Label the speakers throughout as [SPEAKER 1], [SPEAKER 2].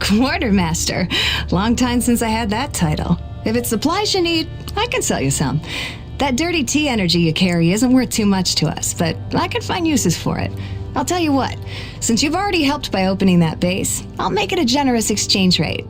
[SPEAKER 1] Quartermaster. Long time since I had that title. If it's supplies you need, I can sell you some. That dirty tea energy you carry isn't worth too much to us, but I can find uses for it. I'll tell you what, since you've already helped by opening that base, I'll make it a generous exchange rate.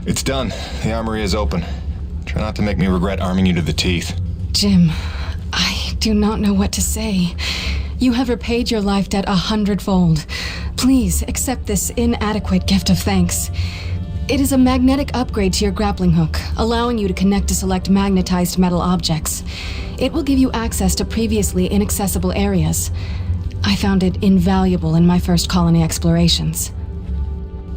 [SPEAKER 2] It's done. The armory is open. Try not to make me regret arming you to the teeth.
[SPEAKER 3] Jim, I do not know what to say. You have repaid your life debt 100-fold. Please accept this inadequate gift of thanks. It is a magnetic upgrade to your grappling hook, allowing you to connect to select magnetized metal objects. It will give you access to previously inaccessible areas. I found it invaluable in my first colony explorations.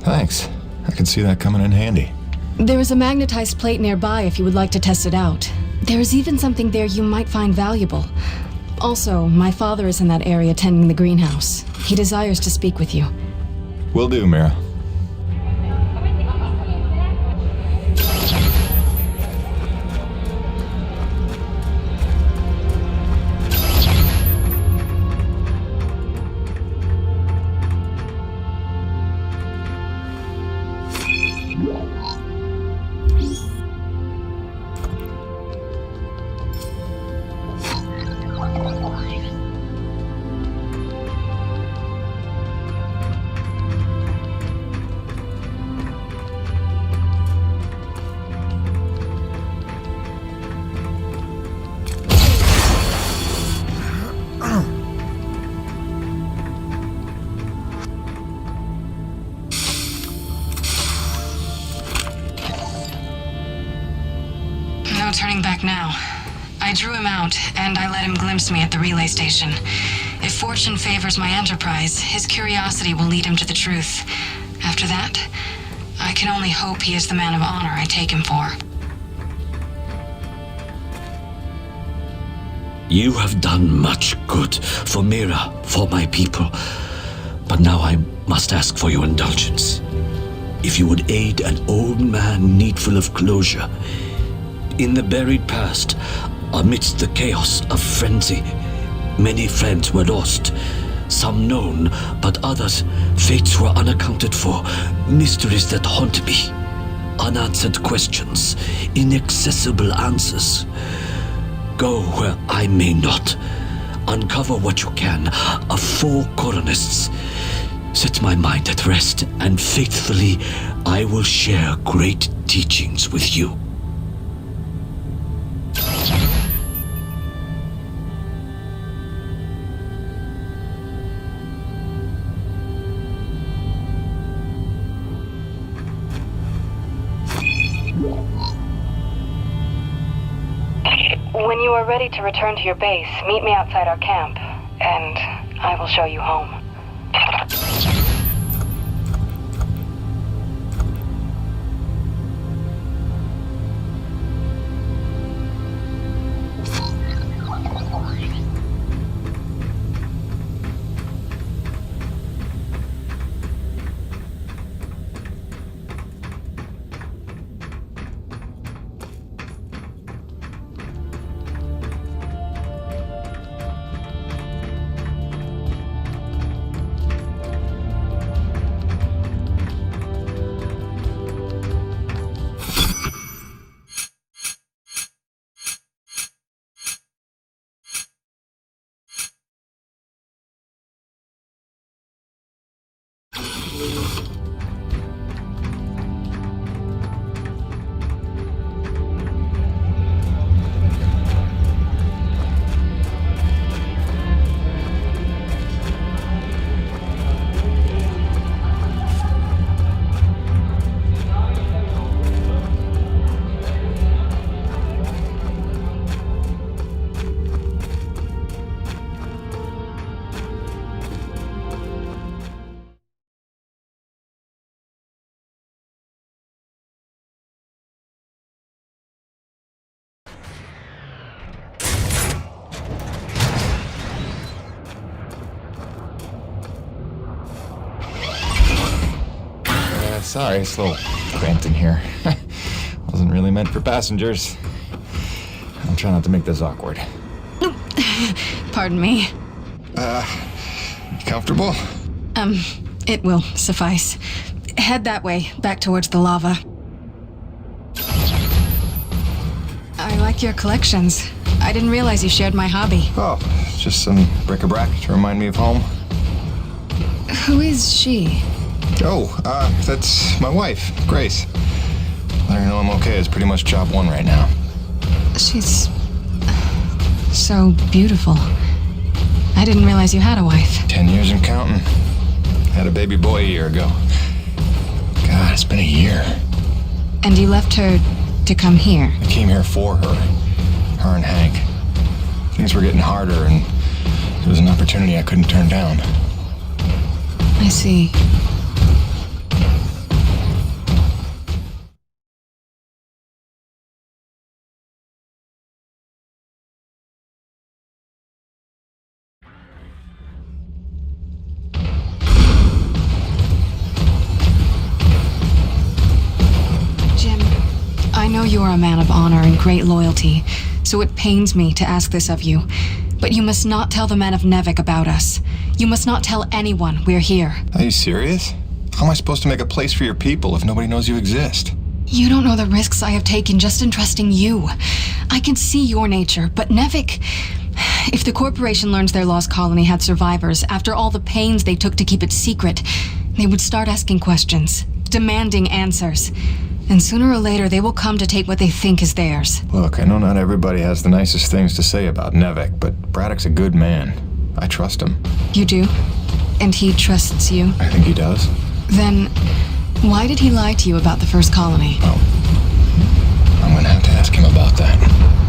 [SPEAKER 2] Thanks. I can see that coming in handy.
[SPEAKER 3] There is a magnetized plate nearby if you would like to test it out. There is even something there you might find valuable. Also, my father is in that area tending the greenhouse. He desires to speak with you.
[SPEAKER 2] Will do, Mira.
[SPEAKER 3] No turning back now. I drew him out, and I let him glimpse me at the relay station. If fortune favors my enterprise, his curiosity will lead him to the truth. After that, I can only hope he is the man of honor I take him for.
[SPEAKER 4] You have done much good for Mira, for my people. But now I must ask for your indulgence. If you would aid an old man needful of closure. In the buried past, amidst the chaos of frenzy, many friends were lost. Some known, but others, fates were unaccounted for. Mysteries that haunt me. Unanswered questions, inaccessible answers. Go where I may not. Uncover what you can of 4 colonists. Set my mind at rest, and faithfully I will share great teachings with you.
[SPEAKER 3] When you are ready to return to your base, meet me outside our camp, and I will show you home.
[SPEAKER 2] sorry, it's a little cramped in here. Wasn't really meant for passengers. I'll try not to make this awkward.
[SPEAKER 3] Pardon me.
[SPEAKER 2] You comfortable?
[SPEAKER 3] It will suffice. Head that way, back towards the lava. I like your collections. I didn't realize you shared my hobby.
[SPEAKER 2] Oh, just some bric-a-brac to remind me of home.
[SPEAKER 1] Who is she?
[SPEAKER 2] Oh, that's my wife, Grace. Let her know I'm okay. It's pretty much job one right now.
[SPEAKER 1] She's so beautiful. I didn't realize you had a wife.
[SPEAKER 2] 10 years and counting. Had a baby boy a year ago. God, it's been a year.
[SPEAKER 1] And you left her to come here?
[SPEAKER 2] I came here for her. Her and Hank. Things were getting harder, and it was an opportunity I couldn't turn down.
[SPEAKER 1] I see. Jim, I know you are a man of honor and great loyalty, so it pains me to ask this of you. But you must not tell the men of Nevik about us. You must not tell anyone we're here.
[SPEAKER 2] Are you serious? How am I supposed to make a place for your people if nobody knows you exist?
[SPEAKER 1] You don't know the risks I have taken just in trusting you. I can see your nature, but Nevik... If the corporation learns their lost colony had survivors, after all the pains they took to keep it secret, they would start asking questions, demanding answers. And sooner or later, they will come to take what they think is theirs.
[SPEAKER 2] Look, I know not everybody has the nicest things to say about Nevik, but Braddock's a good man. I trust him.
[SPEAKER 1] You do? And he trusts you?
[SPEAKER 2] I think he does.
[SPEAKER 1] Then, why did he lie to you about the first colony?
[SPEAKER 2] Oh, I'm gonna have to ask him about that.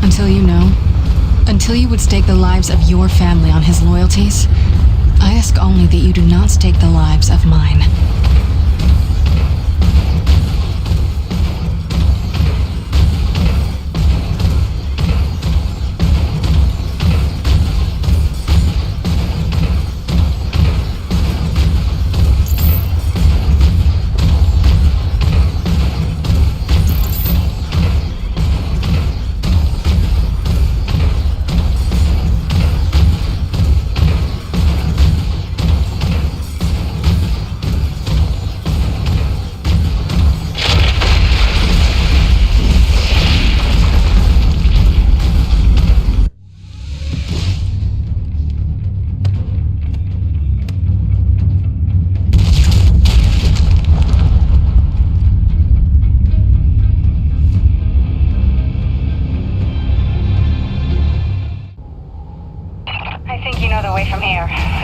[SPEAKER 1] Until you know? Until you would stake the lives of your family on his loyalties? I ask only that you do not stake the lives of mine.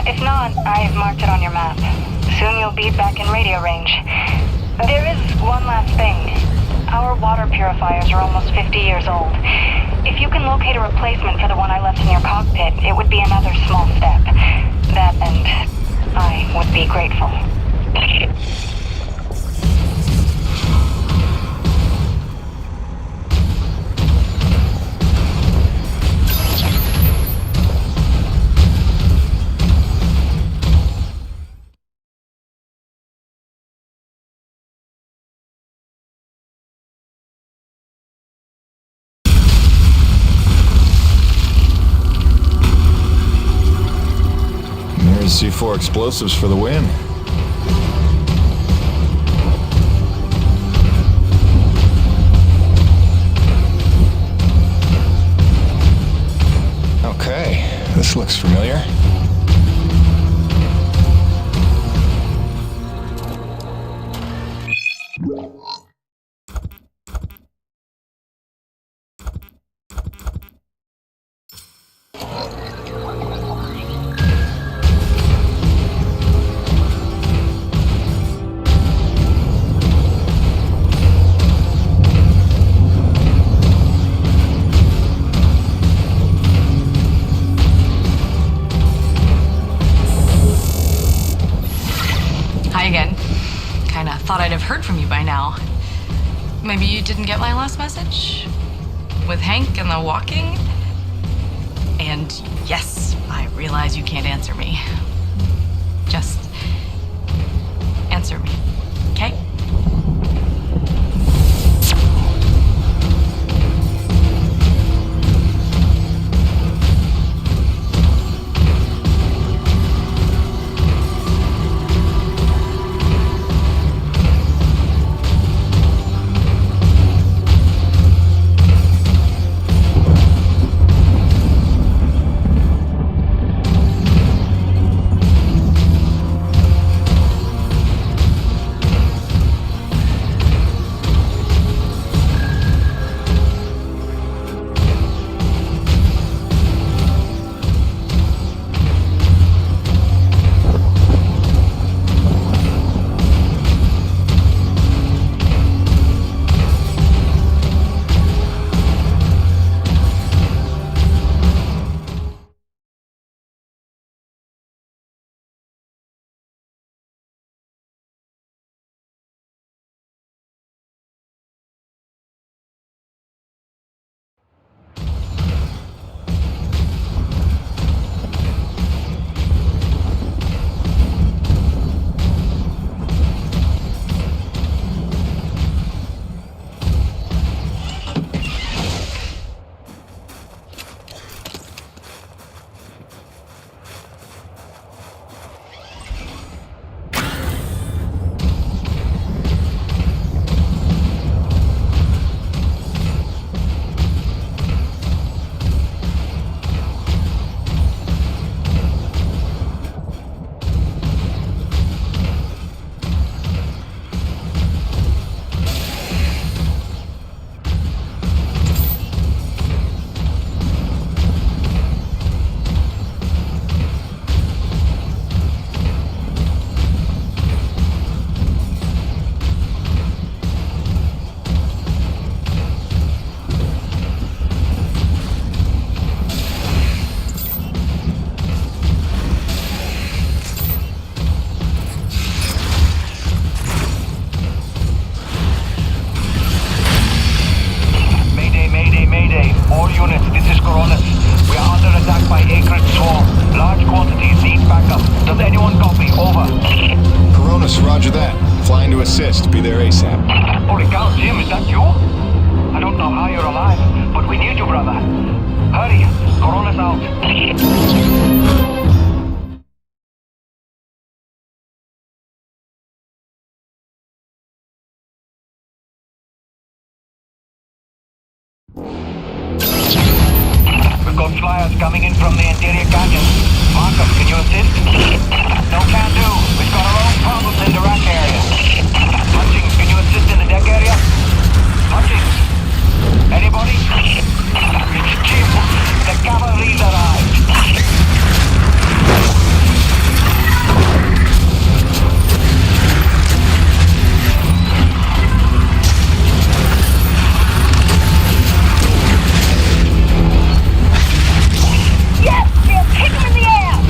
[SPEAKER 5] If not, I've marked it on your map. Soon you'll be back in radio range. There is one last thing. Our water purifiers are almost 50 years old. If you can locate a replacement for the one I left in your cockpit, it would be another small step. That and I would be grateful.
[SPEAKER 2] C4 explosives for the win. Okay, this looks familiar.
[SPEAKER 6] Thought I'd have heard from you by now. Maybe you didn't get my last message? With Hank and the walking? And yes, I realize you can't answer me. Just answer me, okay?
[SPEAKER 7] Coronas. We are under attack by Akrid swarm. Large quantities need backup. Does anyone copy? Over.
[SPEAKER 2] Coronas, roger that. Flying to assist. Be there ASAP.
[SPEAKER 7] Holy cow, Jim, is that you? I don't know how you're alive, but we need you, brother. Hurry. Coronas out. We've got flyers coming in from the interior canyon. Markham, can you assist? No can do. We've got our own problems in the rack area. Hutchings, can you assist in the deck area? Hutchings? Anybody? It's Jim. The cavalry's arrived.
[SPEAKER 5] Yes, Jim! Kick him in the ass!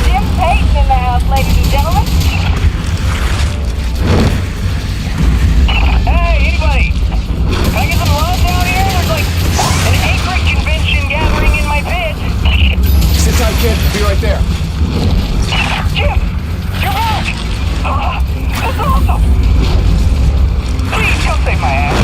[SPEAKER 5] Jim Payton in the house, ladies and gentlemen.
[SPEAKER 7] Hey, anybody? Can I get some love down here? There's like an Akrid convention gathering in my pit.
[SPEAKER 2] Sit tight, kid. Be right there.
[SPEAKER 7] Jim! You're back! That's awesome! Please come save my ass.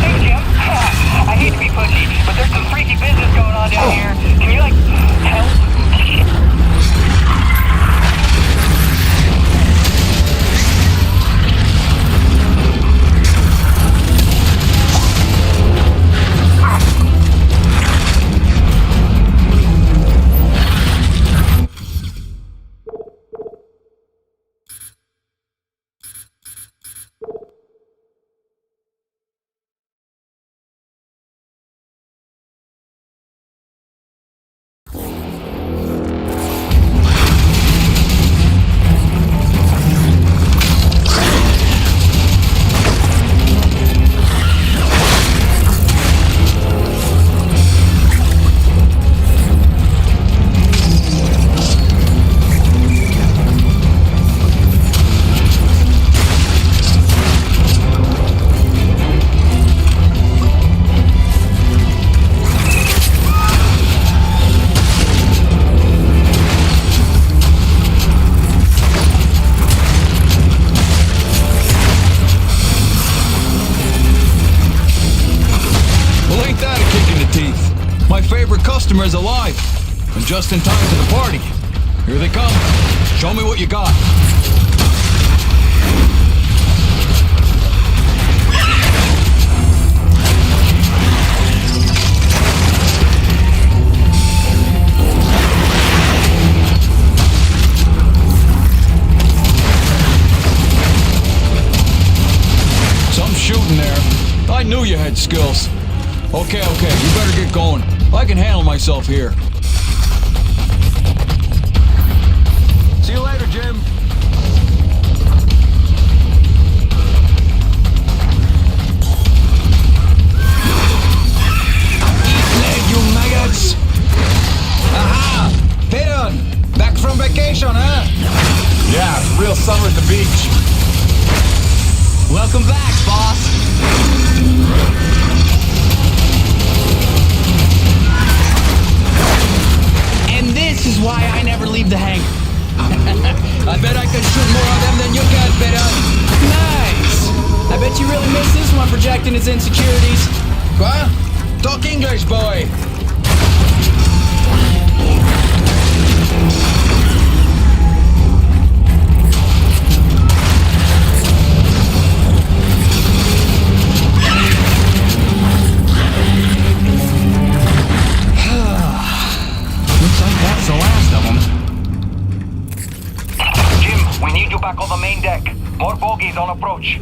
[SPEAKER 7] Hey, Jim. I hate to be pushy, but there's some freaky business going on down here. Can you, like, help?
[SPEAKER 8] Well, ain't that a kick in the teeth? My favorite customer's alive. And just in time for the party. Here they come. Show me what you got. Some shooting there. I knew you had skills. Okay, you better get going. I can handle myself here. See you later, Jim. Eat lead, you maggots! Aha!
[SPEAKER 2] Yeah, real summer at the beach.
[SPEAKER 9] Welcome back, boss. And this is why I never leave the hangar.
[SPEAKER 8] I bet I could shoot more of them than you can, better.
[SPEAKER 9] Nice. I bet you really miss this one projecting its insecurities.
[SPEAKER 8] What? Talk English, boy.
[SPEAKER 9] Looks like that's the last of them.
[SPEAKER 7] Jim, we need you back on the main deck. More bogies on approach.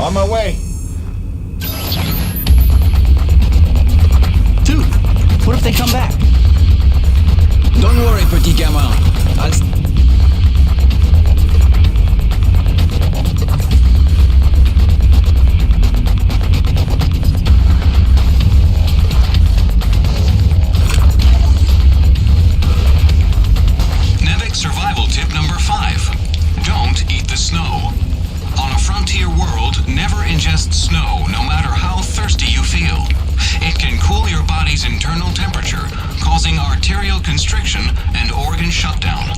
[SPEAKER 2] On my way.
[SPEAKER 9] Dude, what if they come back?
[SPEAKER 8] Don't worry, petit gamin.
[SPEAKER 10] Nevic survival tip number 5. Don't eat the snow. On a frontier world, never ingest snow, no matter how thirsty you feel. It can cool your body's internal temperature, causing arterial constriction and organ shutdown.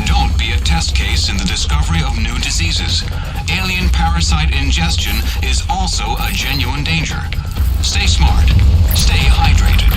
[SPEAKER 10] Don't be a test case in the discovery of new diseases. Alien parasite ingestion is also a genuine danger. Stay smart. Stay hydrated.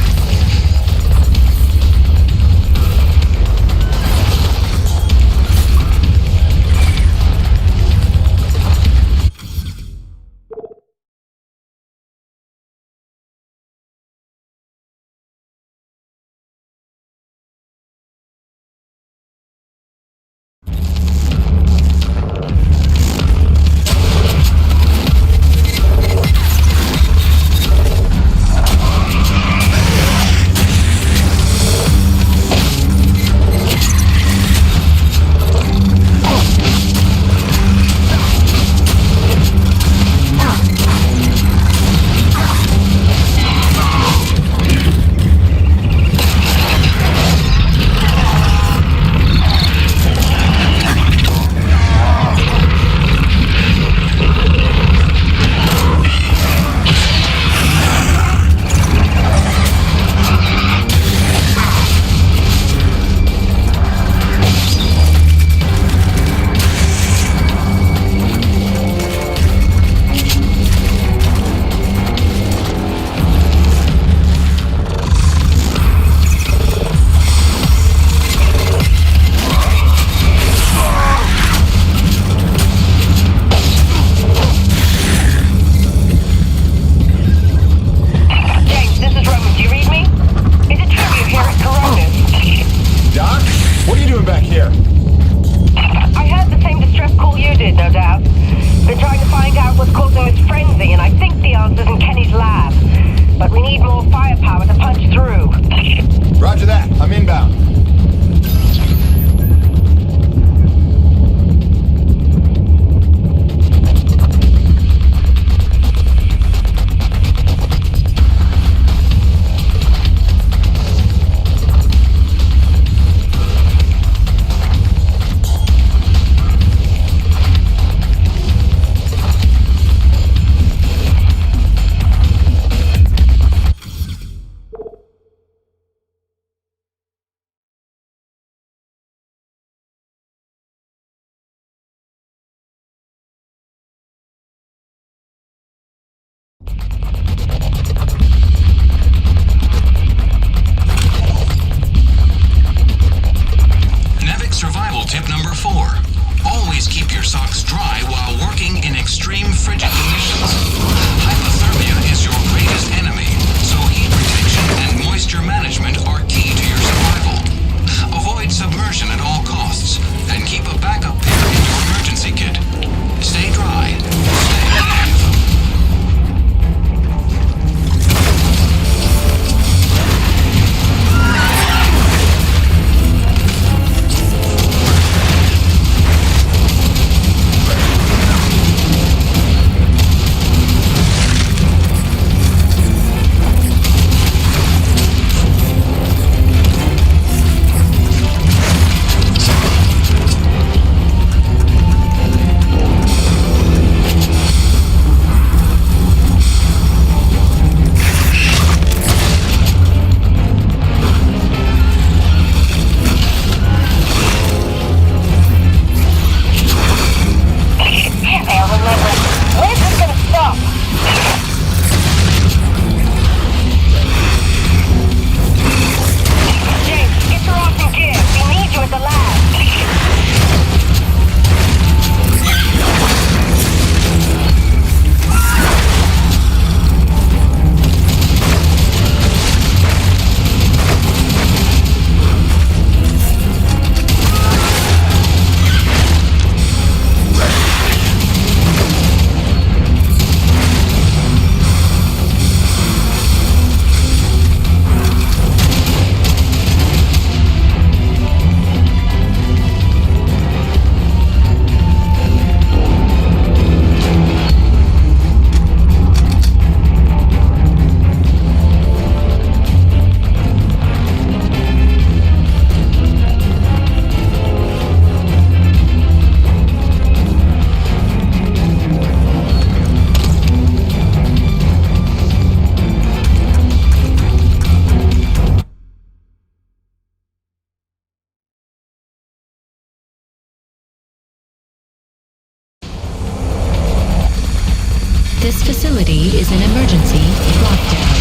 [SPEAKER 11] This facility is an emergency lockdown.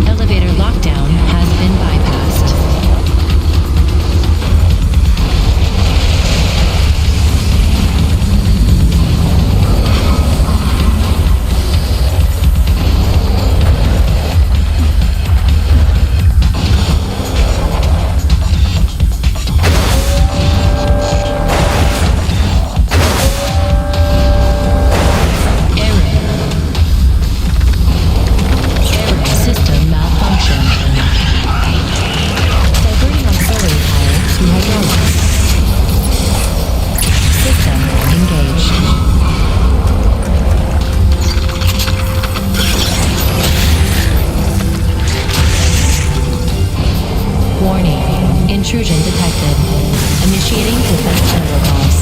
[SPEAKER 11] Elevator lockdown has been bypassed. Intrusion detected. Initiating defense protocols.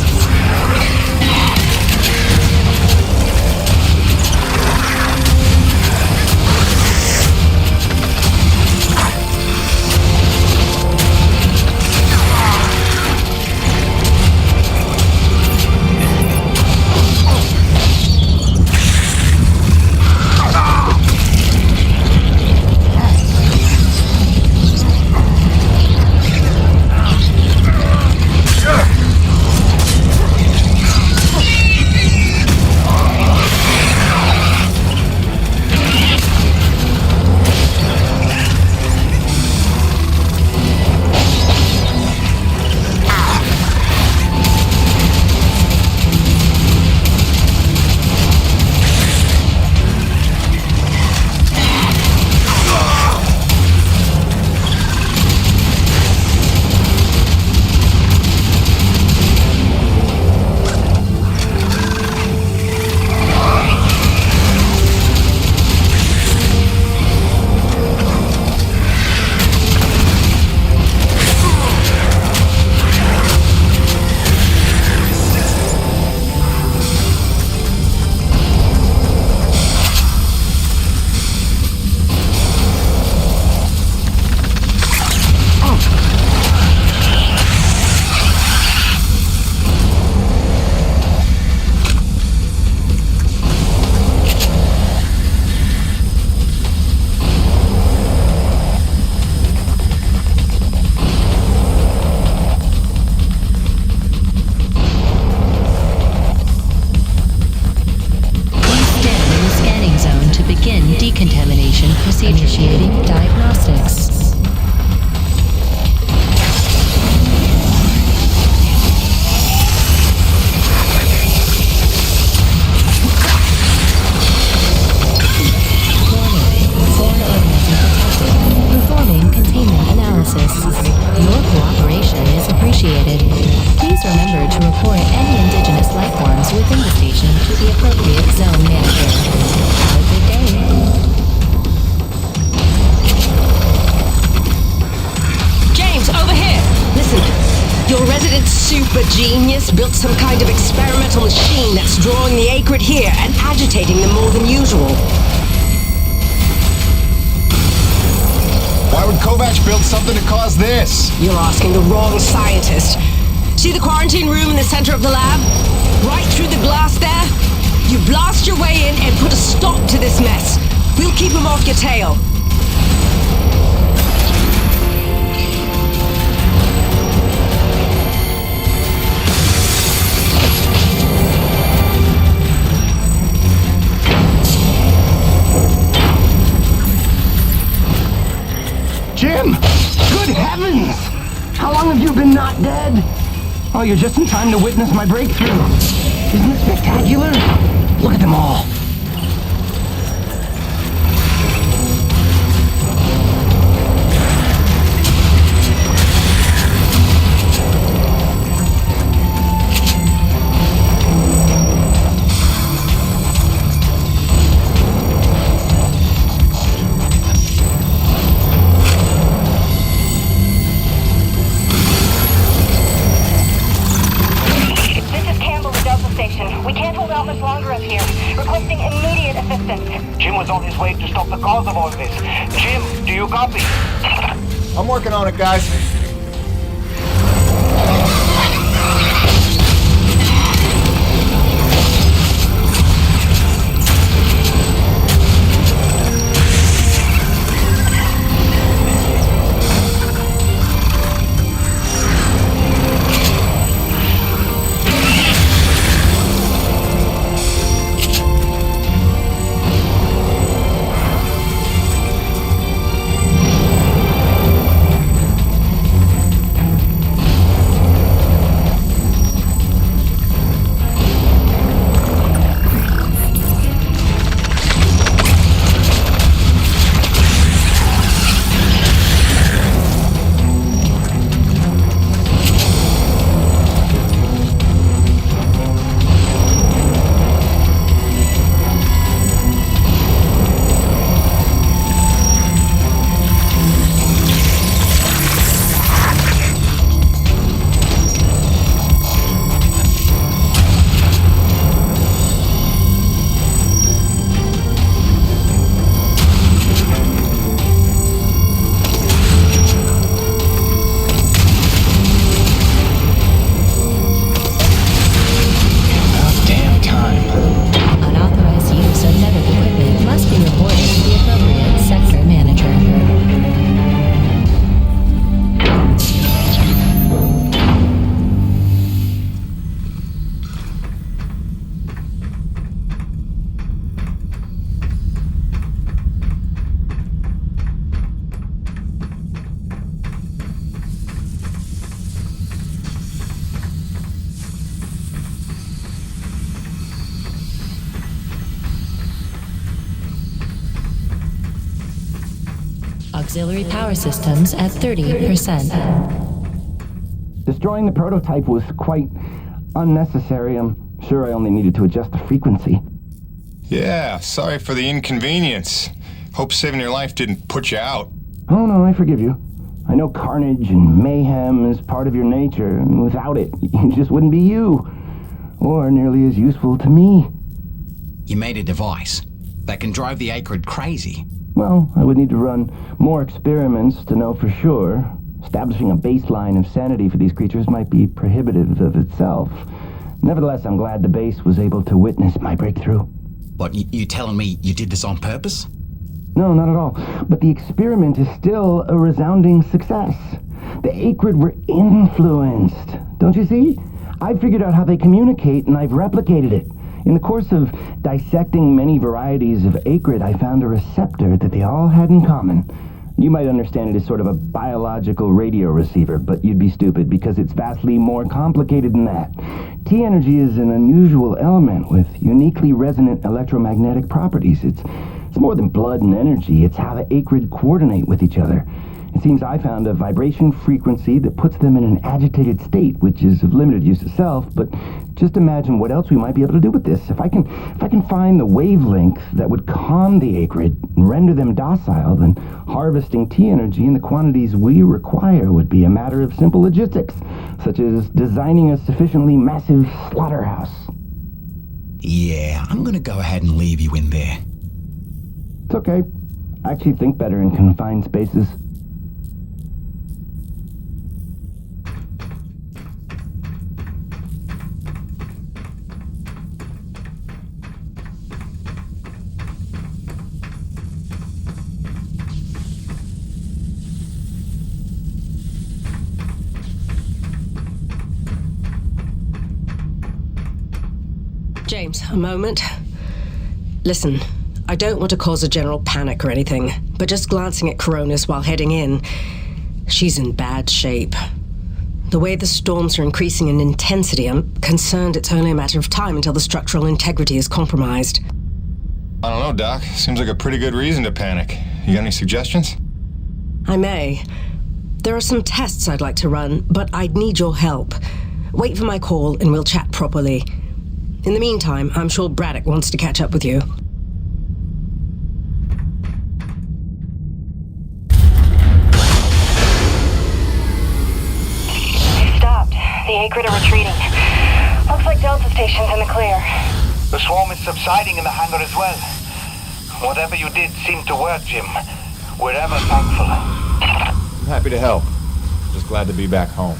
[SPEAKER 11] Decontamination procedure. Initiating diagnostics. Performing containment analysis. Your cooperation is appreciated. Please remember to report any indigenous life forms within the station to the appropriate zone manager. Have a good day.
[SPEAKER 12] Over here! Listen, your resident super genius built some kind of experimental machine that's drawing the Akrid here and agitating them more than usual.
[SPEAKER 2] Why would Kovac build something to cause this?
[SPEAKER 12] You're asking the wrong scientist. See the quarantine room in the center of the lab? Right through the glass there? You blast your way in and put a stop to this mess. We'll keep him off your tail.
[SPEAKER 7] Jim! Good heavens! How long have you been not dead? Oh, you're just in time to witness my breakthrough. Isn't it spectacular? Look at them all.
[SPEAKER 5] We can't hold out much longer up here. Requesting immediate assistance.
[SPEAKER 7] Jim was on his way to stop the cause of all this. Jim, do you copy?
[SPEAKER 2] I'm working on it, guys.
[SPEAKER 11] Auxiliary power systems at 30%.
[SPEAKER 13] Destroying the prototype was quite unnecessary. I'm sure I only needed to adjust the frequency.
[SPEAKER 2] Yeah, sorry for the inconvenience. Hope saving your life didn't put you out.
[SPEAKER 13] Oh no, I forgive you. I know carnage and mayhem is part of your nature, and without it, you just wouldn't be you. Or nearly as useful to me.
[SPEAKER 14] You made a device that can drive the Akrid crazy.
[SPEAKER 13] Well, I would need to run more experiments to know for sure. Establishing a baseline of sanity for these creatures might be prohibitive of itself. Nevertheless, I'm glad the base was able to witness my breakthrough.
[SPEAKER 14] What, you telling me you did this on purpose?
[SPEAKER 13] No, not at all. But the experiment is still a resounding success. The Akrid were influenced. Don't you see? I figured out how they communicate, and I've replicated it. In the course of dissecting many varieties of Akrid, I found a receptor that they all had in common. You might understand it as sort of a biological radio receiver, but you'd be stupid because it's vastly more complicated than that. T-energy is an unusual element with uniquely resonant electromagnetic properties. It's more than blood and energy. It's how the Akrid coordinate with each other. It seems I found a vibration frequency that puts them in an agitated state, which is of limited use itself, but just imagine what else we might be able to do with this. If I can find the wavelength that would calm the Akrid and render them docile, then harvesting T-energy in the quantities we require would be a matter of simple logistics, such as designing a sufficiently massive slaughterhouse.
[SPEAKER 14] Yeah, I'm gonna go ahead and leave you in there.
[SPEAKER 13] It's okay. I actually think better in confined spaces.
[SPEAKER 12] James, a moment. Listen, I don't want to cause a general panic or anything, but just glancing at Coronis while heading in, she's in bad shape. The way the storms are increasing in intensity, I'm concerned it's only a matter of time until the structural integrity is compromised.
[SPEAKER 2] I don't know, Doc. Seems like a pretty good reason to panic. You got any suggestions?
[SPEAKER 12] I may. There are some tests I'd like to run, but I'd need your help. Wait for my call and we'll chat properly. In the meantime, I'm sure Braddock wants to catch up with you.
[SPEAKER 5] They stopped. The Akrid are retreating. Looks like Delta Station's in the clear.
[SPEAKER 7] The swarm is subsiding in the hangar as well. Whatever you did seemed to work, Jim. We're ever thankful.
[SPEAKER 2] I'm happy to help. Just glad to be back home.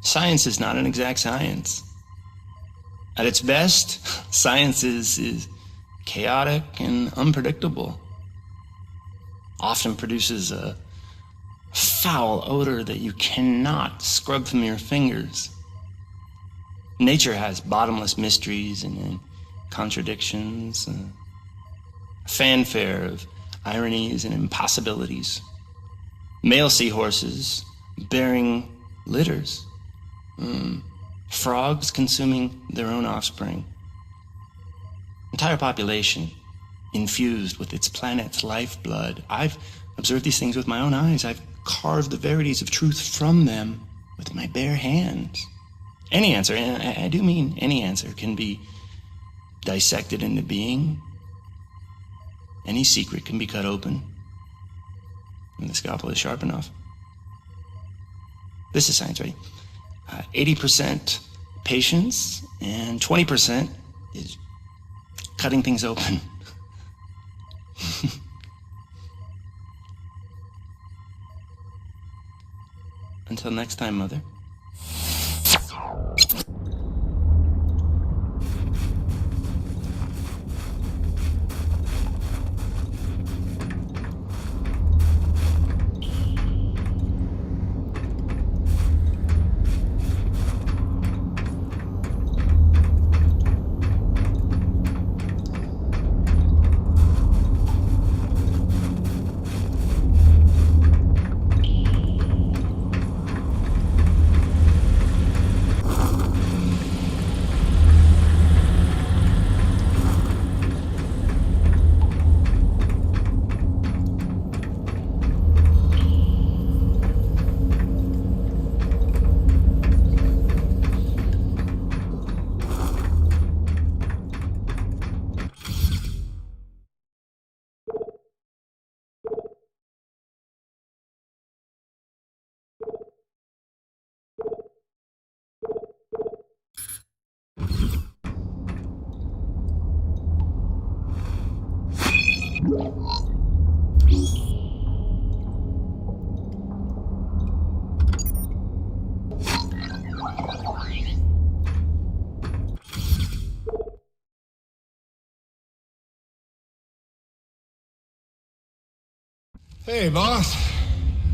[SPEAKER 9] Science is not an exact science. At its best, science is chaotic and unpredictable. Often produces a foul odor that you cannot scrub from your fingers. Nature has bottomless mysteries and contradictions, a fanfare of ironies and impossibilities. Male seahorses bearing litters. Frogs consuming their own offspring. Entire population infused with its planet's lifeblood. I've observed these things with my own eyes. I've carved the verities of truth from them with my bare hands. Any answer, and I do mean any answer, can be dissected into being. Any secret can be cut open when the scalpel is sharp enough. This is science, right? 80% patience and 20% is cutting things open. Until next time, Mother.
[SPEAKER 2] Hey, boss.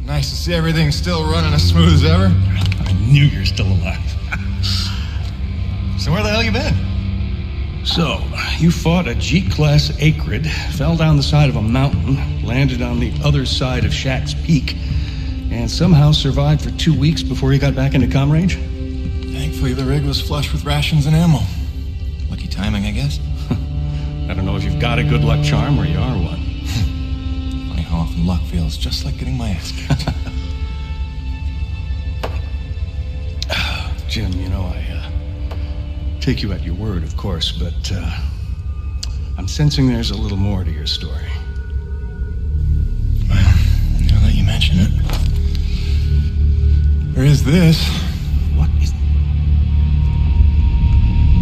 [SPEAKER 2] Nice to see everything still running as smooth as ever.
[SPEAKER 4] I knew you're still alive.
[SPEAKER 2] So where the hell you been?
[SPEAKER 4] So, you fought a G-class Akrid, fell down the side of a mountain, landed on the other side of Shack's Peak, and somehow survived for 2 weeks before you got back into comm range?
[SPEAKER 2] Thankfully, the rig was flush with rations and ammo. Lucky timing, I guess.
[SPEAKER 4] I don't know if you've got a good luck charm or you are one.
[SPEAKER 2] Funny how often luck feels just like getting my ass kicked.
[SPEAKER 4] Jim, you know, I take you at your word, of course, but I'm sensing there's a little more to your story.
[SPEAKER 2] Well, now that you mention it, there is this.
[SPEAKER 4] What is...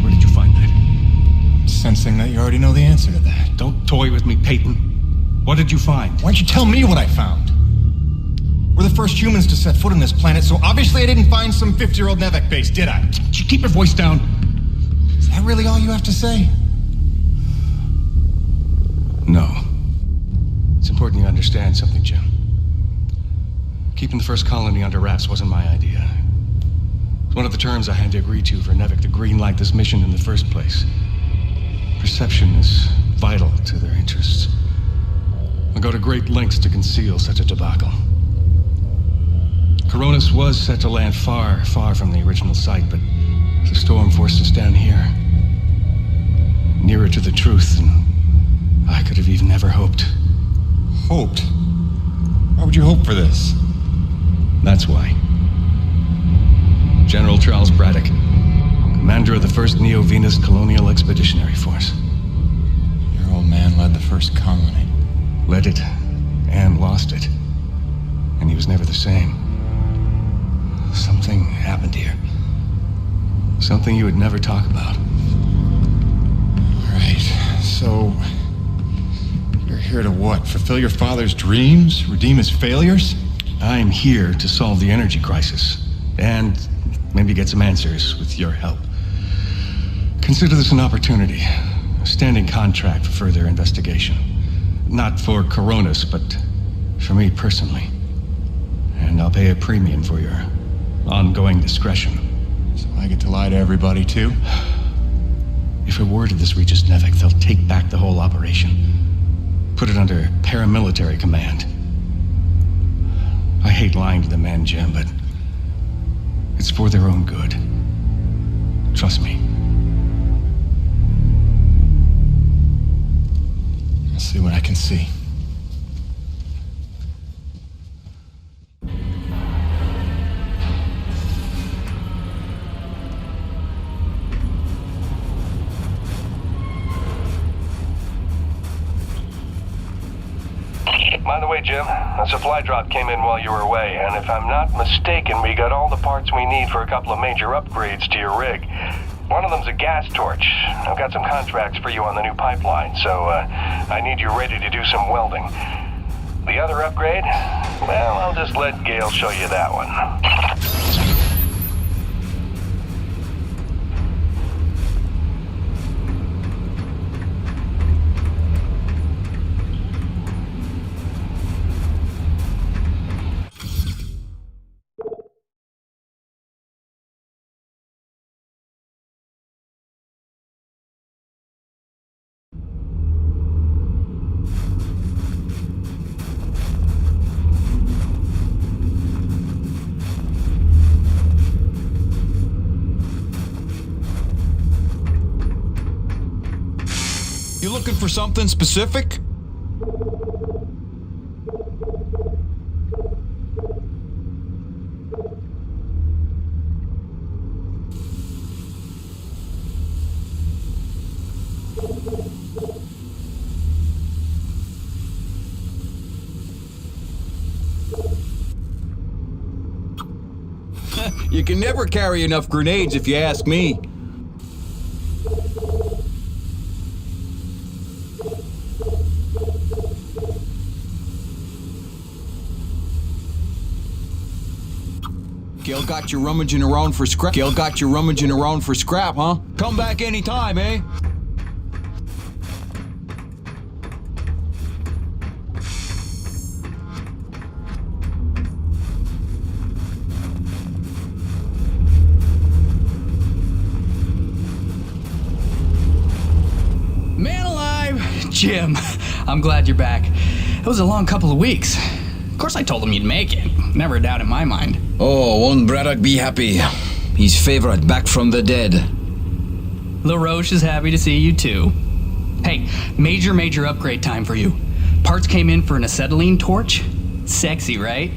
[SPEAKER 4] Where did you find that?
[SPEAKER 2] I'm sensing that you already know the answer to that.
[SPEAKER 4] Don't toy with me, Peyton. What did you find?
[SPEAKER 2] Why don't you tell me what I found? We're the first humans to set foot on this planet, so obviously I didn't find some 50-year-old Nevek base, did I?
[SPEAKER 4] Did you keep your voice down?
[SPEAKER 2] Is that really all you have to say?
[SPEAKER 4] No. It's important you understand something, Jim. Keeping the first colony under wraps wasn't my idea. It's one of the terms I had to agree to for Nevek to greenlight this mission in the first place. Perception is vital to their interests. I'll go to great lengths to conceal such a debacle. Coronis was set to land far, far from the original site, but the storm forced us down here. Nearer to the truth than I could have even ever hoped.
[SPEAKER 2] Hoped? Why would you hope for this?
[SPEAKER 4] That's why. General Charles Braddock, commander of the 1st Neo-Venus Colonial Expeditionary Force.
[SPEAKER 2] Your old man led the first colony.
[SPEAKER 4] Led it, and lost it. And he was never the same. Something happened here. Something you would never talk about.
[SPEAKER 2] All right, so... you're here to what? Fulfill your father's dreams? Redeem his failures?
[SPEAKER 4] I'm here to solve the energy crisis. And maybe get some answers with your help. Consider this an opportunity. A standing contract for further investigation. Not for Coronis, but for me personally. And I'll pay a premium for your ongoing discretion.
[SPEAKER 2] So I get to lie to everybody, too?
[SPEAKER 4] If a word of this reaches Nevek, they'll take back the whole operation. Put it under paramilitary command. I hate lying to the men, Jim, but it's for their own good. Trust me.
[SPEAKER 2] I'll see what I can see.
[SPEAKER 15] By the way, Jim, a supply drop came in while you were away, and if I'm not mistaken, we got all the parts we need for a couple of major upgrades to your rig. One of them's a gas torch. I've got some contracts for you on the new pipeline, so I need you ready to do some welding. The other upgrade? Well, I'll just let Gale show you that one.
[SPEAKER 8] You looking for something specific? You can never carry enough grenades if you ask me. Gil got you rummaging around for scrap. Gil got you rummaging around for scrap, huh? Come back anytime, eh?
[SPEAKER 16] Jim, I'm glad you're back. It was a long couple of weeks. Of course I told him you'd make it. Never a doubt in my mind.
[SPEAKER 8] Oh, won't Braddock be happy? His favorite back from the dead.
[SPEAKER 16] LaRoche is happy to see you too. Hey, major upgrade time for you. Parts came in for an acetylene torch. Sexy, right?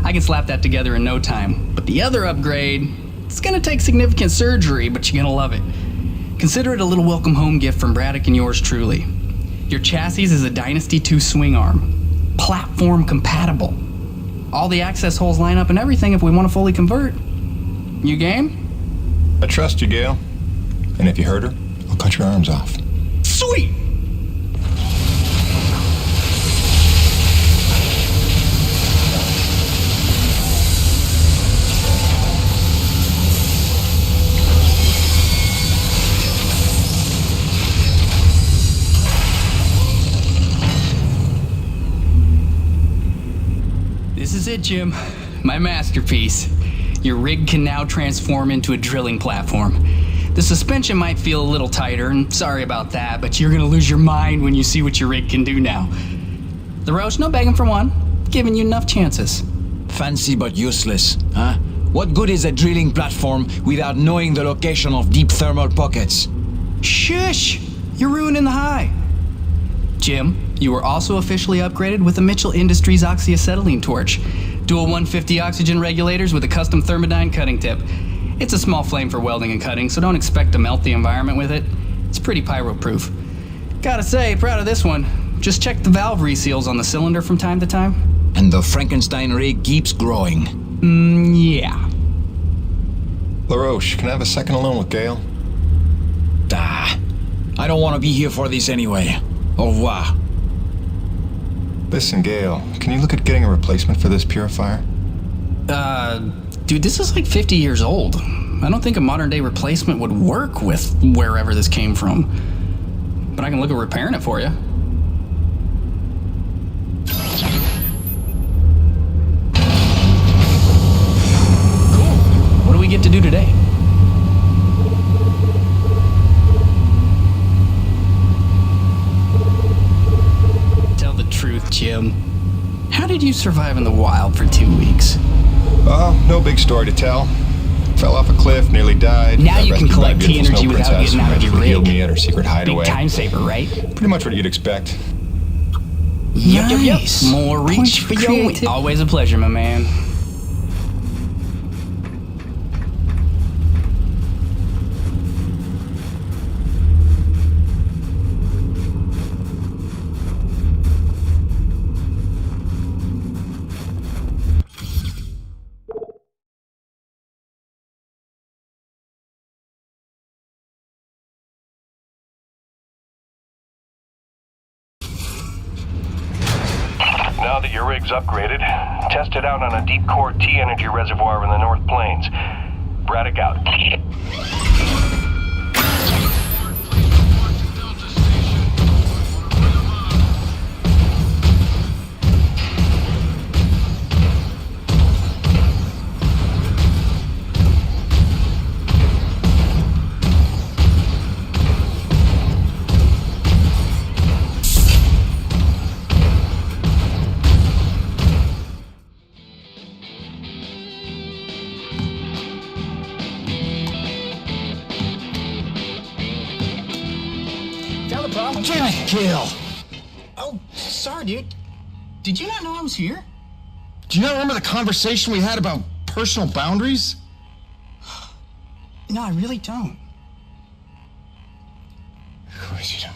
[SPEAKER 16] I can slap that together in no time. But the other upgrade, it's gonna take significant surgery, but you're gonna love it. Consider it a little welcome home gift from Braddock and yours truly. Your chassis is a Dynasty 2 swing arm. Platform compatible. All the access holes line up and everything if we want to fully convert. You game?
[SPEAKER 2] I trust you, Gale. And if you hurt her, I'll cut your arms off.
[SPEAKER 16] Sweet! This is it, Jim. My masterpiece. Your rig can now transform into a drilling platform. The suspension might feel a little tighter, and sorry about that, but you're gonna lose your mind when you see what your rig can do now. LaRoche, no begging for one. Giving you enough chances.
[SPEAKER 14] Fancy but useless, huh? What good is a drilling platform without knowing the location of deep thermal pockets?
[SPEAKER 16] Shush! You're ruining the high. Jim, you were also officially upgraded with the Mitchell Industries oxyacetylene torch. Dual 150 oxygen regulators with a custom thermodyne cutting tip. It's a small flame for welding and cutting, so don't expect to melt the environment with it. It's pretty pyro-proof. Gotta say, proud of this one. Just check the valve reseals on the cylinder from time to time.
[SPEAKER 14] And the Frankenstein rig keeps growing.
[SPEAKER 16] Yeah.
[SPEAKER 2] LaRoche, can I have a second alone with Gale?
[SPEAKER 14] I don't want to be here for this anyway. Au revoir.
[SPEAKER 2] Listen, Gale, can you look at getting a replacement for this purifier?
[SPEAKER 16] Dude, this is like 50 years old. I don't think a modern day replacement would work with wherever this came from. But I can look at repairing it for you. Cool. What do we get to do today? Tell the truth, Jim. How did you survive in the wild for 2 weeks?
[SPEAKER 2] Oh, no big story to tell. Fell off a cliff, nearly died.
[SPEAKER 16] Now you can collect T energy without getting out of your rig.
[SPEAKER 2] Healed me at her secret hideaway.
[SPEAKER 16] Big time saver, right?
[SPEAKER 2] Pretty much what you'd expect.
[SPEAKER 16] Yep. More reach for you. Always a pleasure, my man.
[SPEAKER 15] Now that your rig's upgraded, test it out on a deep core T energy reservoir in the North Plains. Braddock out.
[SPEAKER 2] Gale!
[SPEAKER 16] Oh, sorry, dude. Did you not know I was here?
[SPEAKER 2] Do you not remember the conversation we had about personal boundaries?
[SPEAKER 16] No, I really don't.
[SPEAKER 2] Of course you don't.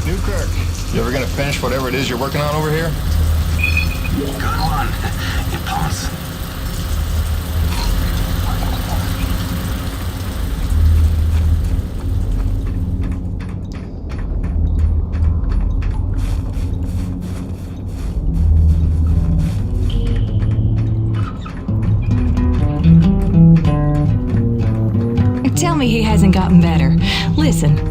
[SPEAKER 2] Newkirk, you ever gonna finish whatever it is you're working on over here?
[SPEAKER 4] Good one. You pass.
[SPEAKER 1] Tell me he hasn't gotten better. Listen.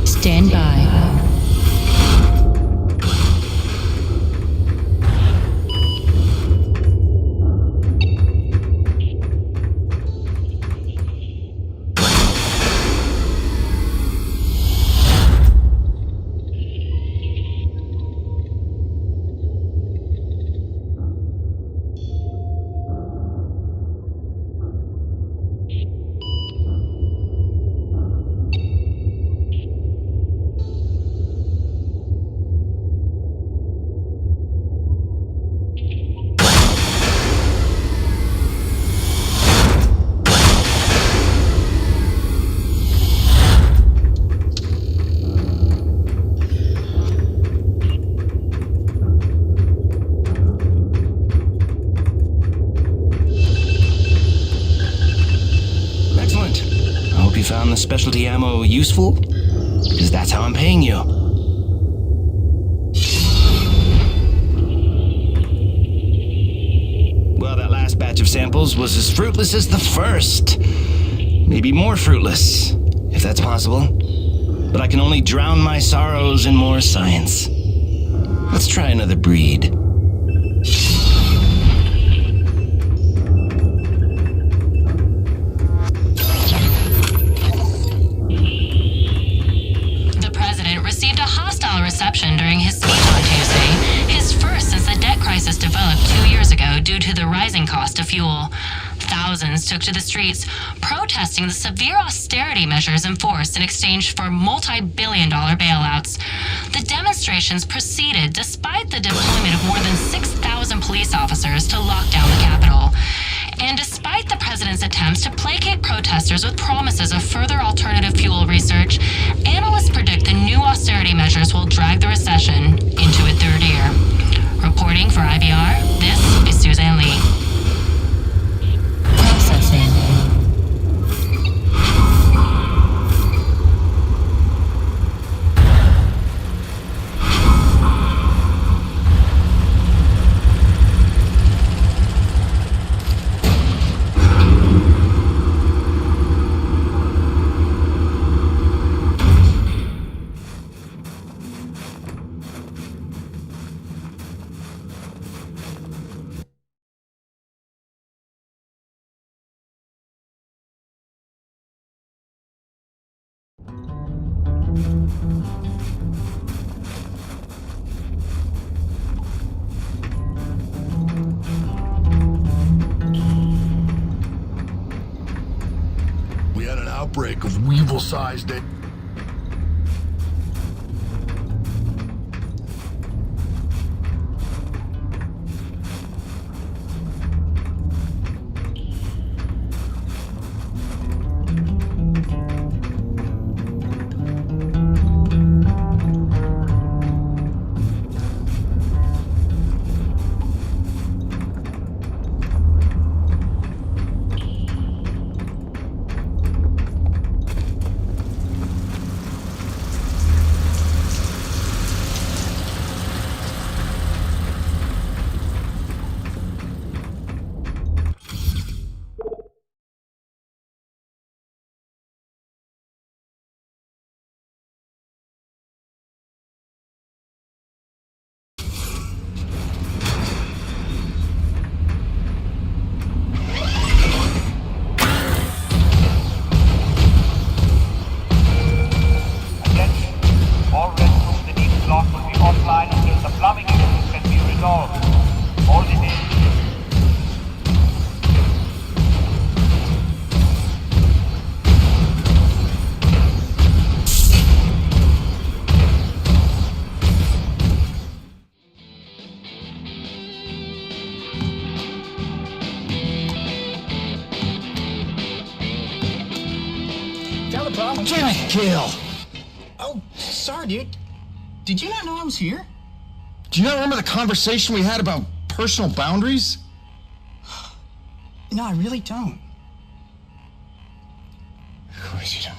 [SPEAKER 11] Stand by.
[SPEAKER 13] You found the specialty ammo useful? Because that's how I'm paying you. Well, that last batch of samples was as fruitless as the first. Maybe more fruitless, if that's possible. But I can only drown my sorrows in more science. Let's try another breed.
[SPEAKER 17] Reception during his speech on Tuesday, his first since the debt crisis developed 2 years ago due to the rising cost of fuel. Thousands took to the streets, protesting the severe austerity measures enforced in exchange for multi-billion-dollar bailouts. The demonstrations proceeded despite the deployment of more than 6,000 1,000 police officers to lock down the Capitol. And despite the president's attempts to placate protesters with promises of further alternative fuel research, analysts predict the new austerity measures will drag the recession into a third year. Reporting for IBR, this is Suzanne Lee.
[SPEAKER 11] Processing.
[SPEAKER 18] We had an outbreak of weevil-sized...
[SPEAKER 2] Kill.
[SPEAKER 19] Oh, sorry, dude. Did you not know I was here?
[SPEAKER 2] Do you not remember the conversation we had about personal boundaries?
[SPEAKER 19] No, I really don't.
[SPEAKER 2] Of course you don't.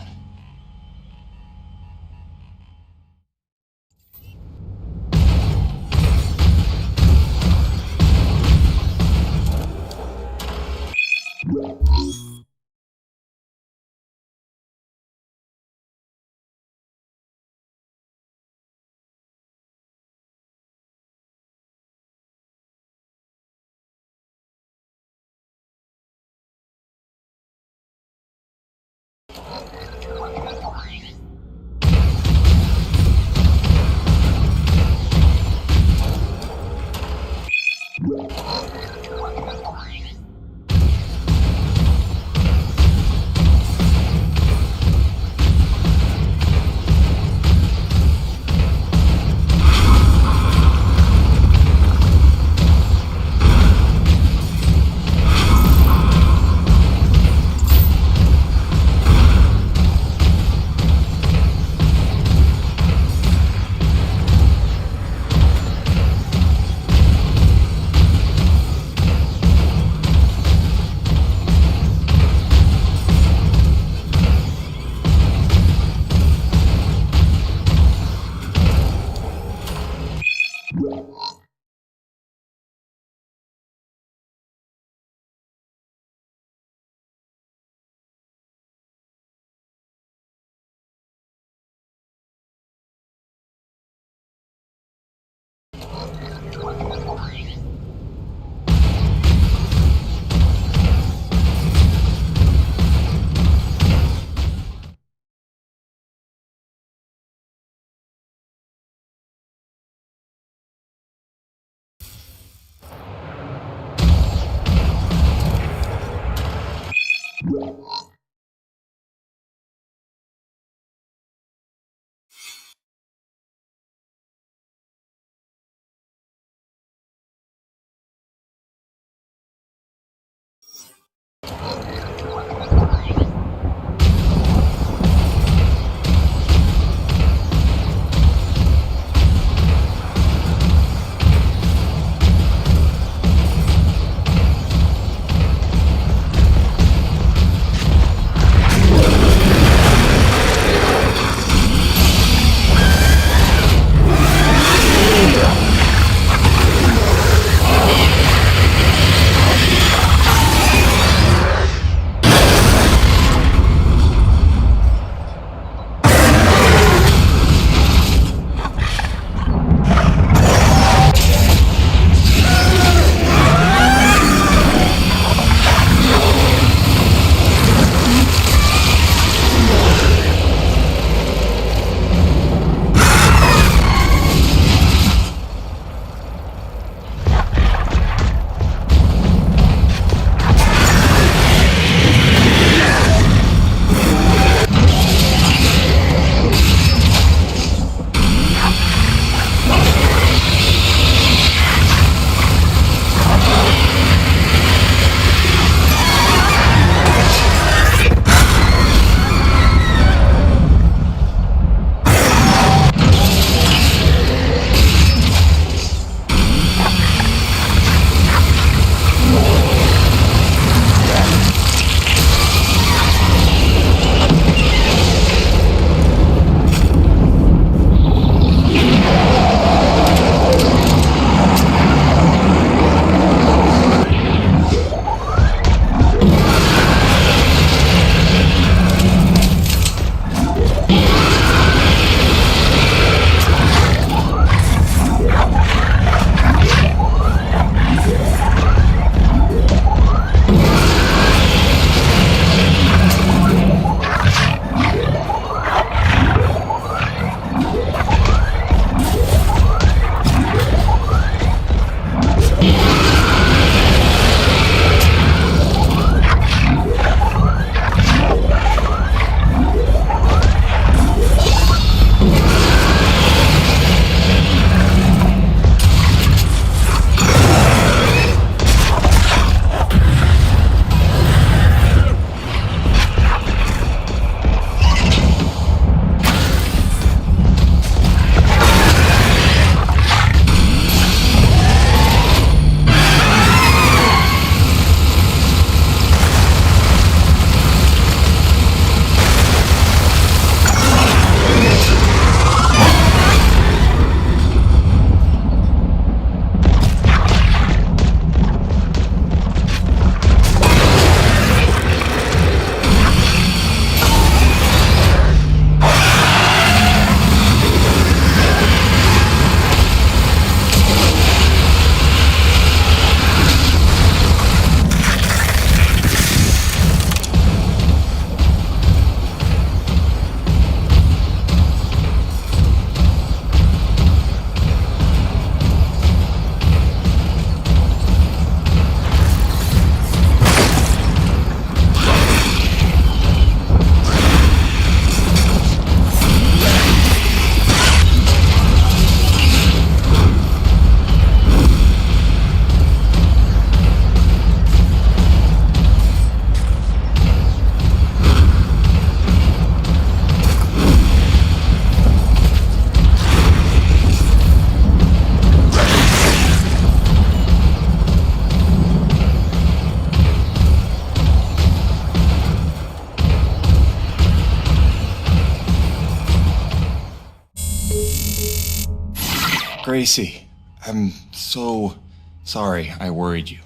[SPEAKER 2] Tracy, I'm so sorry I worried you.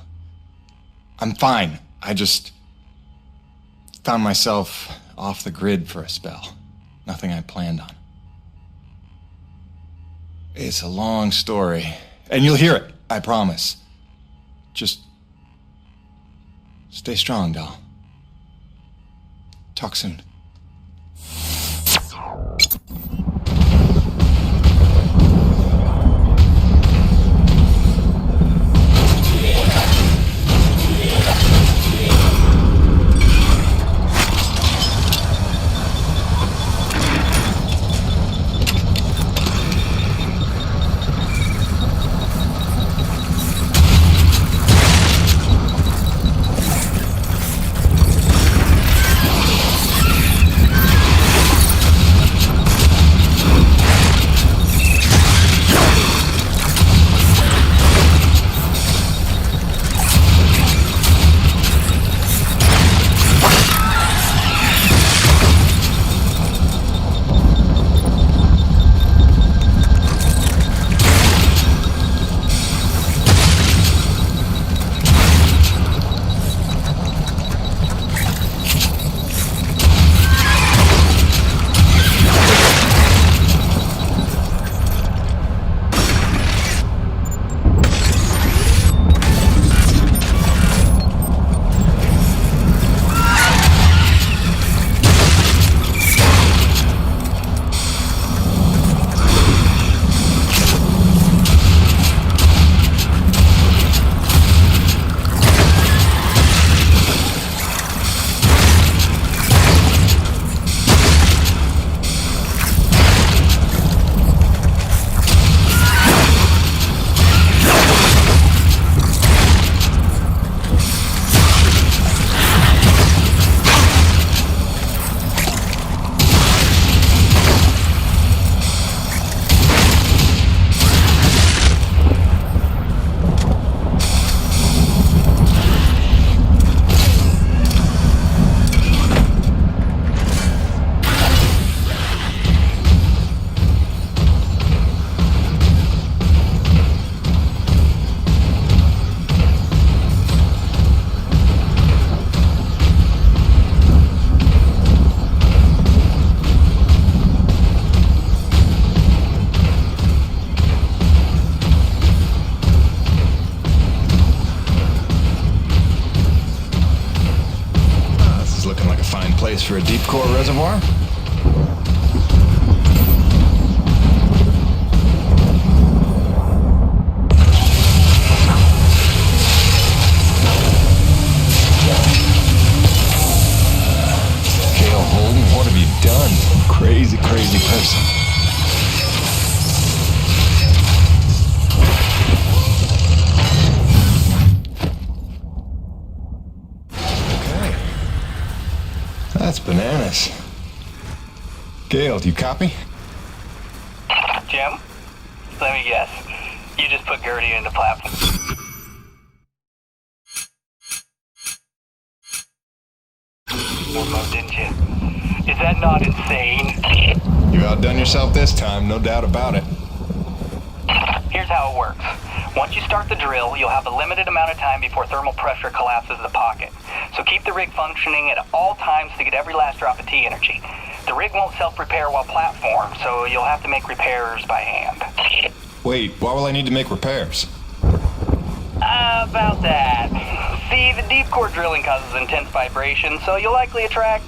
[SPEAKER 2] I'm fine. I just found myself off the grid for a spell. Nothing I planned on. It's a long story, and you'll hear it, I promise. Just stay strong, doll. Talk soon. For a deep core reservoir? Gale Holden, what have you done? Crazy, crazy person. That's bananas. Gale, do you copy?
[SPEAKER 7] Jim? Let me guess. You just put Gertie into platform. Didn't you? Is that not insane?
[SPEAKER 2] You outdone yourself this time, no doubt about it.
[SPEAKER 7] Here's how it works. Once you start the drill, you'll have a limited amount of time before thermal pressure collapses the pocket. So keep the rig functioning at all times to get every last drop of T energy. The rig won't self-repair while platformed, so you'll have to make repairs by hand.
[SPEAKER 2] Wait, why will I need to make repairs?
[SPEAKER 7] About that. See, the deep core drilling causes intense vibration, so you'll likely attract,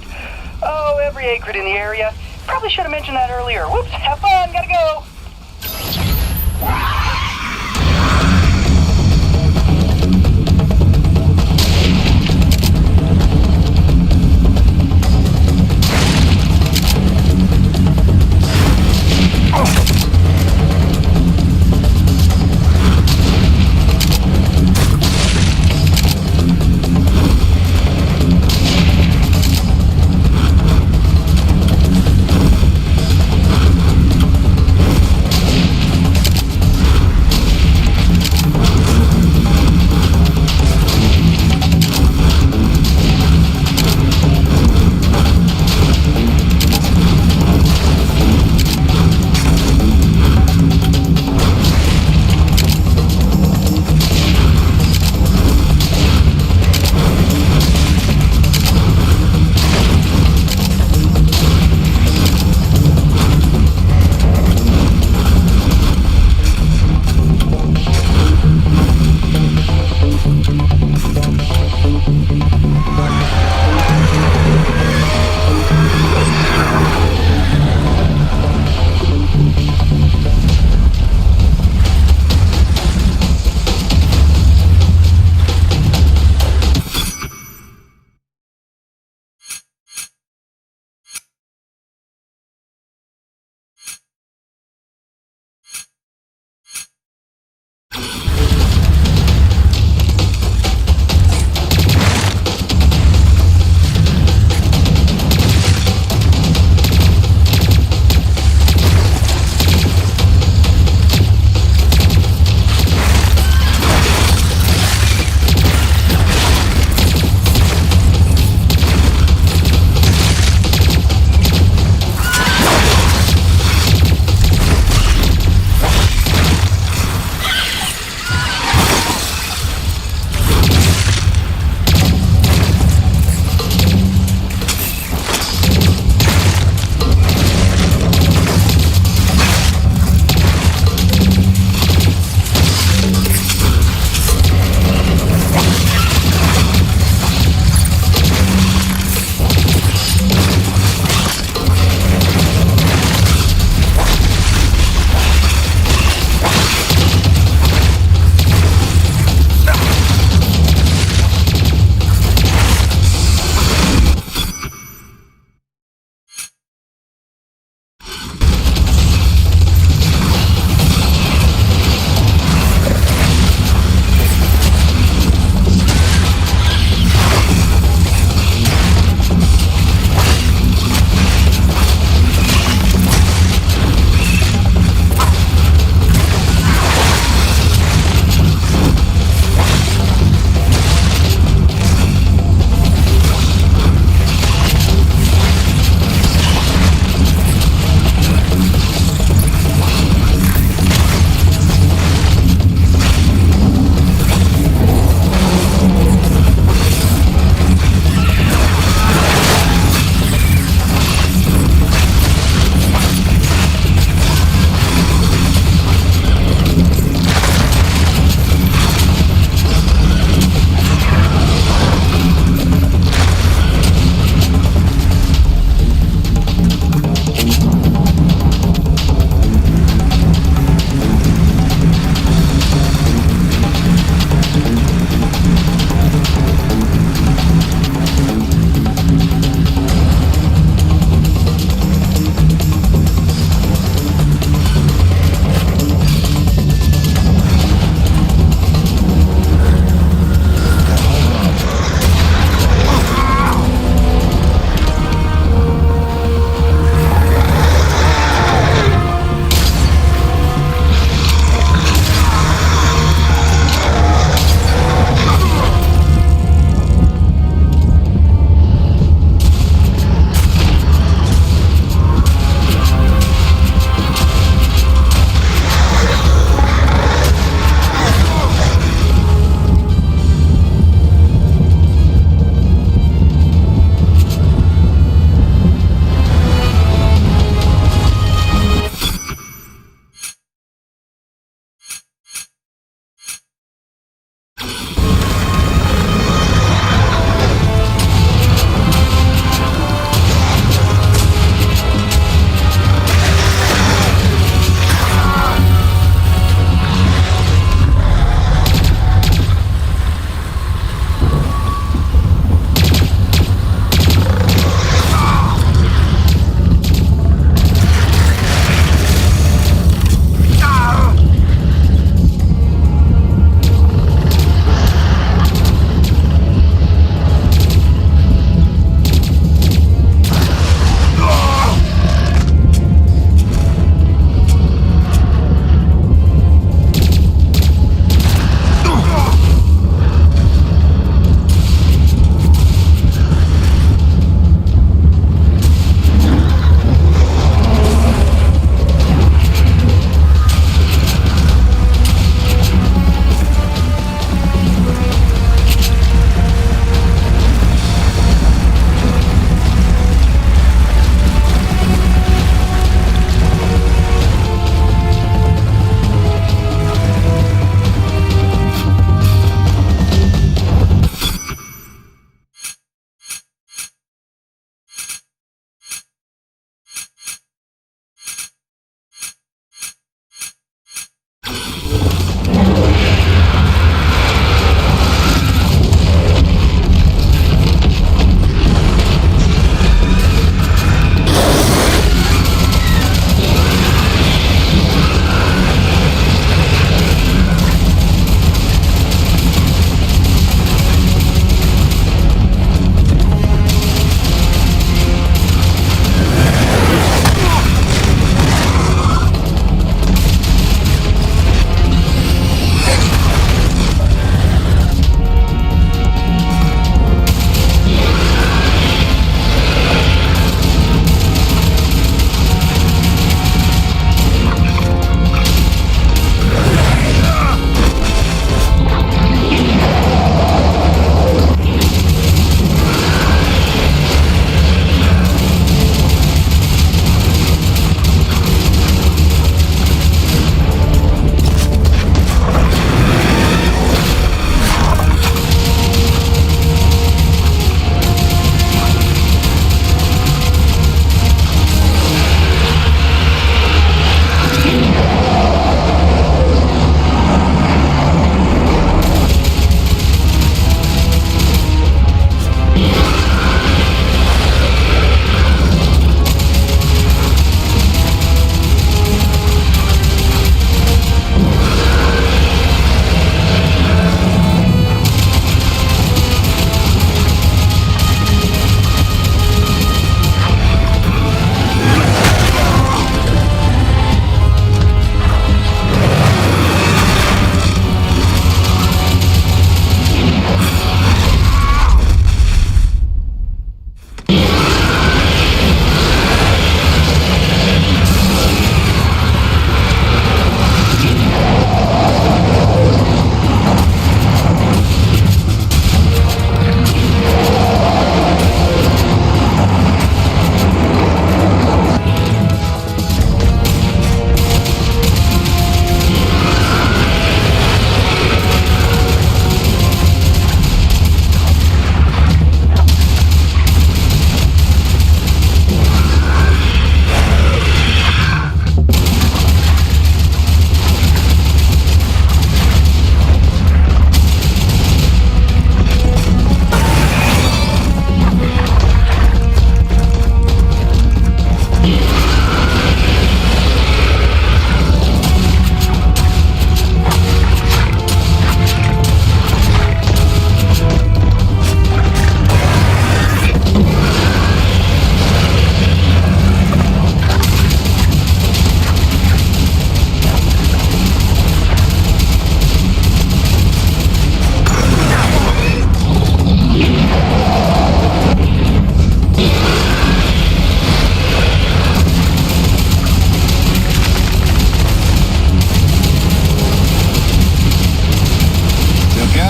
[SPEAKER 7] every Akrid in the area. Probably should have mentioned that earlier. Whoops, have fun, gotta go.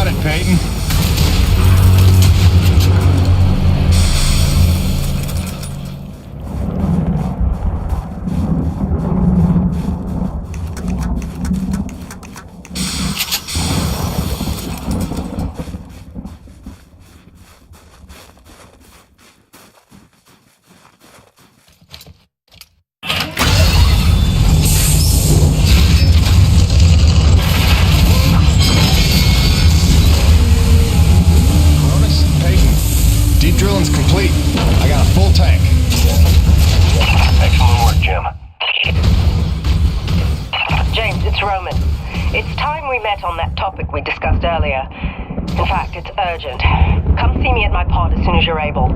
[SPEAKER 2] Got it, Peyton. Deep drilling's complete. I got a full tank.
[SPEAKER 15] Excellent work, Jim.
[SPEAKER 5] James, it's Roman. It's time we met on that topic we discussed earlier. In fact, it's urgent. Come see me at my pod as soon as you're able.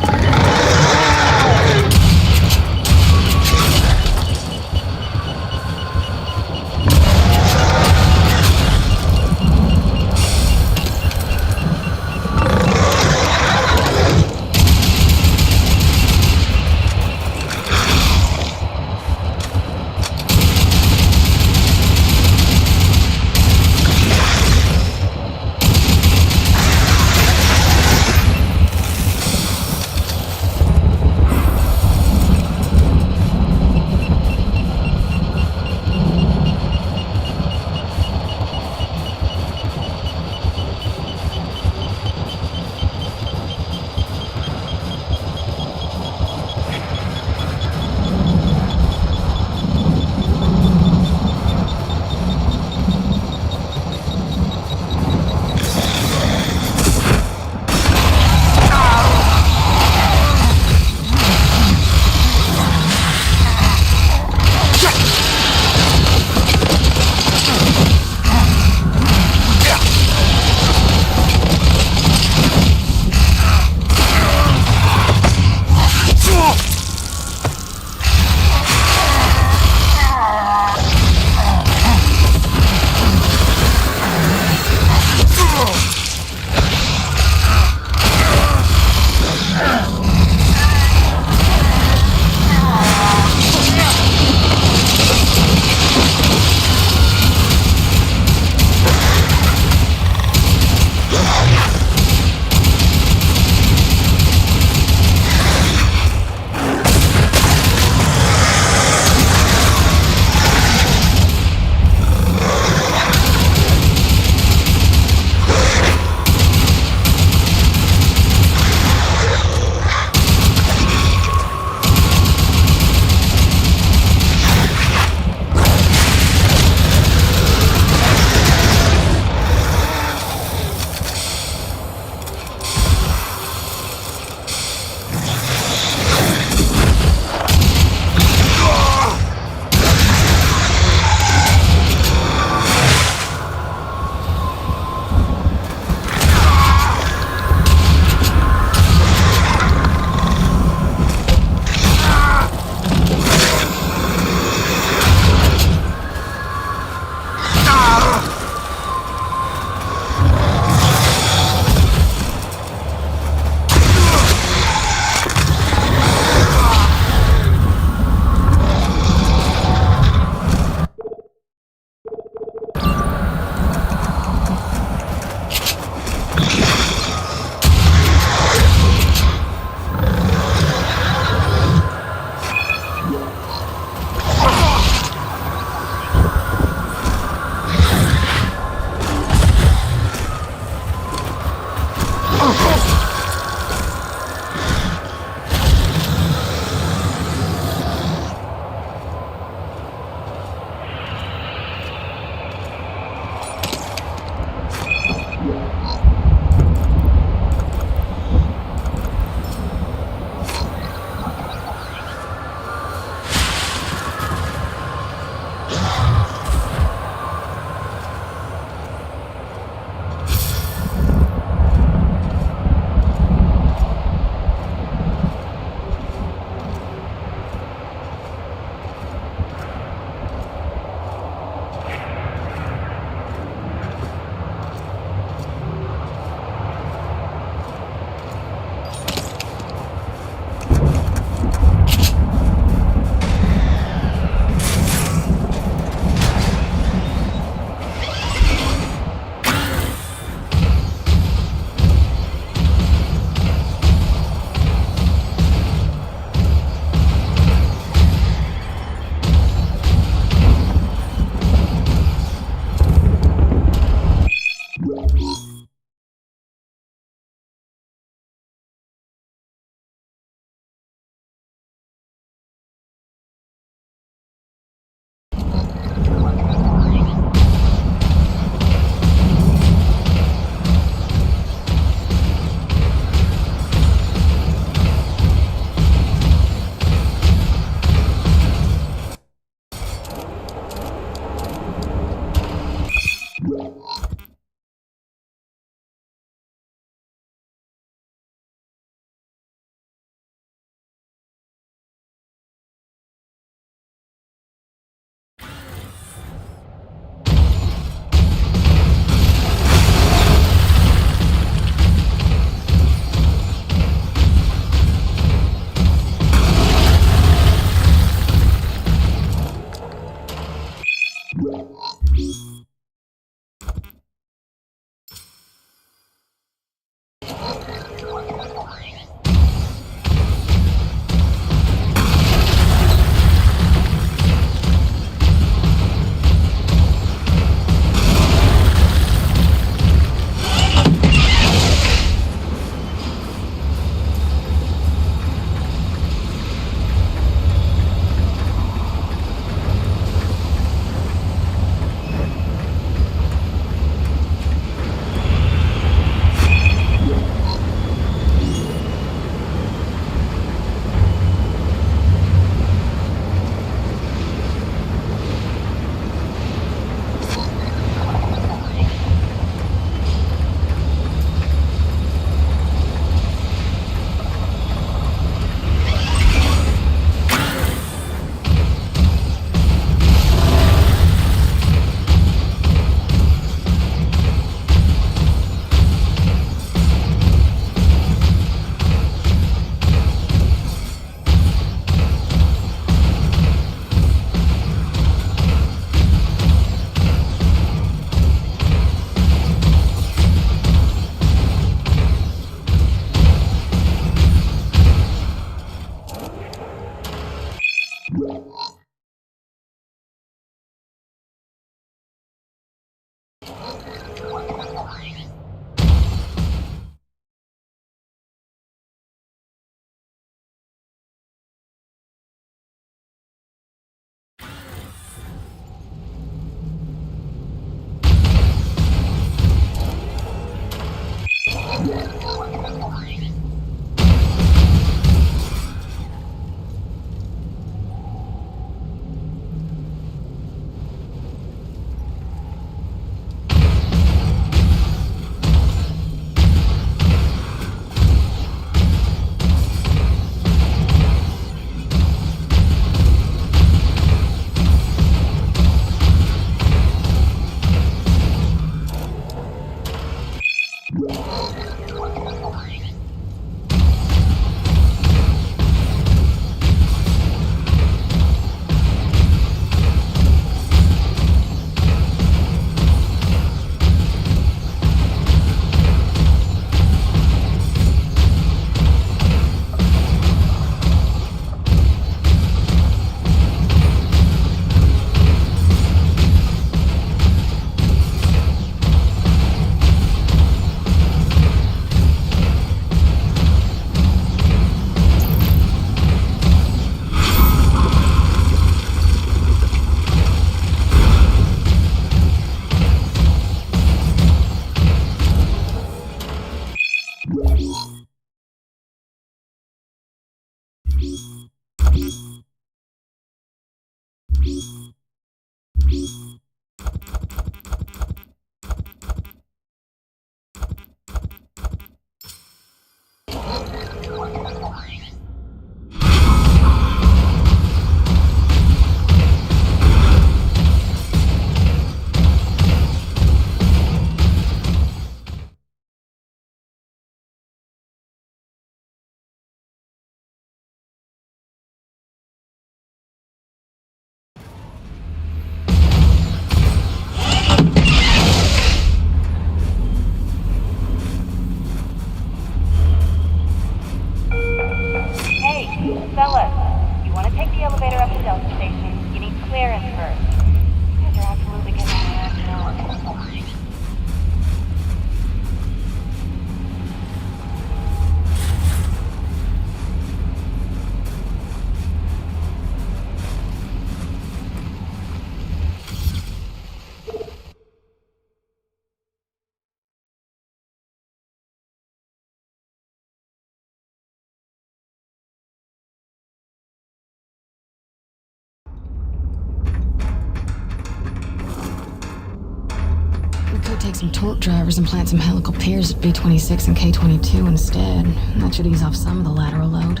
[SPEAKER 3] could take some torque drivers and plant some helical piers at B26 and K22 instead. That should ease off some of the lateral load.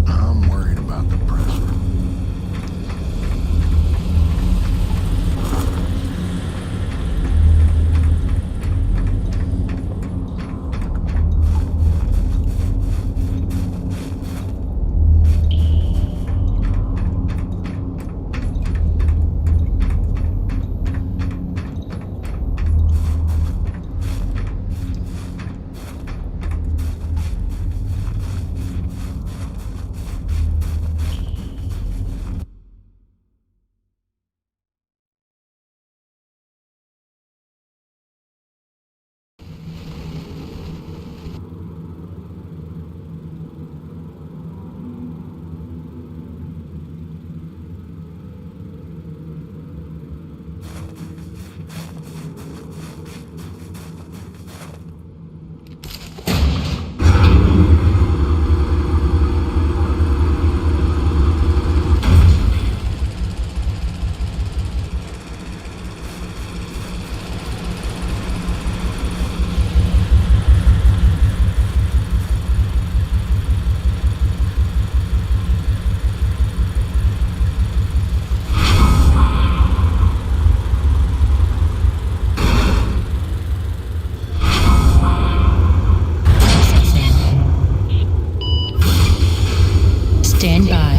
[SPEAKER 18] I'm worried about the pressure.
[SPEAKER 11] Stand by.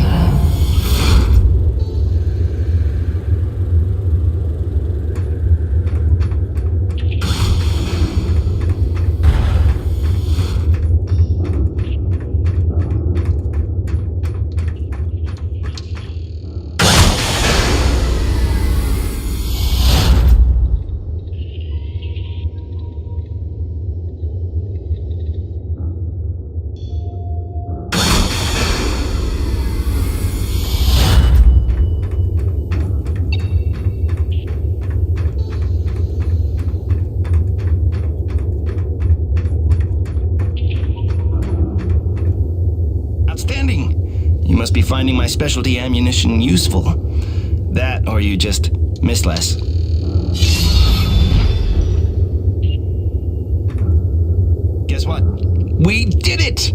[SPEAKER 9] You must be finding my specialty ammunition useful. That, or you just miss less. Guess what? We did it!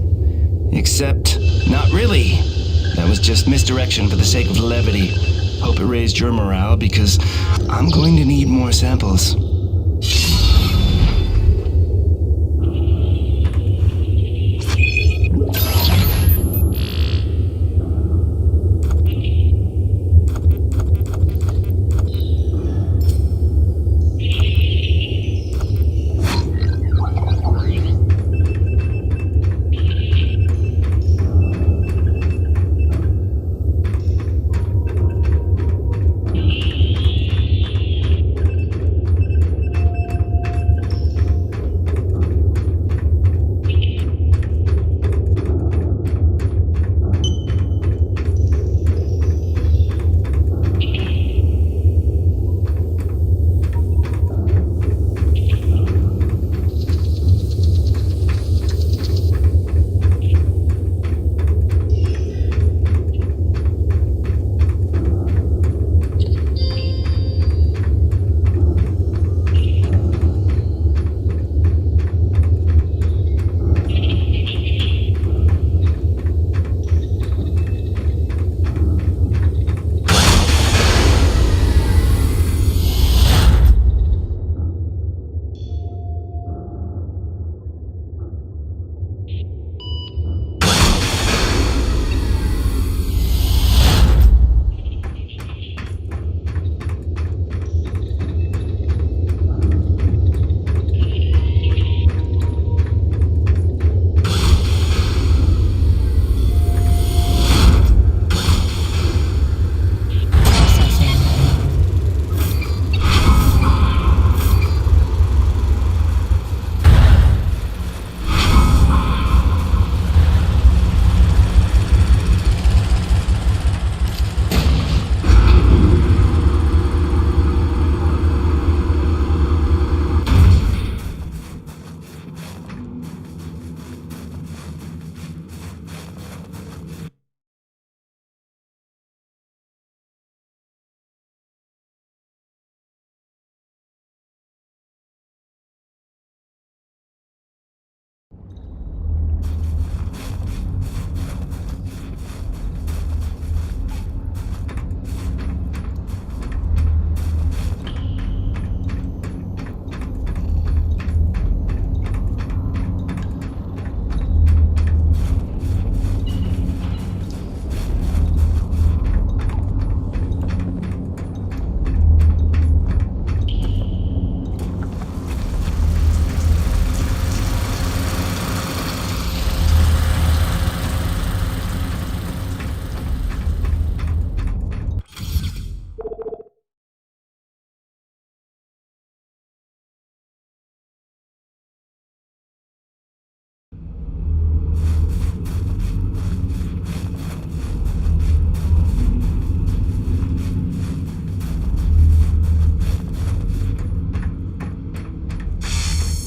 [SPEAKER 9] Except, not really. That was just misdirection for the sake of levity. Hope it raised your morale, because I'm going to need more samples.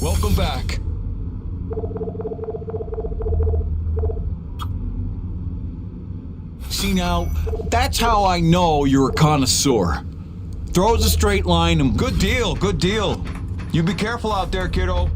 [SPEAKER 8] Welcome back.
[SPEAKER 14] See now, that's how I know you're a connoisseur. Throws a straight line and
[SPEAKER 8] Good deal, good deal. You be careful out there, kiddo.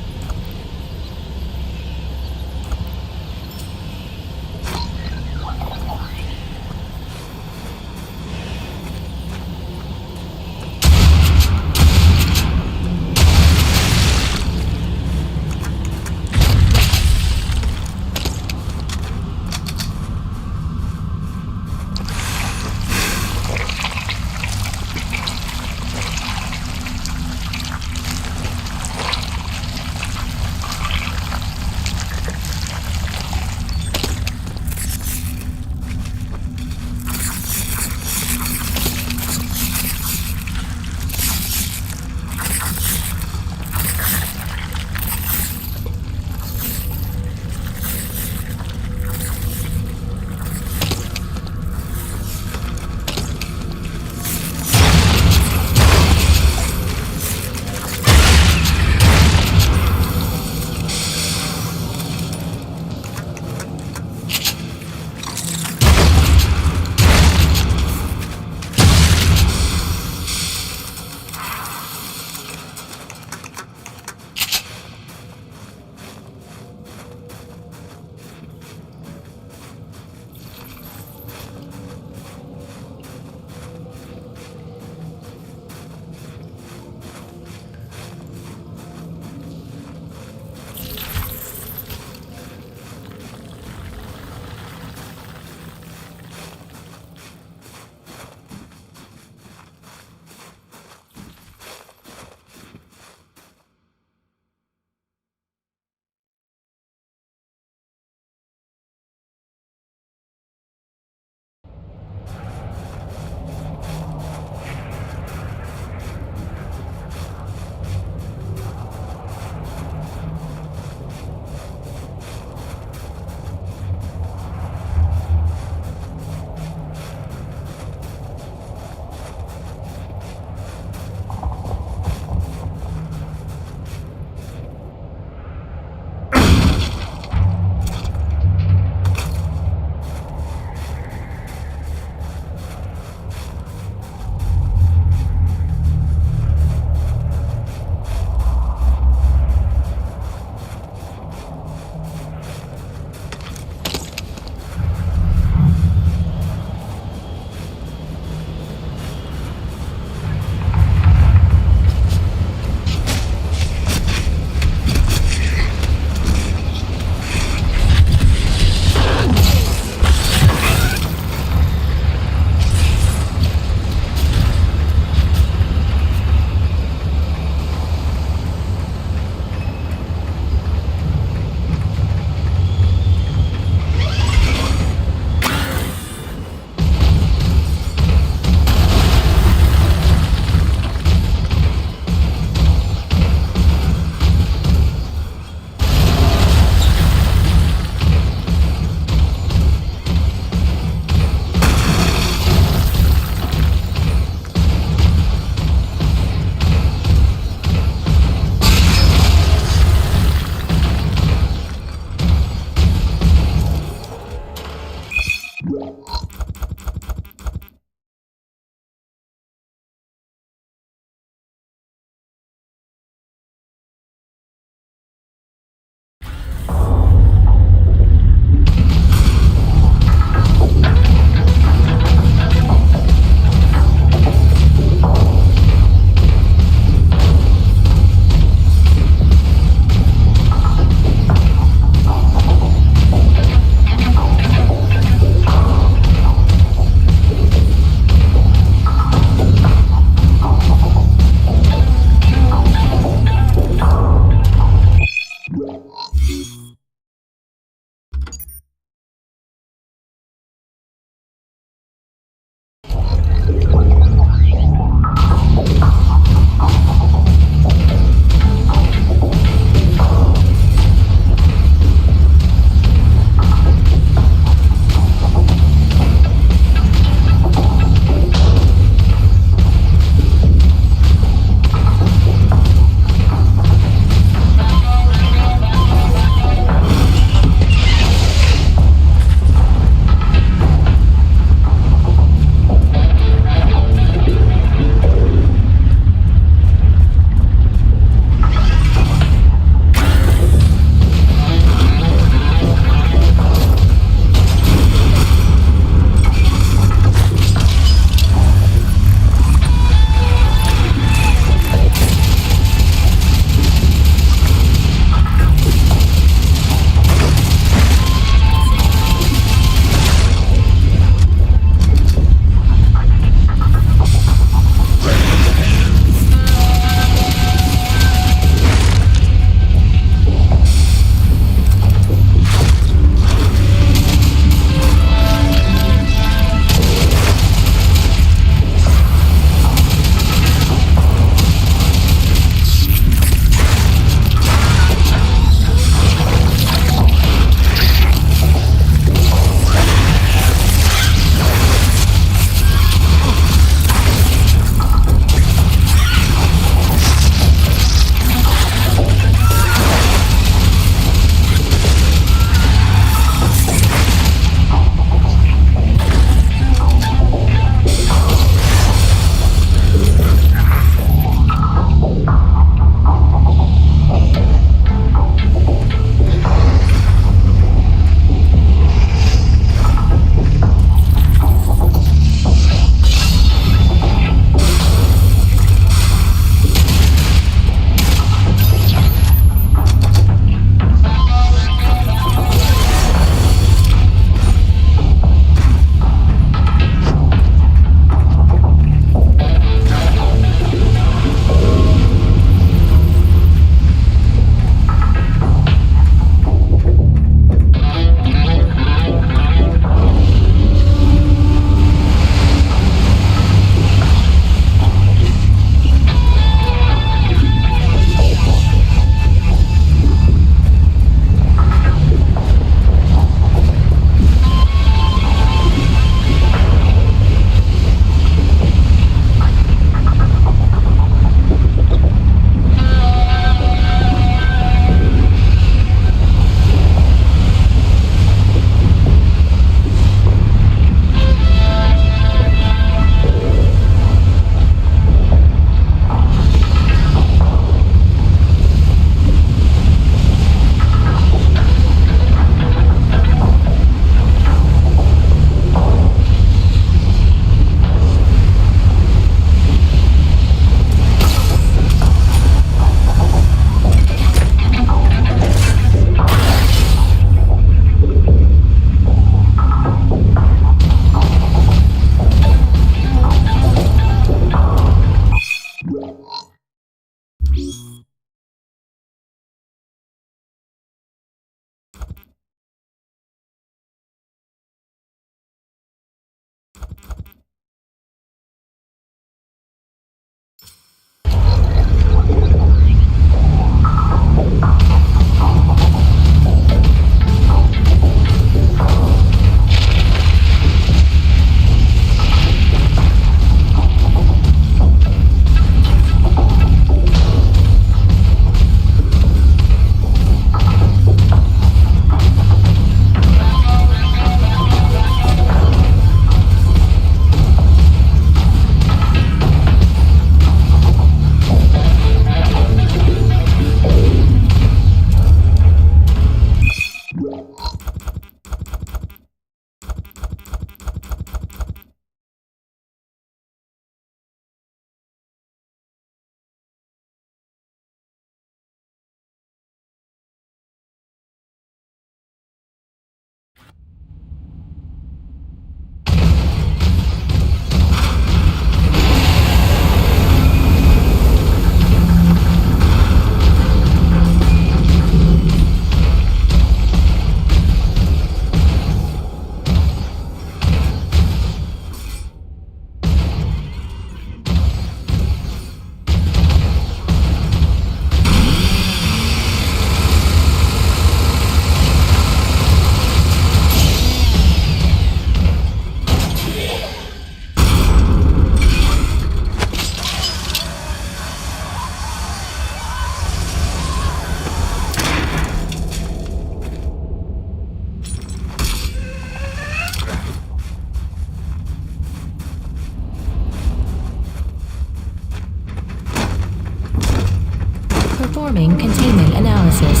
[SPEAKER 11] Performing containment analysis.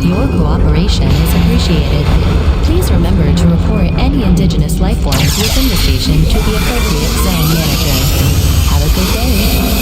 [SPEAKER 11] Your cooperation is appreciated. Please remember to report any indigenous life forms within the station to the appropriate zone manager. Have a good day.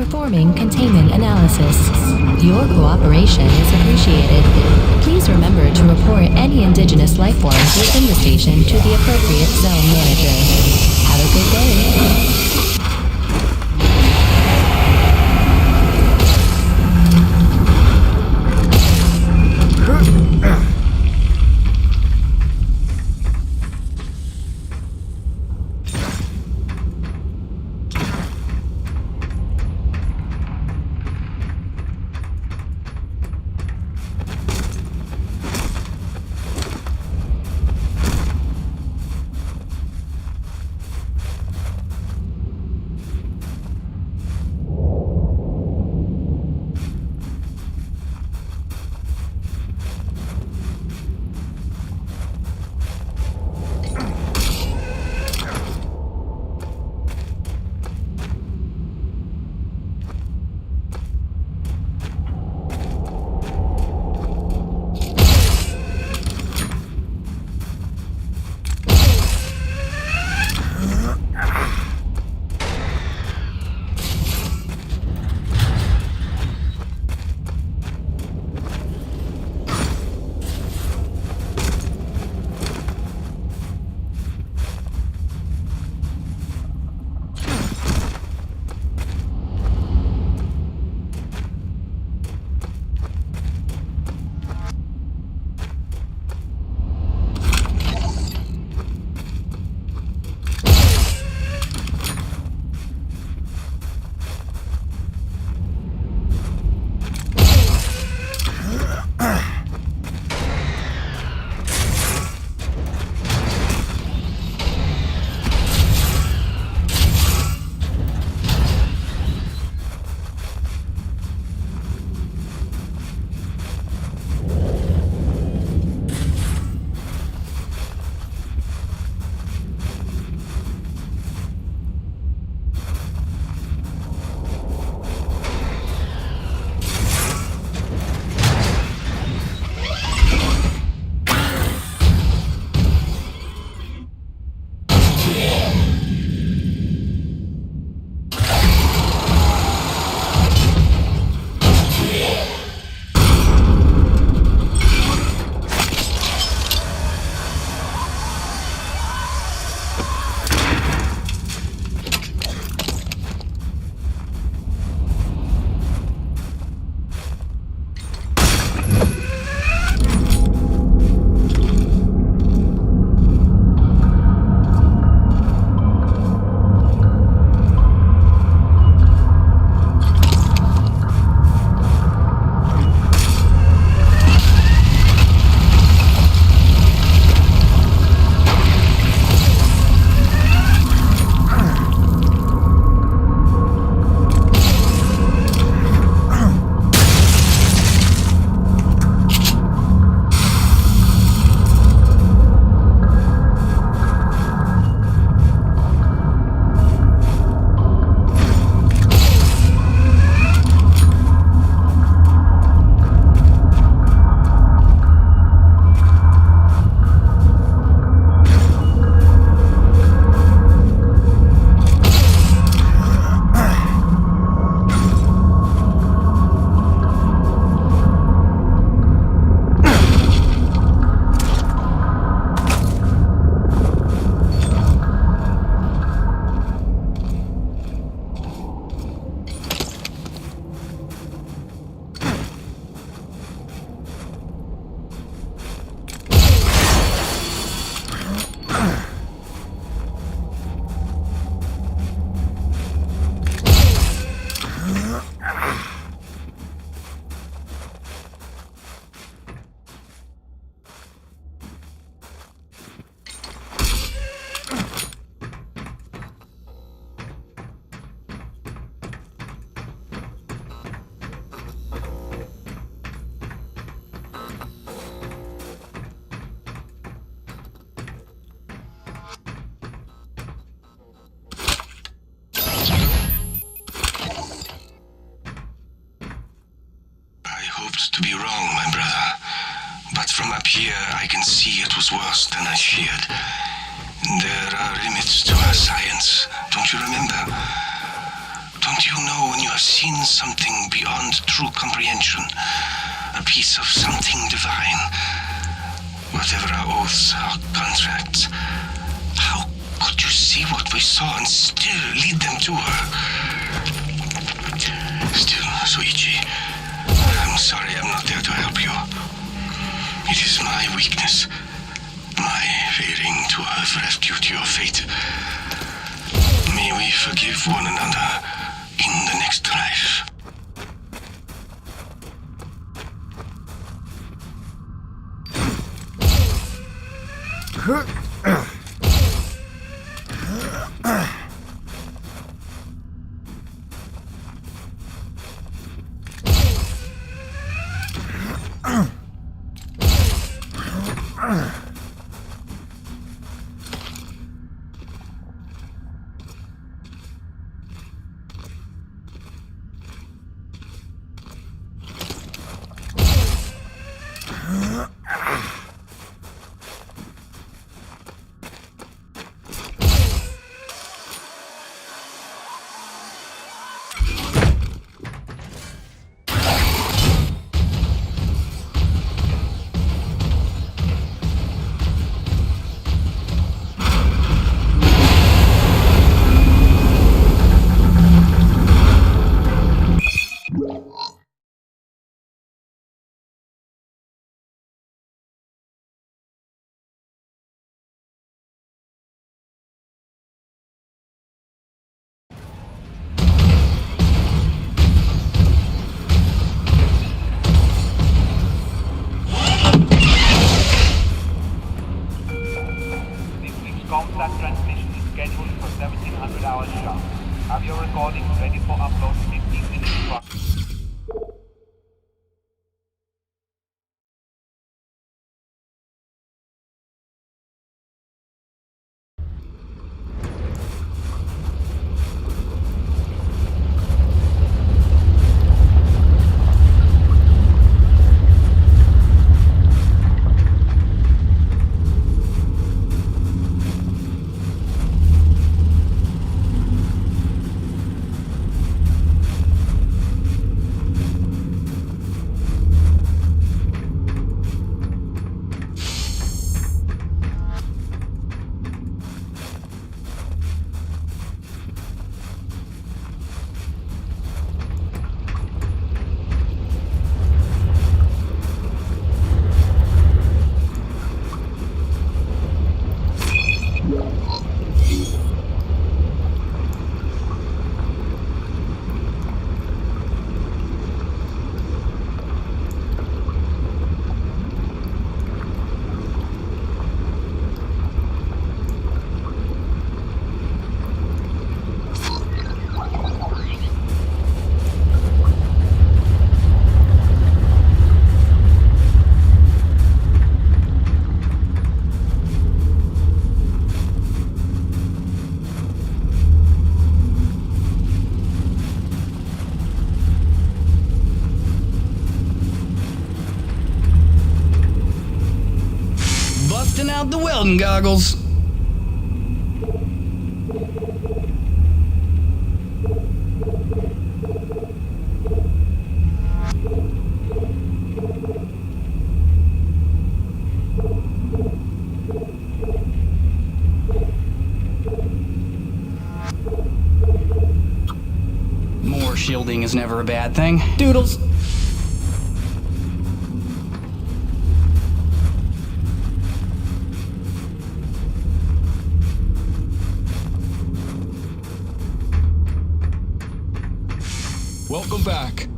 [SPEAKER 11] Performing containment analysis. Your cooperation is appreciated. Please remember to report any indigenous life forms within the station to the appropriate zone manager. Have a good day.
[SPEAKER 10] to be wrong, my brother. But from up here, I can see it was worse than I feared. There are limits to our science, don't you remember? Don't you know when you are seen something beyond true comprehension. A piece of something divine. Whatever our oaths, our contracts. How could you see what we saw and still lead them to her? Still, Soichi, I'm sorry I'm not there to help you. It is my weakness. My failing to have rescued your fate. May we forgive one another in the next life.
[SPEAKER 7] Comsat transmission is scheduled for 1700 hours sharp. Have your recordings ready for upload 15 minutes from...
[SPEAKER 16] Out the welding goggles. More shielding is never a bad thing. Doodles.
[SPEAKER 14] Welcome back.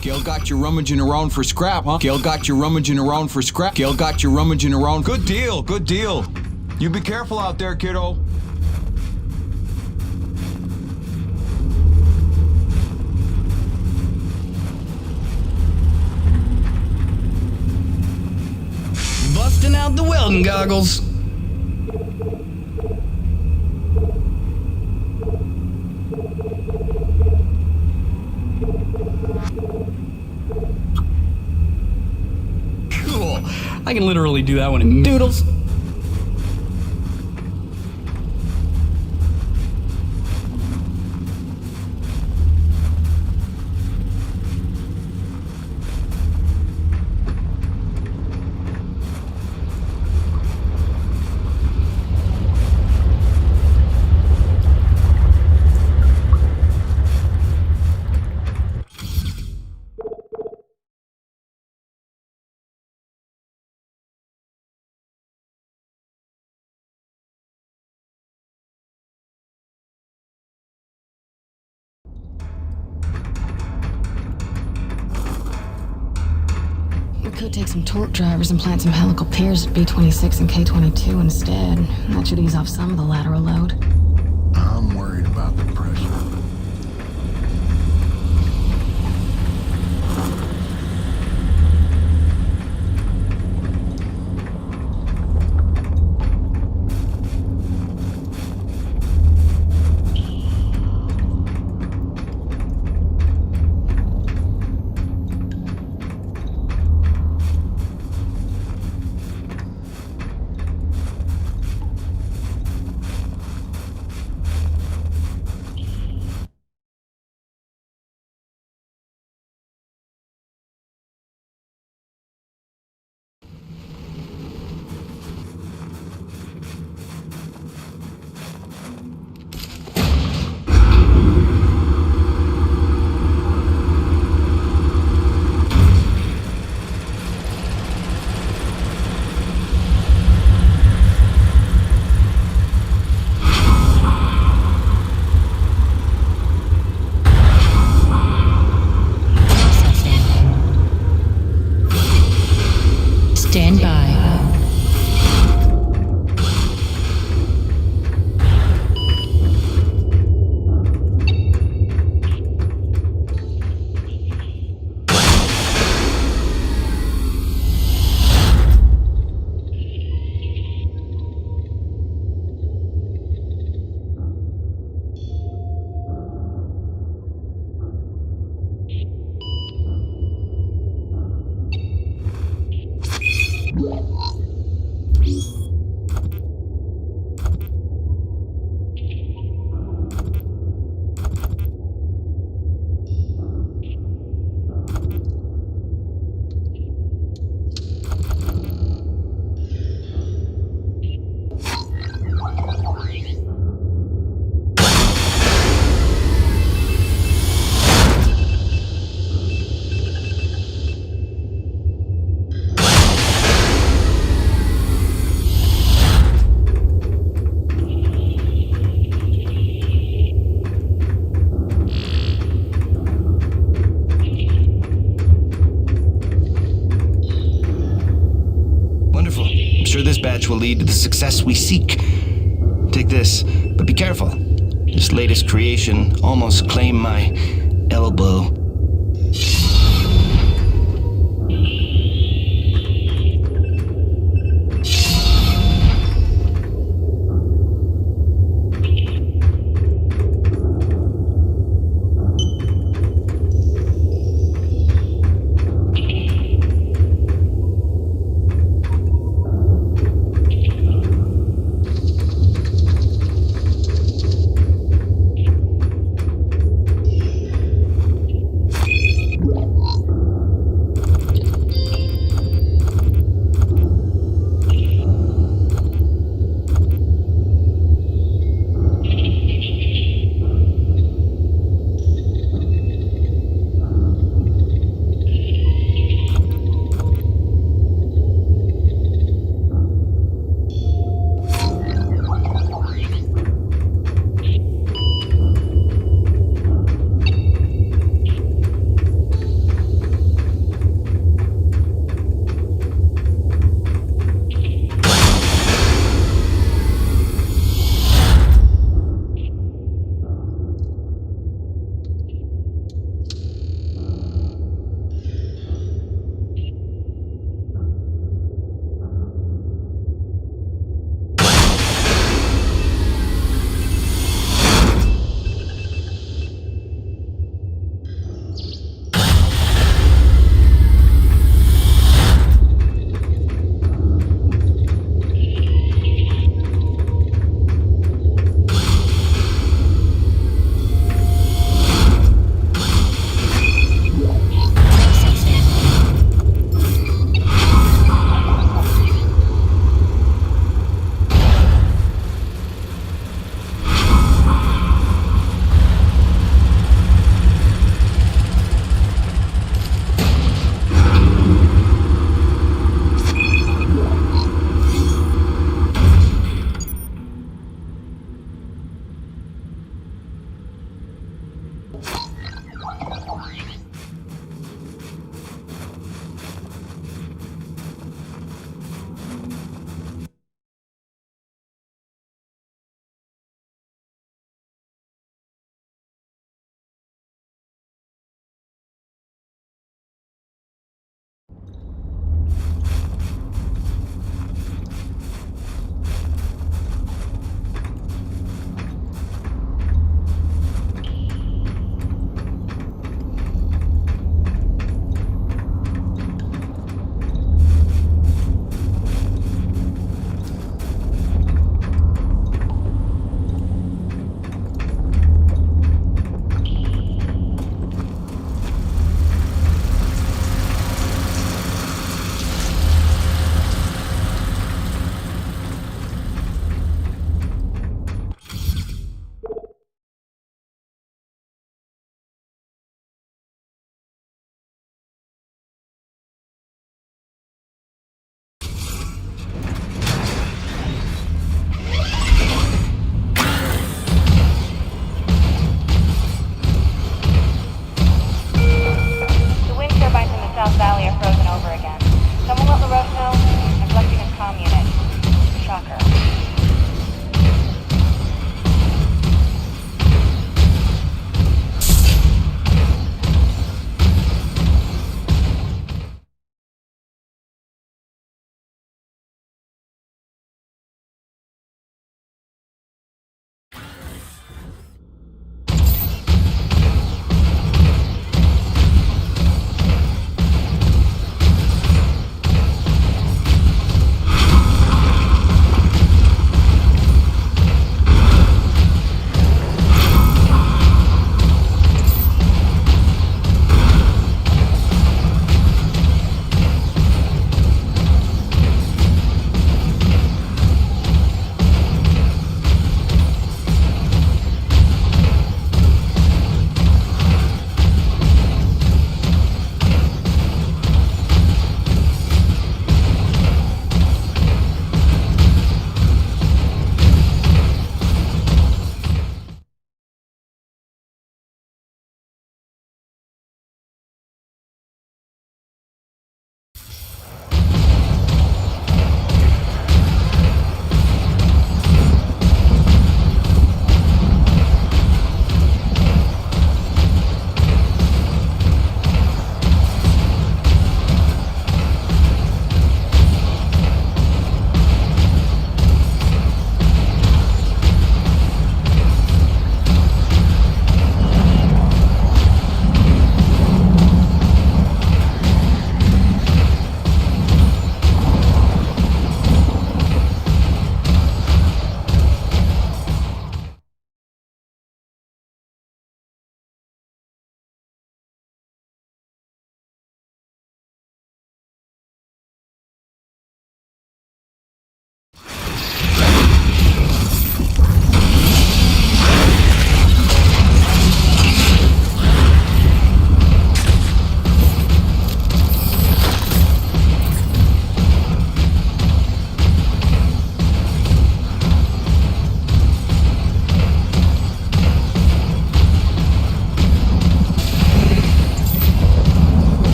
[SPEAKER 14] Gil got you rummaging around for scrap, huh? Gil got you rummaging around for scrap. Gil got you rummaging around. Good deal, good deal. You be careful out there, kiddo.
[SPEAKER 16] Busting out the welding goggles. Cool. I can literally do that one in doodles.
[SPEAKER 3] could take some torque drivers and plant some helical piers at B26 and K22 instead. That should ease off some of the lateral load.
[SPEAKER 18] I'm worried about the pressure.
[SPEAKER 11] Stand by.
[SPEAKER 9] This batch will lead to the success we seek. Take this, but be careful. This latest creation almost claimed my elbow.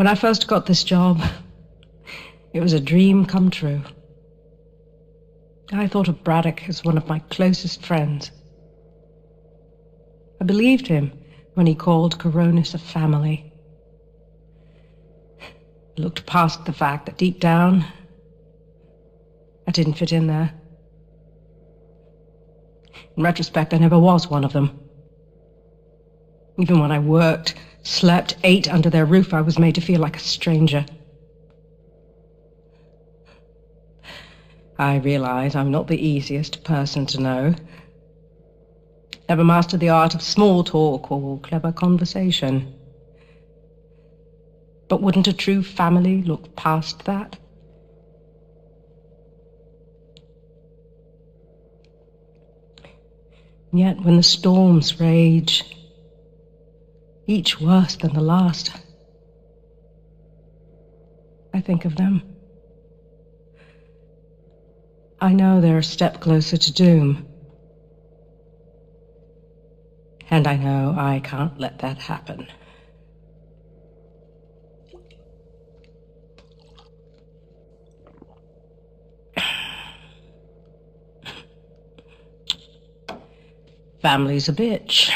[SPEAKER 12] When I first got this job, it was a dream come true. I thought of Braddock as one of my closest friends. I believed him when he called Coronis a family. I looked past the fact that deep down, I didn't fit in there. In retrospect, I never was one of them. Even when I worked, slept, ate under their roof, I was made to feel like a stranger. I realize I'm not the easiest person to know. Never mastered the art of small talk or clever conversation. But wouldn't a true family look past that? Yet when the storms rage, each worse than the last, I think of them. I know they're a step closer to doom. And I know I can't let that happen. Family's a bitch.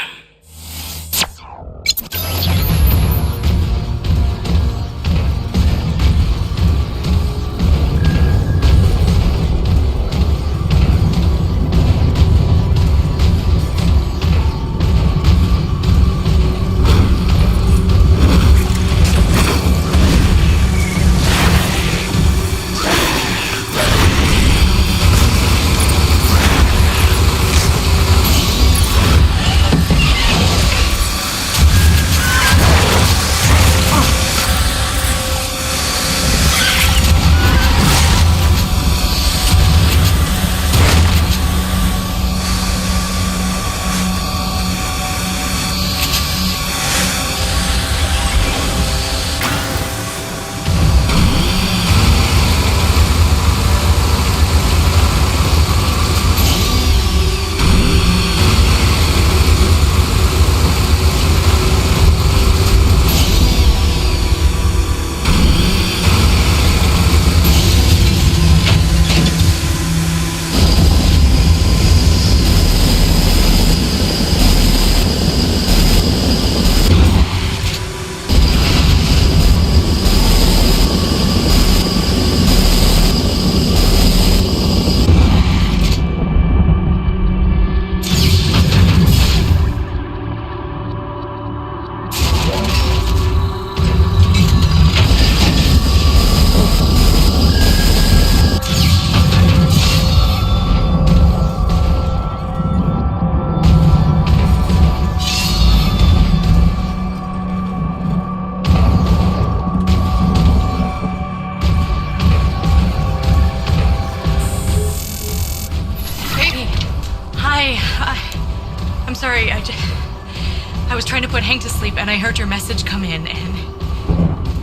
[SPEAKER 6] I was trying to put Hank to sleep and I heard your message come in, and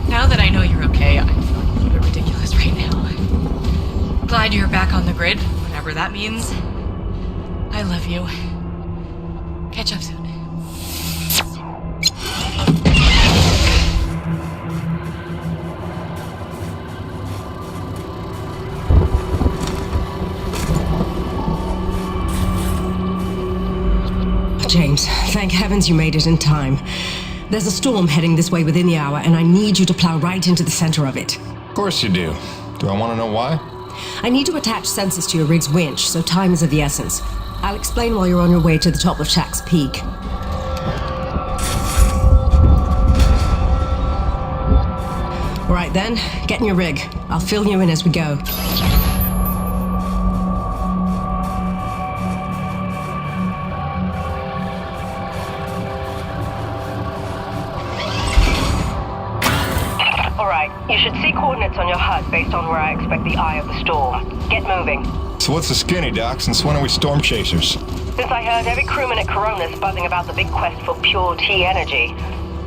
[SPEAKER 6] now that I know you're okay, I'm feeling a little bit ridiculous right now. Glad you're back on the grid, whatever that means. I love you. Catch up soon.
[SPEAKER 12] James, thank heavens you made it in time. There's a storm heading this way within the hour, and I need you to plow right into the center of it.
[SPEAKER 2] Of course you do. Do I want to know why?
[SPEAKER 12] I need to attach sensors to your rig's winch, so time is of the essence. I'll explain while you're on your way to the top of Shack's Peak. All right then, get in your rig. I'll fill you in as we go.
[SPEAKER 5] You should see coordinates on your HUD based on where I expect the eye of the storm. Get moving.
[SPEAKER 2] So what's the skinny, Doc? Since when are we storm chasers?
[SPEAKER 5] Since I heard every crewman at Coronis buzzing about the big quest for pure T energy.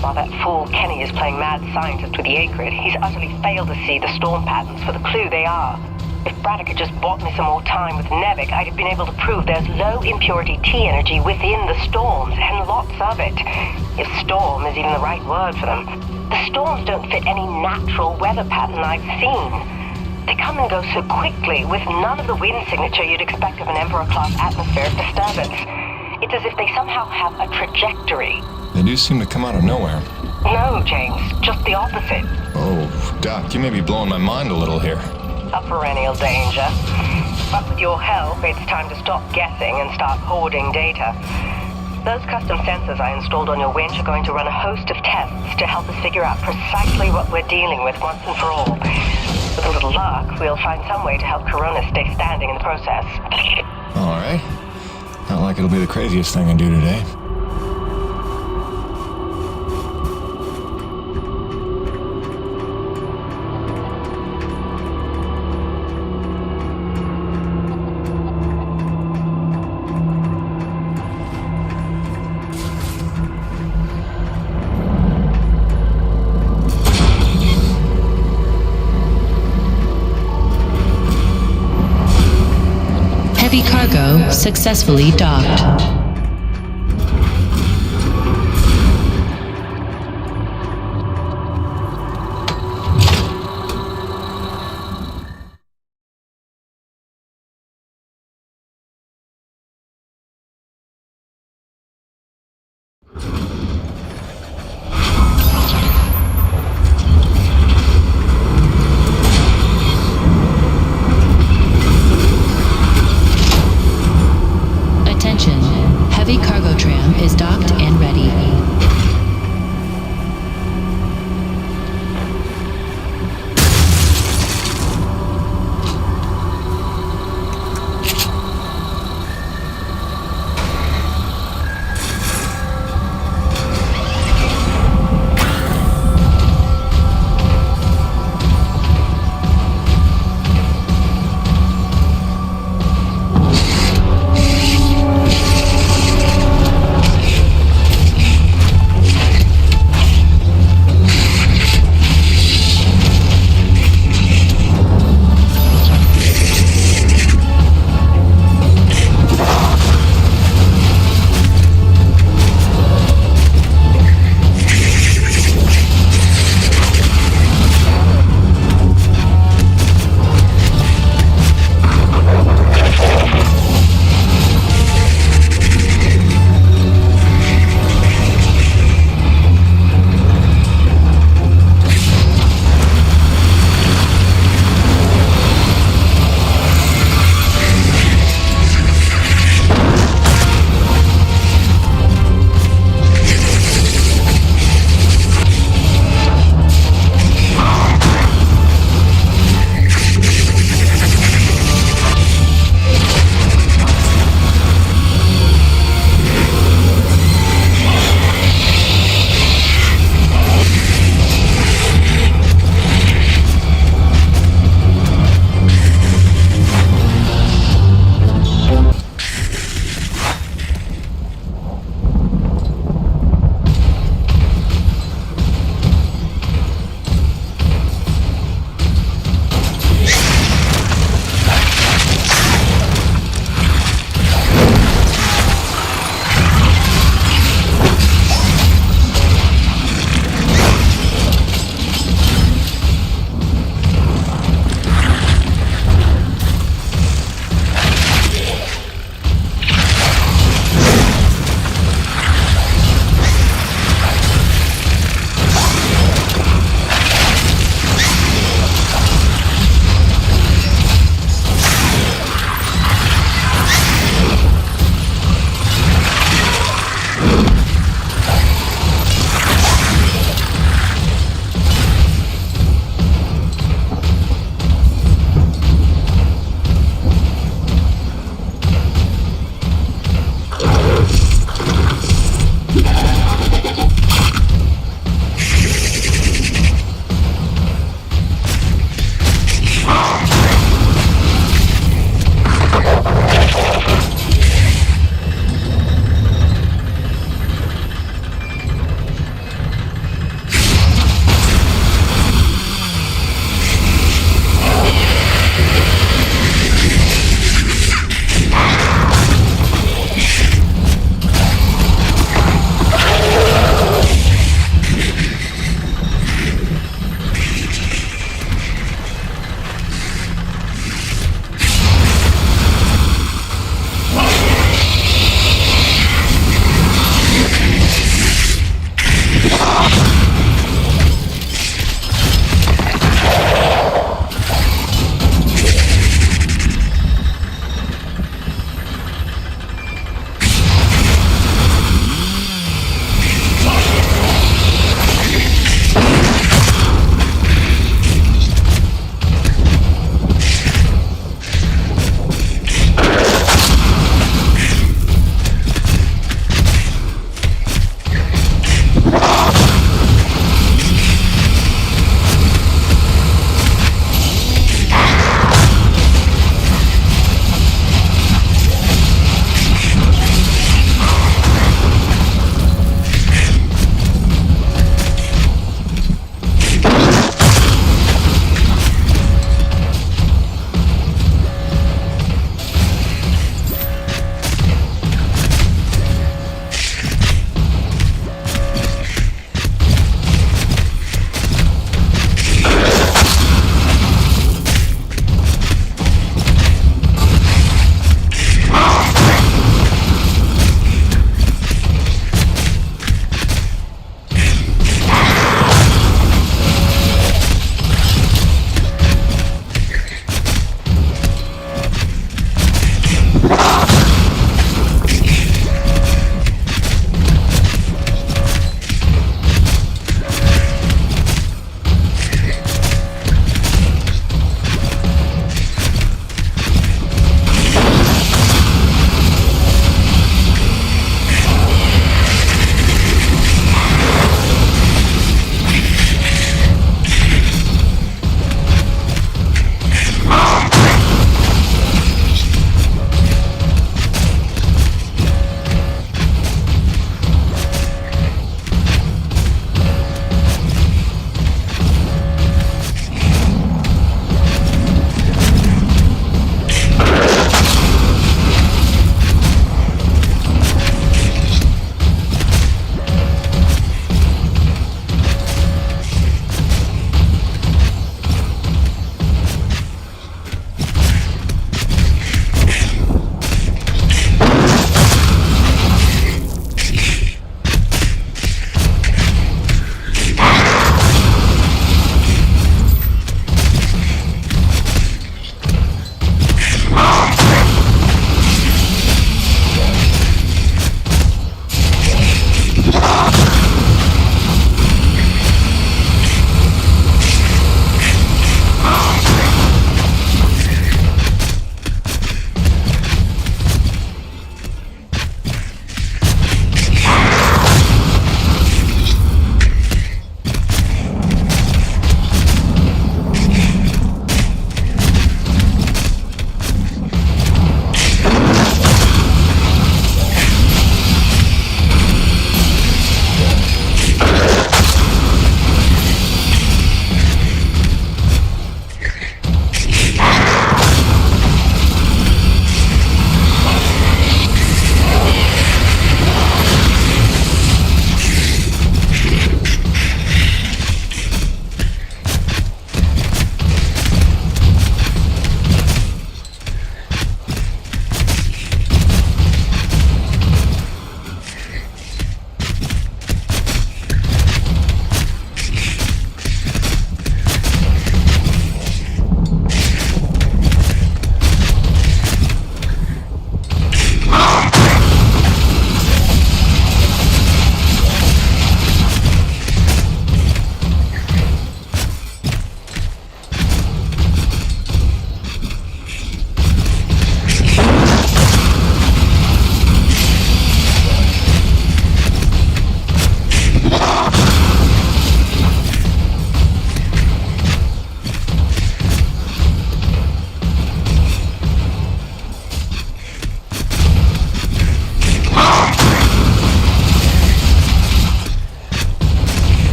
[SPEAKER 5] While that fool Kenny is playing mad scientist with the Akrid, he's utterly failed to see the storm patterns for the clue they are.
[SPEAKER 12] If Braddock had just bought me some more time with Nevik, I'd have been able to prove there's low impurity T energy within the storms, and lots of it. If storm is even the right word for them. The storms don't fit any natural weather pattern I've seen. They come and go so quickly, with none of the wind signature you'd expect of an Emperor-class atmospheric disturbance. It's as if they somehow have a trajectory.
[SPEAKER 2] They do seem to come out of nowhere.
[SPEAKER 12] No, James, just the opposite.
[SPEAKER 2] Oh, Doc, you may be blowing my mind a little here.
[SPEAKER 12] A perennial danger. But with your help, it's time to stop guessing and start hoarding data. Those custom sensors I installed on your winch are going to run a host of tests to help us figure out precisely what we're dealing with once and for all. With a little luck, we'll find some way to help Corona stay standing in the process.
[SPEAKER 2] All right. Not like it'll be the craziest thing I do today.
[SPEAKER 11] Heavy cargo successfully docked.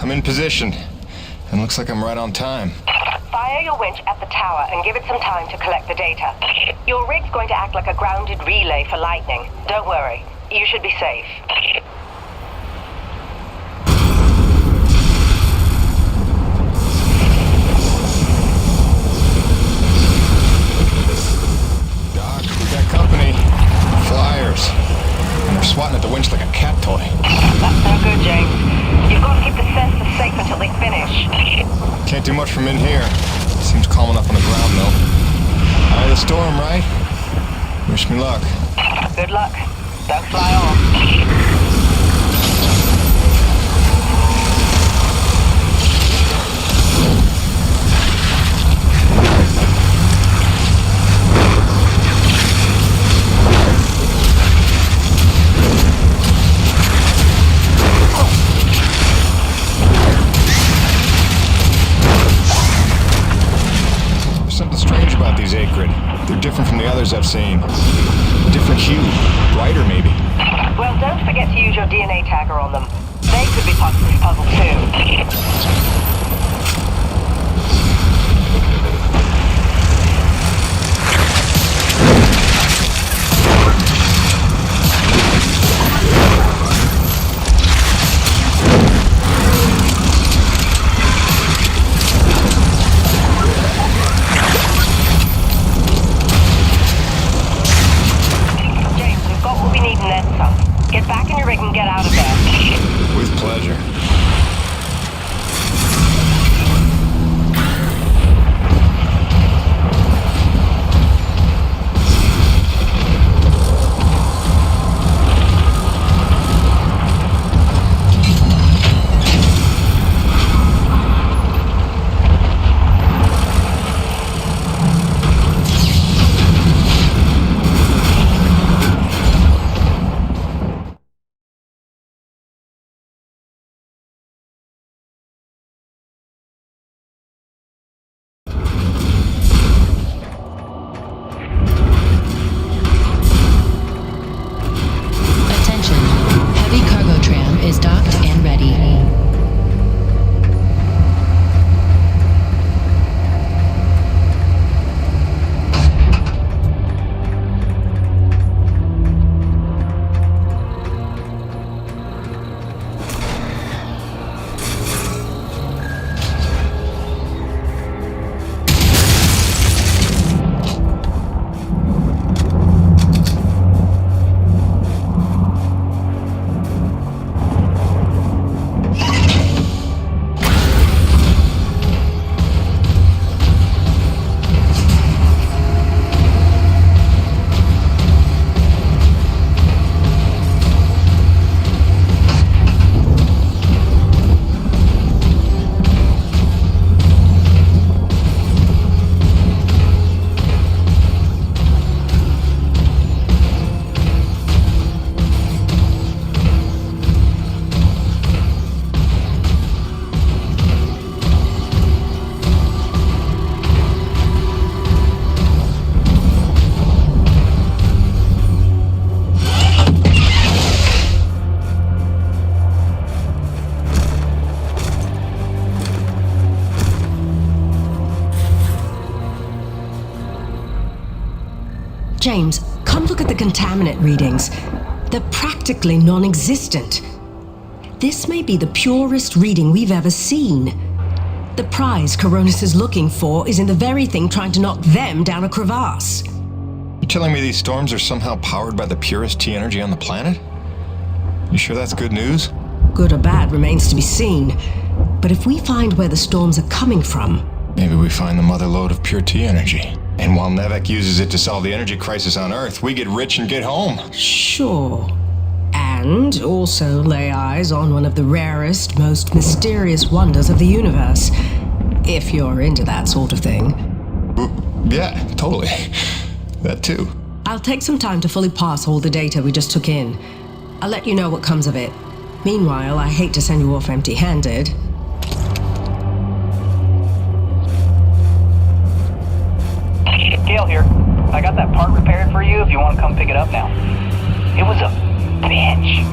[SPEAKER 2] I'm in position. And looks like I'm right on time.
[SPEAKER 5] Fire your winch at the tower and give it some time to collect the data. Your rig's going to act like a grounded relay for lightning. Don't worry. You should be safe.
[SPEAKER 2] Doc, we got company. Flyers. And they're swatting at the winch like a cat toy.
[SPEAKER 5] That's no good, James. You've got to keep the sensors safe until they finish.
[SPEAKER 2] Can't do much from in here. Seems calm enough on the ground, though. Eye of the storm, right? Wish me luck.
[SPEAKER 5] Good luck. Don't fly off.
[SPEAKER 2] These Akrid. They're different from the others I've seen. Different hue. Brighter, maybe.
[SPEAKER 5] Well, don't forget to use your DNA tagger on them. They could be part of this puzzle, too. Get back in your rig and get out of there.
[SPEAKER 2] With pleasure.
[SPEAKER 12] James, come look at the contaminant readings. They're practically non-existent. This may be the purest reading we've ever seen. The prize Coronis is looking for is in the very thing trying to knock them down a crevasse.
[SPEAKER 2] You're telling me these storms are somehow powered by the purest T energy on the planet? You sure that's good news?
[SPEAKER 12] Good or bad remains to be seen. But if we find where the storms are coming from...
[SPEAKER 2] Maybe we find the mother lode of pure T energy. And while Nevek uses it to solve the energy crisis on Earth, we get rich and get home.
[SPEAKER 12] Sure. And also lay eyes on one of the rarest, most mysterious wonders of the universe. If you're into that sort of thing.
[SPEAKER 2] Yeah, totally. That too.
[SPEAKER 12] I'll take some time to fully parse all the data we just took in. I'll let you know what comes of it. Meanwhile, I hate to send you off empty-handed.
[SPEAKER 7] Gale here. I got that part repaired for you if you want to come pick it up now. It was a bitch.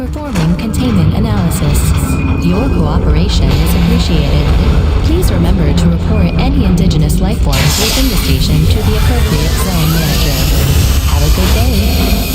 [SPEAKER 11] Performing containment analysis. Your cooperation is appreciated. Please remember to report any indigenous life forms within the station to the appropriate zone manager. Have a good day.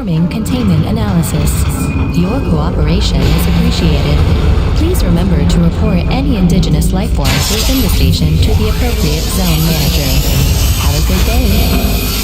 [SPEAKER 11] Performing containment analysis. Your cooperation is appreciated. Please remember to report any indigenous life forms within the station to the appropriate zone manager. Have a good day.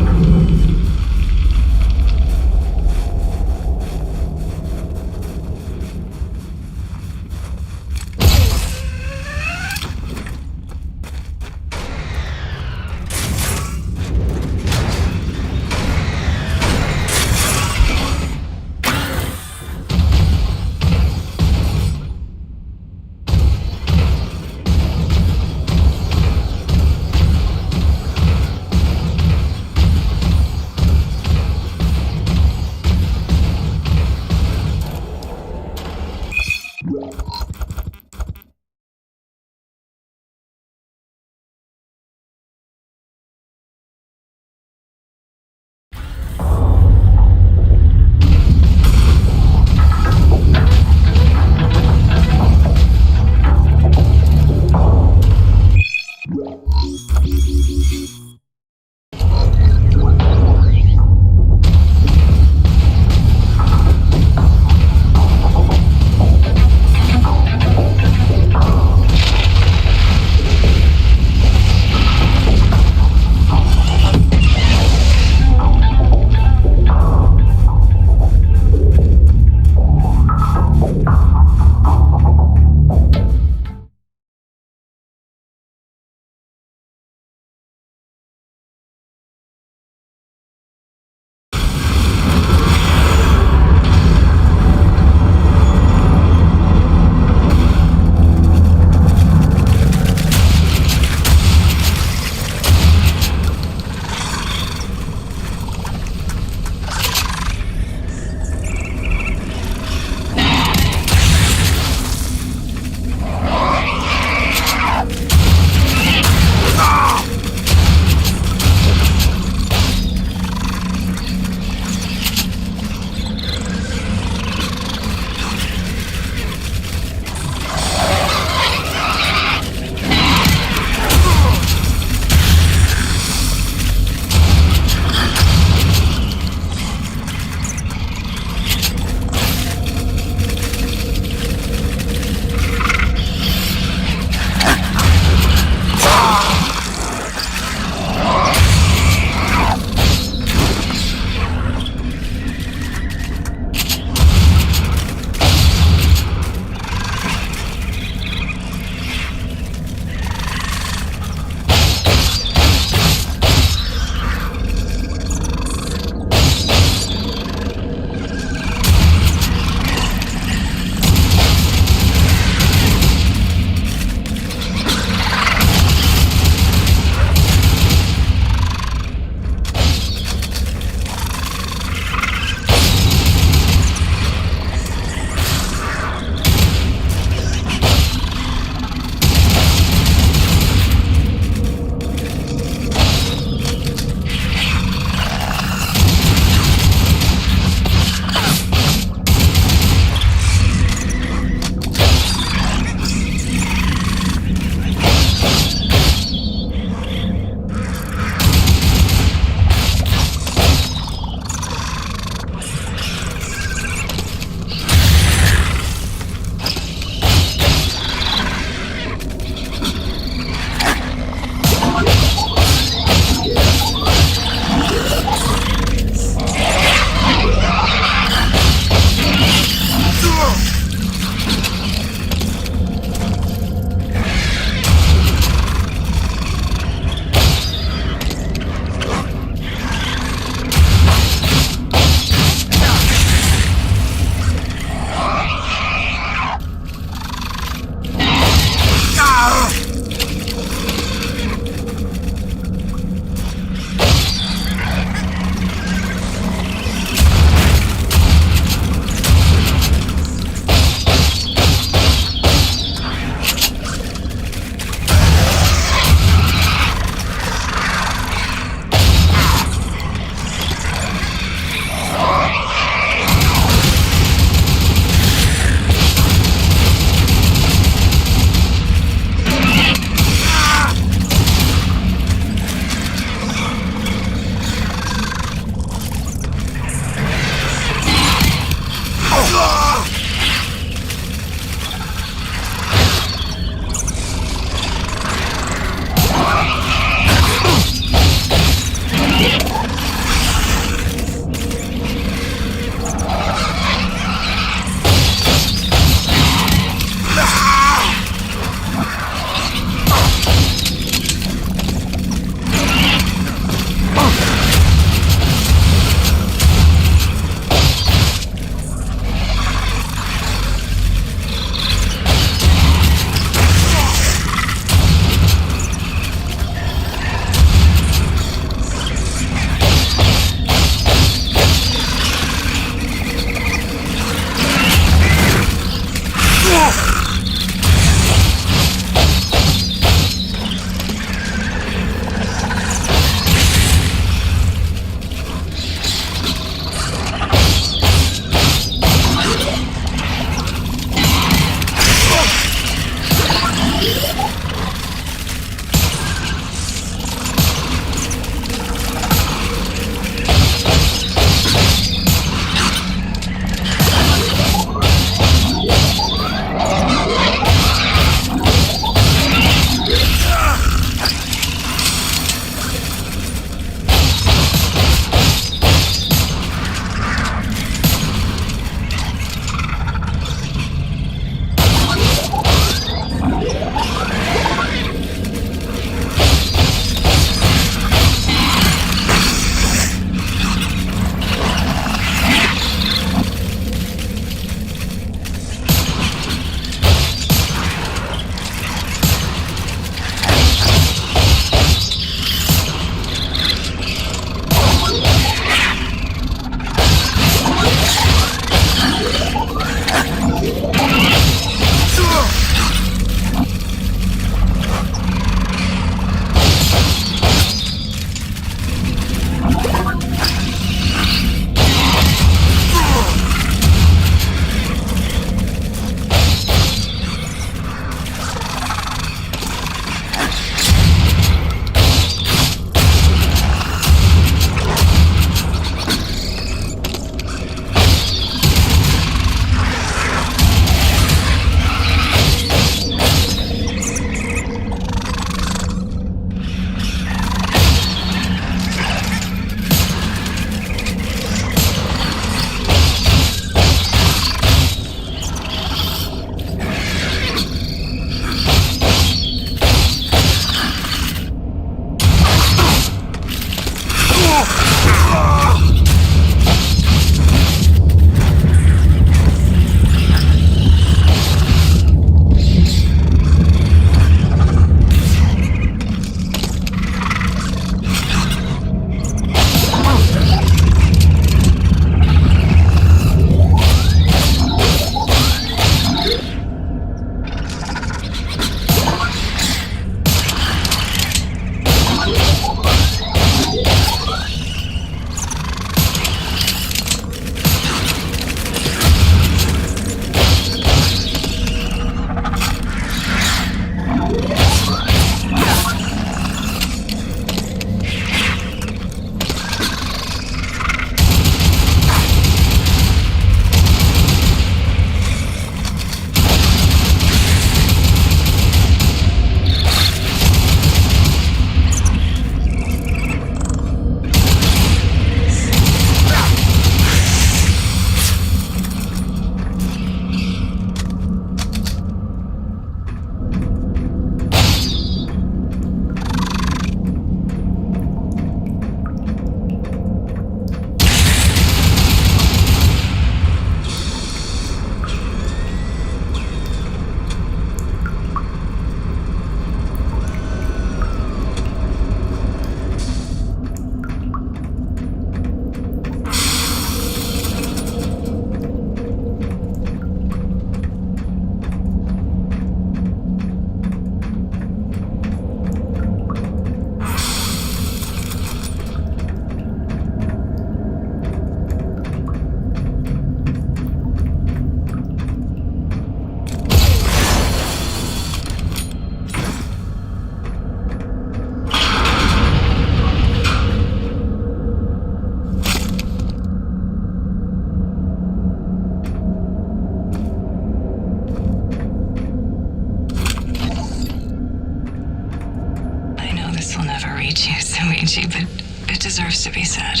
[SPEAKER 17] sorry too, Suichi, but it deserves to be said.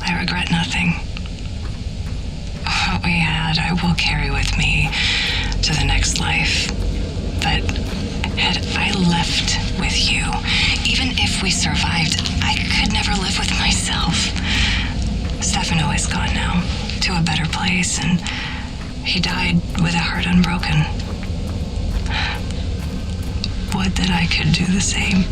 [SPEAKER 17] I regret nothing. What we had, I will carry with me to the next life. But had I left with you, even if we survived, I could never live with myself. Stefano is gone now, to a better place, and he died with a heart unbroken. Would that I could do the same.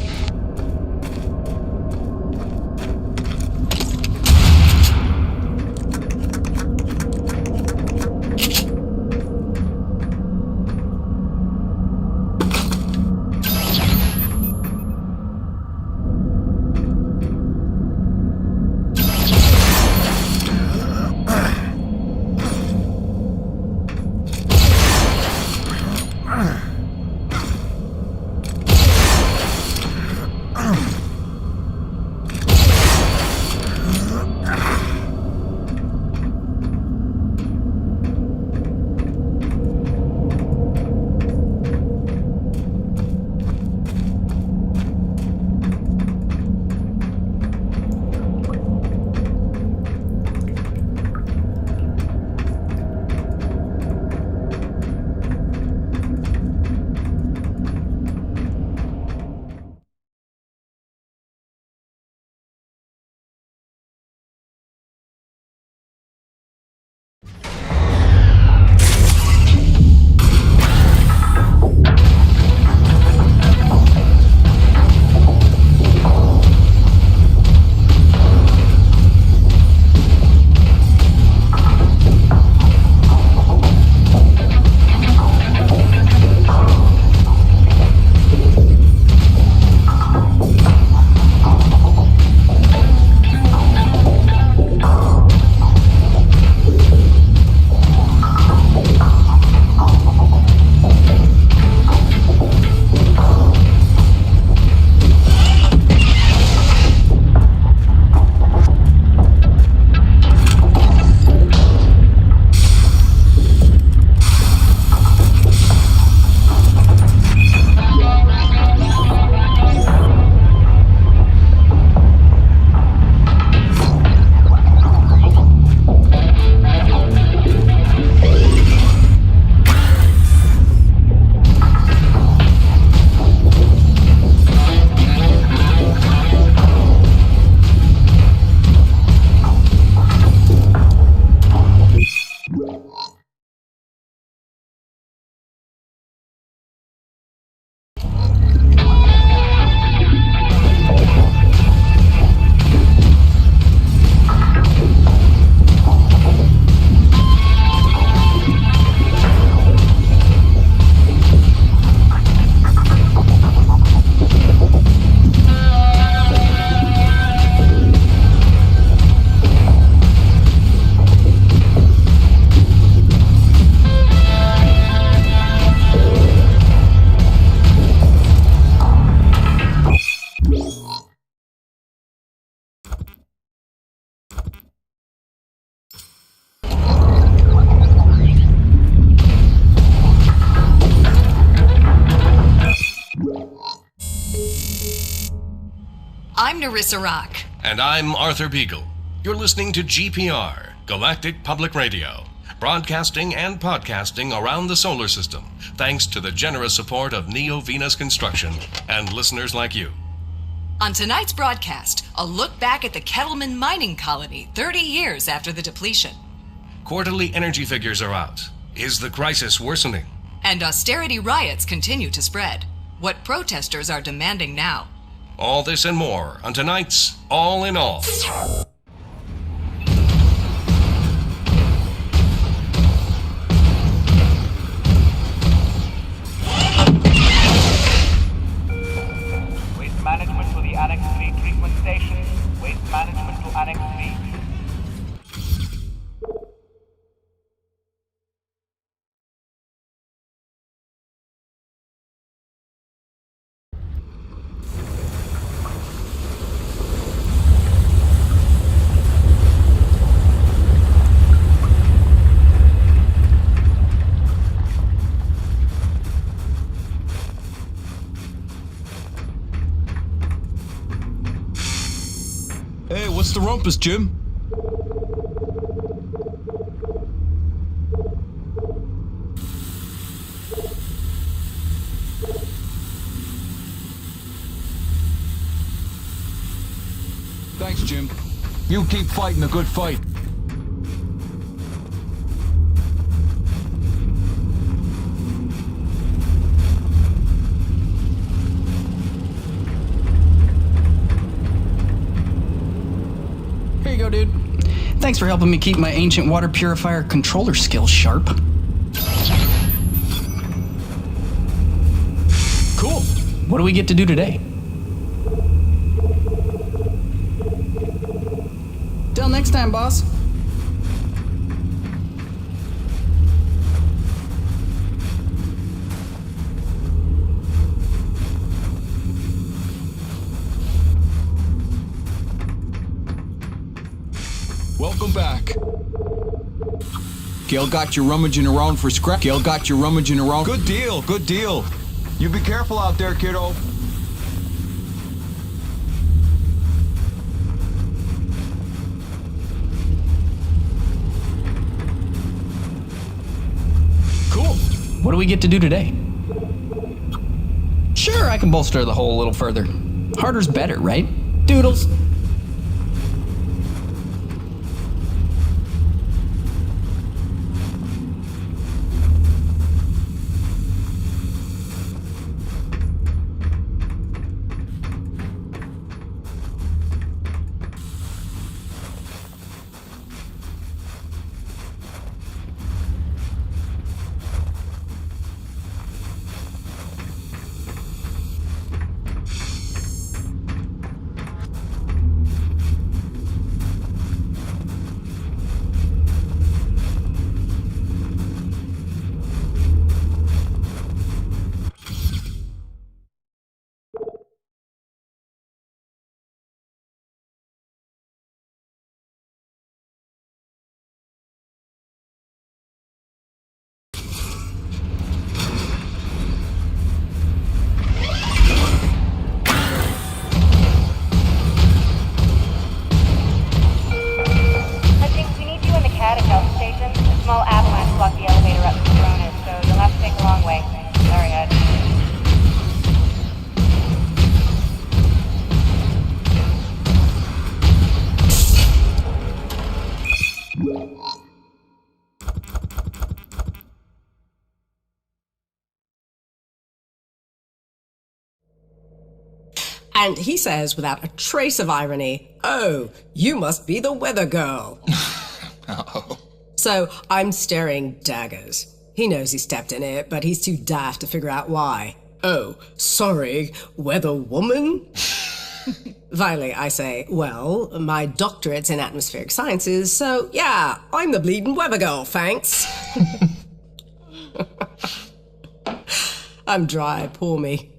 [SPEAKER 20] I'm Narissa Rock.
[SPEAKER 10] And I'm Arthur Beagle. You're listening to GPR, Galactic Public Radio, broadcasting and podcasting around the solar system, thanks to the generous support of Neo Venus Construction and listeners like you.
[SPEAKER 20] On tonight's broadcast, a look back at the Kettleman mining colony 30 years after the depletion.
[SPEAKER 10] Quarterly energy figures are out. Is the crisis worsening?
[SPEAKER 20] And austerity riots continue to spread. What protesters are demanding now.
[SPEAKER 10] All this and more on tonight's All in All.
[SPEAKER 7] Waste management to the Annex 3 treatment station. Waste management to Annex 3.
[SPEAKER 8] What's the rumpus, Jim? Thanks, Jim. You keep fighting a good fight.
[SPEAKER 16] Here you go, dude. Thanks for helping me keep my ancient water purifier controller skills sharp. Cool. What do we get to do today? Till next time, boss.
[SPEAKER 8] Welcome back. Gail got you rummaging around for scrap. Gail got you rummaging around. Good deal, good deal. You be careful out there, kiddo.
[SPEAKER 16] Cool. What do we get to do today? Sure, I can bolster the hole a little further. Harder's better, right? Doodles.
[SPEAKER 12] And he says, without a trace of irony, "Oh, you must be the weather girl."
[SPEAKER 2] Oh.
[SPEAKER 12] So I'm staring daggers. He knows he stepped in it, but he's too daft to figure out why. "Oh, sorry, weather woman?" Finally, I say, "Well, my doctorate's in atmospheric sciences, so yeah, I'm the bleeding weather girl, thanks." I'm dry, poor me.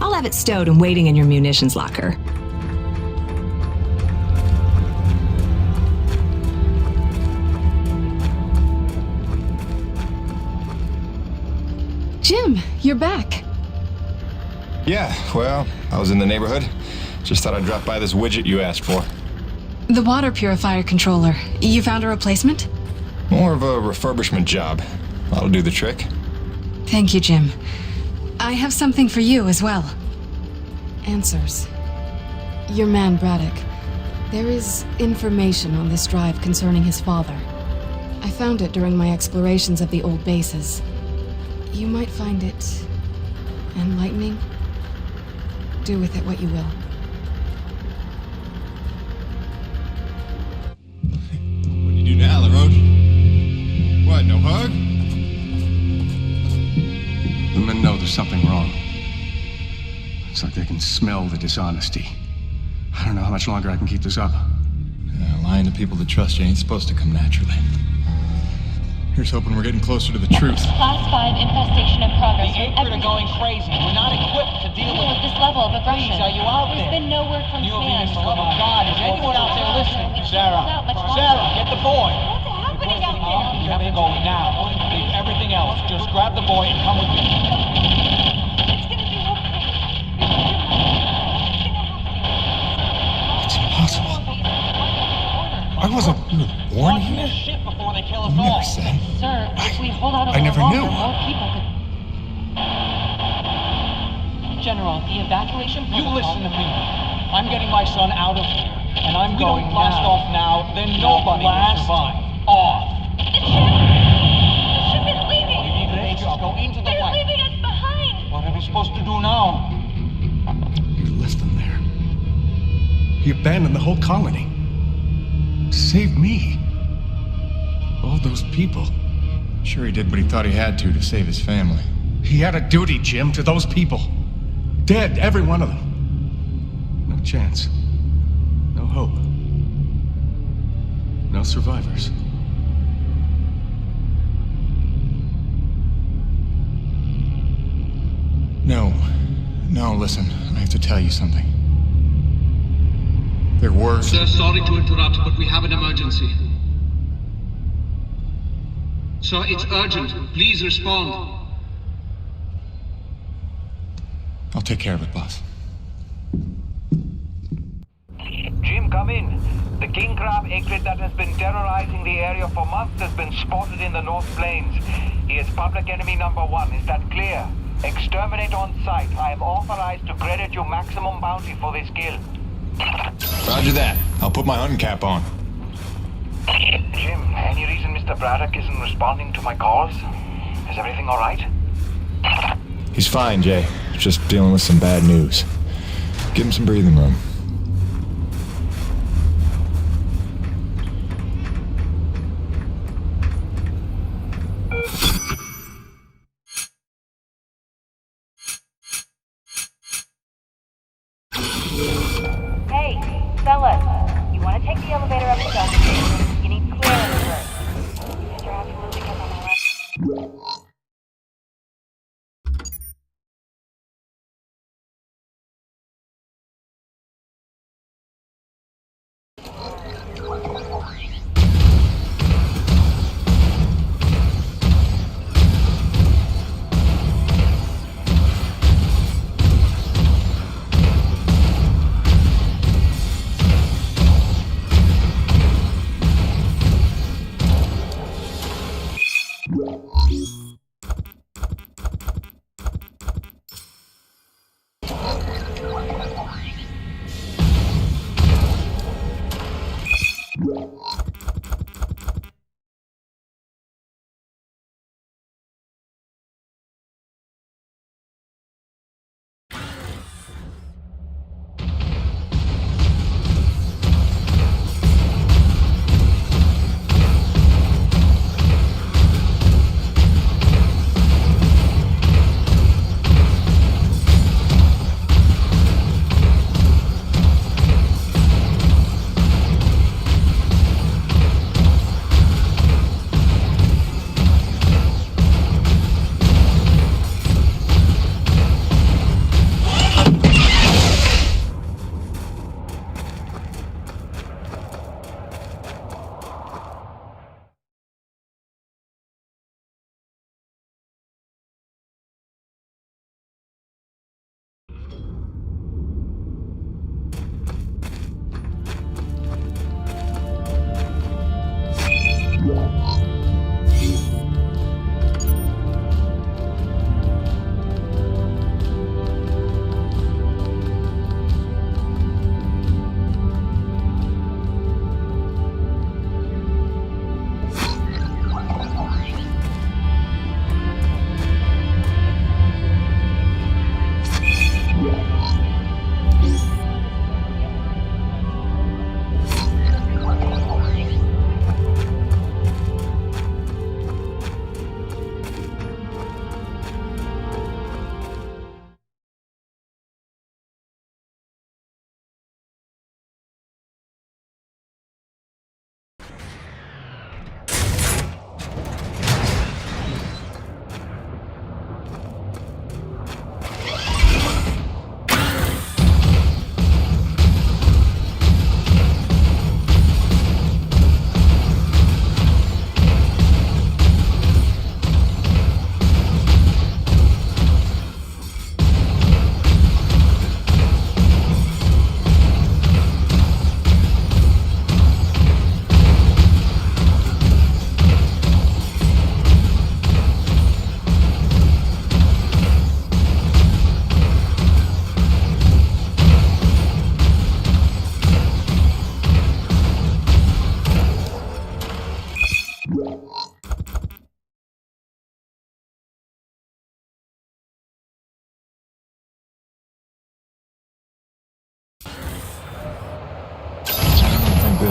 [SPEAKER 1] I'll have it stowed and waiting in your munitions locker.
[SPEAKER 3] Jim, you're back.
[SPEAKER 2] Yeah, well, I was in the neighborhood. Just thought I'd drop by this widget you asked for.
[SPEAKER 3] The water purifier controller. You found a replacement?
[SPEAKER 2] More of a refurbishment job. That'll do the trick.
[SPEAKER 3] Thank you, Jim. I have something for you as well. Answers. Your man, Braddock. There is information on this drive concerning his father. I found it during my explorations of the old bases. You might find it enlightening. Do with it what you will.
[SPEAKER 2] What do you do now, LaRoche? What, no hug?
[SPEAKER 19] The men know there's something wrong. It's like they can smell the dishonesty. I don't know how much longer I can keep this up.
[SPEAKER 2] Lying to people that trust you ain't supposed to come naturally. Here's hoping we're getting closer to the truth.
[SPEAKER 21] Class 5 infestation in progress.
[SPEAKER 7] The Akrid are going crazy. We're not equipped to deal with
[SPEAKER 21] this level of aggression.
[SPEAKER 7] Please, are you out
[SPEAKER 21] There's
[SPEAKER 7] there?
[SPEAKER 21] been no word from command.
[SPEAKER 7] For the love of God, is anyone out there listening? Sarah, get the boy.
[SPEAKER 21] What's happening out there?
[SPEAKER 7] You have to go now. Leave everything else. Just grab the boy and come with me.
[SPEAKER 2] It's impossible. I wasn't born here.
[SPEAKER 7] Shit before they kill us
[SPEAKER 2] You
[SPEAKER 7] all.
[SPEAKER 2] never said.
[SPEAKER 21] Sir, if we hold out a
[SPEAKER 2] I
[SPEAKER 21] little
[SPEAKER 2] never
[SPEAKER 21] longer,
[SPEAKER 2] knew.
[SPEAKER 21] more people could... General, the evacuation
[SPEAKER 7] You
[SPEAKER 21] protocol...
[SPEAKER 7] listen to me. I'm getting my son out of here, and I'm going blast off now. Then nobody will survive. Off.
[SPEAKER 21] The ship is leaving!
[SPEAKER 7] Let's just go into the
[SPEAKER 21] They're
[SPEAKER 7] light.
[SPEAKER 21] leaving us behind!
[SPEAKER 7] What are we supposed to do now?
[SPEAKER 19] You left them there. He abandoned the whole colony. Saved me. All those people.
[SPEAKER 2] Sure, he did what he thought he had to save his family.
[SPEAKER 19] He had a duty, Jim, to those people. Dead, every one of them. No chance. No hope. No survivors.
[SPEAKER 2] No, listen. I have to tell you something. There were...
[SPEAKER 22] Sir, sorry to interrupt, but we have an emergency. Sir, it's urgent. Please respond.
[SPEAKER 2] I'll take care of it, boss.
[SPEAKER 7] Jim, come in. The king crab Akrid that has been terrorizing the area for months has been spotted in the North Plains. He is public enemy #1. Is that clear? Exterminate on sight. I am authorized to credit you maximum bounty for this kill.
[SPEAKER 2] Roger that. I'll put my hunting cap on.
[SPEAKER 7] Jim, any reason Mr. Braddock isn't responding to my calls? Is everything all right?
[SPEAKER 2] He's fine, Jay. Just dealing with some bad news. Give him some breathing room.
[SPEAKER 5] Hey, fellas, you want to take the elevator up to Dusty? You need clearance first. You guys are absolutely coming on my left.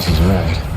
[SPEAKER 2] boss is right.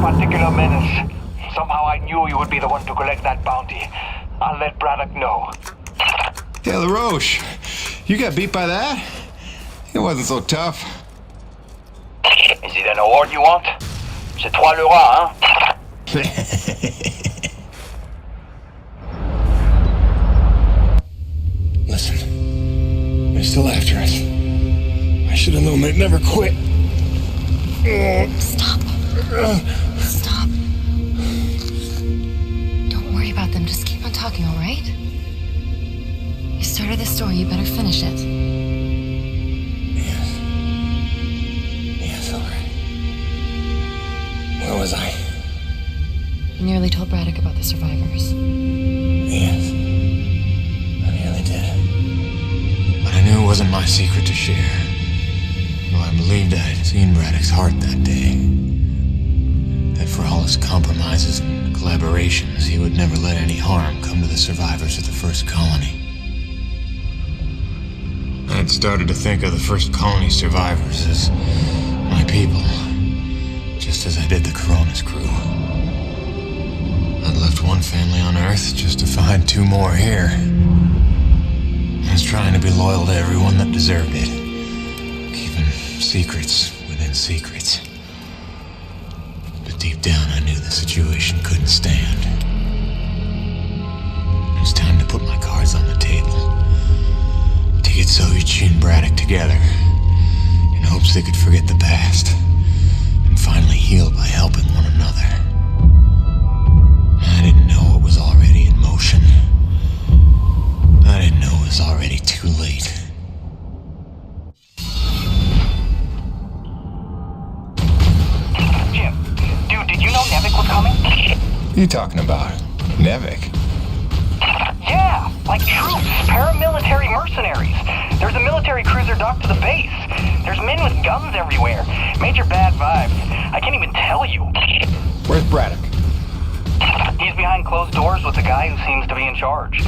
[SPEAKER 7] particular menace. Somehow I knew you would be the one to collect that bounty. I'll let Braddock know.
[SPEAKER 2] Yeah, LaRoche, you got beat by that? It wasn't so tough.
[SPEAKER 7] Is it an award you want? C'est 3 le roi, hein?
[SPEAKER 2] Listen, they're still after us. I should have known they'd never quit.
[SPEAKER 3] Stop. Stop. Don't worry about them. Just keep on talking, all right? You started this story. You better finish it.
[SPEAKER 2] Yes, all right. Where was I?
[SPEAKER 3] You nearly told Braddock about the survivors.
[SPEAKER 2] Yes, I nearly did. But I knew it wasn't my secret to share. Well, I believed I'd seen Braddock's heart that day. That for all his compromises and collaborations, he would never let any harm come to the survivors of the first colony. I had started to think of the first colony survivors as my people, just as I did the Corona's crew. I'd left one family on Earth just to find 2 more here. I was trying to be loyal to everyone that deserved it, keeping secrets within secrets. But deep down, I knew the situation couldn't stand. It was time to put my cards on the table. To get Soichi and Braddock together, in hopes they could forget the past and finally heal by helping one another. I didn't know it was already in motion. I didn't know it was already too late.
[SPEAKER 7] Jim, dude, did you know Nevik was coming?
[SPEAKER 2] What are you talking about? Nevik?
[SPEAKER 7] Yeah, like troops, paramilitary mercenaries. There's a military cruiser docked to the base. There's men with guns everywhere. Major bad vibes. I can't even tell you.
[SPEAKER 2] Where's Braddock?
[SPEAKER 7] He's behind closed doors with the guy who seems to be in charge.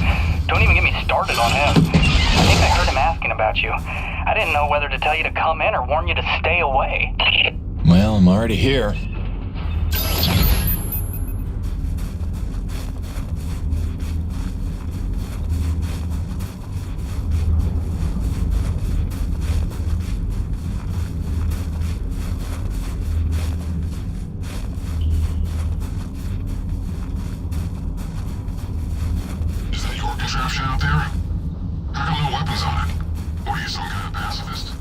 [SPEAKER 7] Don't even get me started on him. I think I heard him asking about you. I didn't know whether to tell you to come in or warn you to stay away.
[SPEAKER 2] Well, I'm already here.
[SPEAKER 4] Contraption out there? How come no weapons on it? What are you, some kind of pacifist?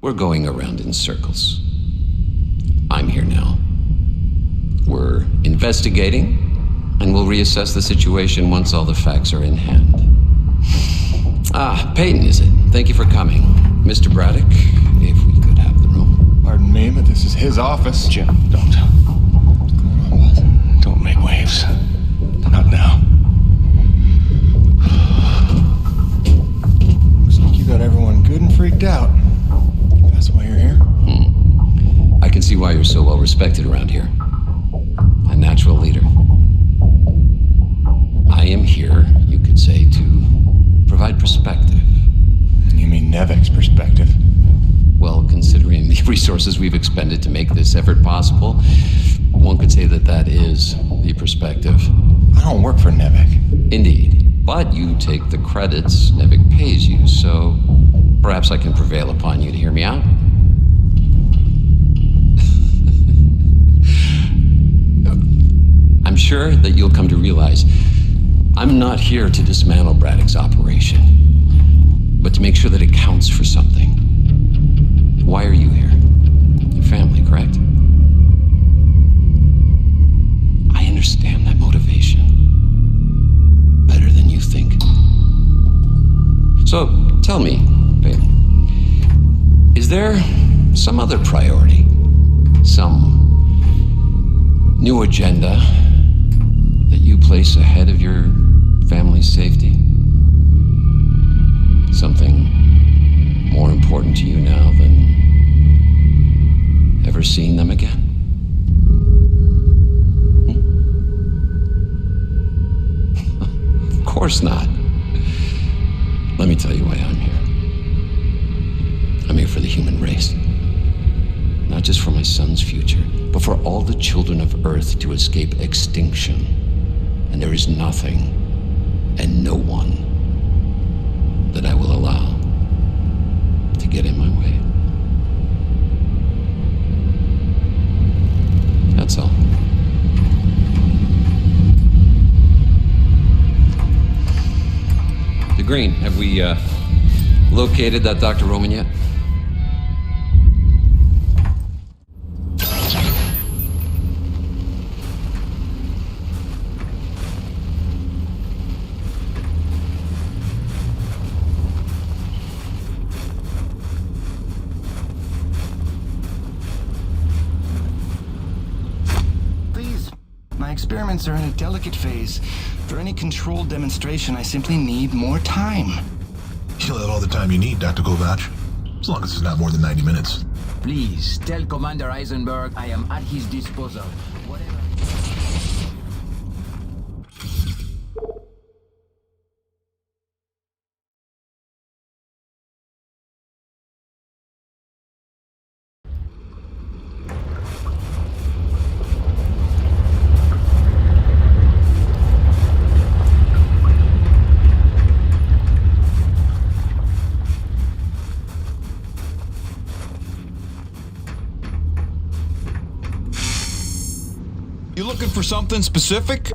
[SPEAKER 13] We're going around in circles. I'm here now. We're investigating, and we'll reassess the situation once all the facts are in hand. Ah, Peyton, is it? Thank you for coming. Mr. Braddock, if we could have the room.
[SPEAKER 2] Pardon me, but this is his office.
[SPEAKER 19] Jim, don't make waves. Not now.
[SPEAKER 2] Looks like you got everyone good and freaked out. That's why you're here.
[SPEAKER 13] I can see why you're so well respected around here. A natural leader. I am here, you could say, to provide perspective.
[SPEAKER 2] You mean Nevik's perspective?
[SPEAKER 13] Well, considering the resources we've expended to make this effort possible, one could say that that is the perspective.
[SPEAKER 2] I don't work for Nevik.
[SPEAKER 13] Indeed. But you take the credits Nevik pays you, so perhaps I can prevail upon you to hear me out. I'm sure that you'll come to realize I'm not here to dismantle Braddock's operation, but to make sure that it counts for something. Why are you here? Your family, correct? I understand that motivation better than you think. So, tell me, babe, is there some other priority? Some new agenda that you place ahead of your family's safety? Something more important to you now than ever seeing them again? Of course not. Let me tell you why I'm here. I'm here for the human race. not just for my son's future, but for all the children of Earth to escape extinction. And there is nothing and no one that I will allow to get in my way. That's all. The Green, have we located that Dr. Roman yet?
[SPEAKER 9] My experiments are in a delicate phase. For any controlled demonstration, I simply need more time.
[SPEAKER 18] You'll have all the time you need, Dr. Kovac. As long as it's not more than 90 minutes.
[SPEAKER 14] Please, tell Commander Eisenberg I am at his disposal. Whatever.
[SPEAKER 8] You looking for something specific?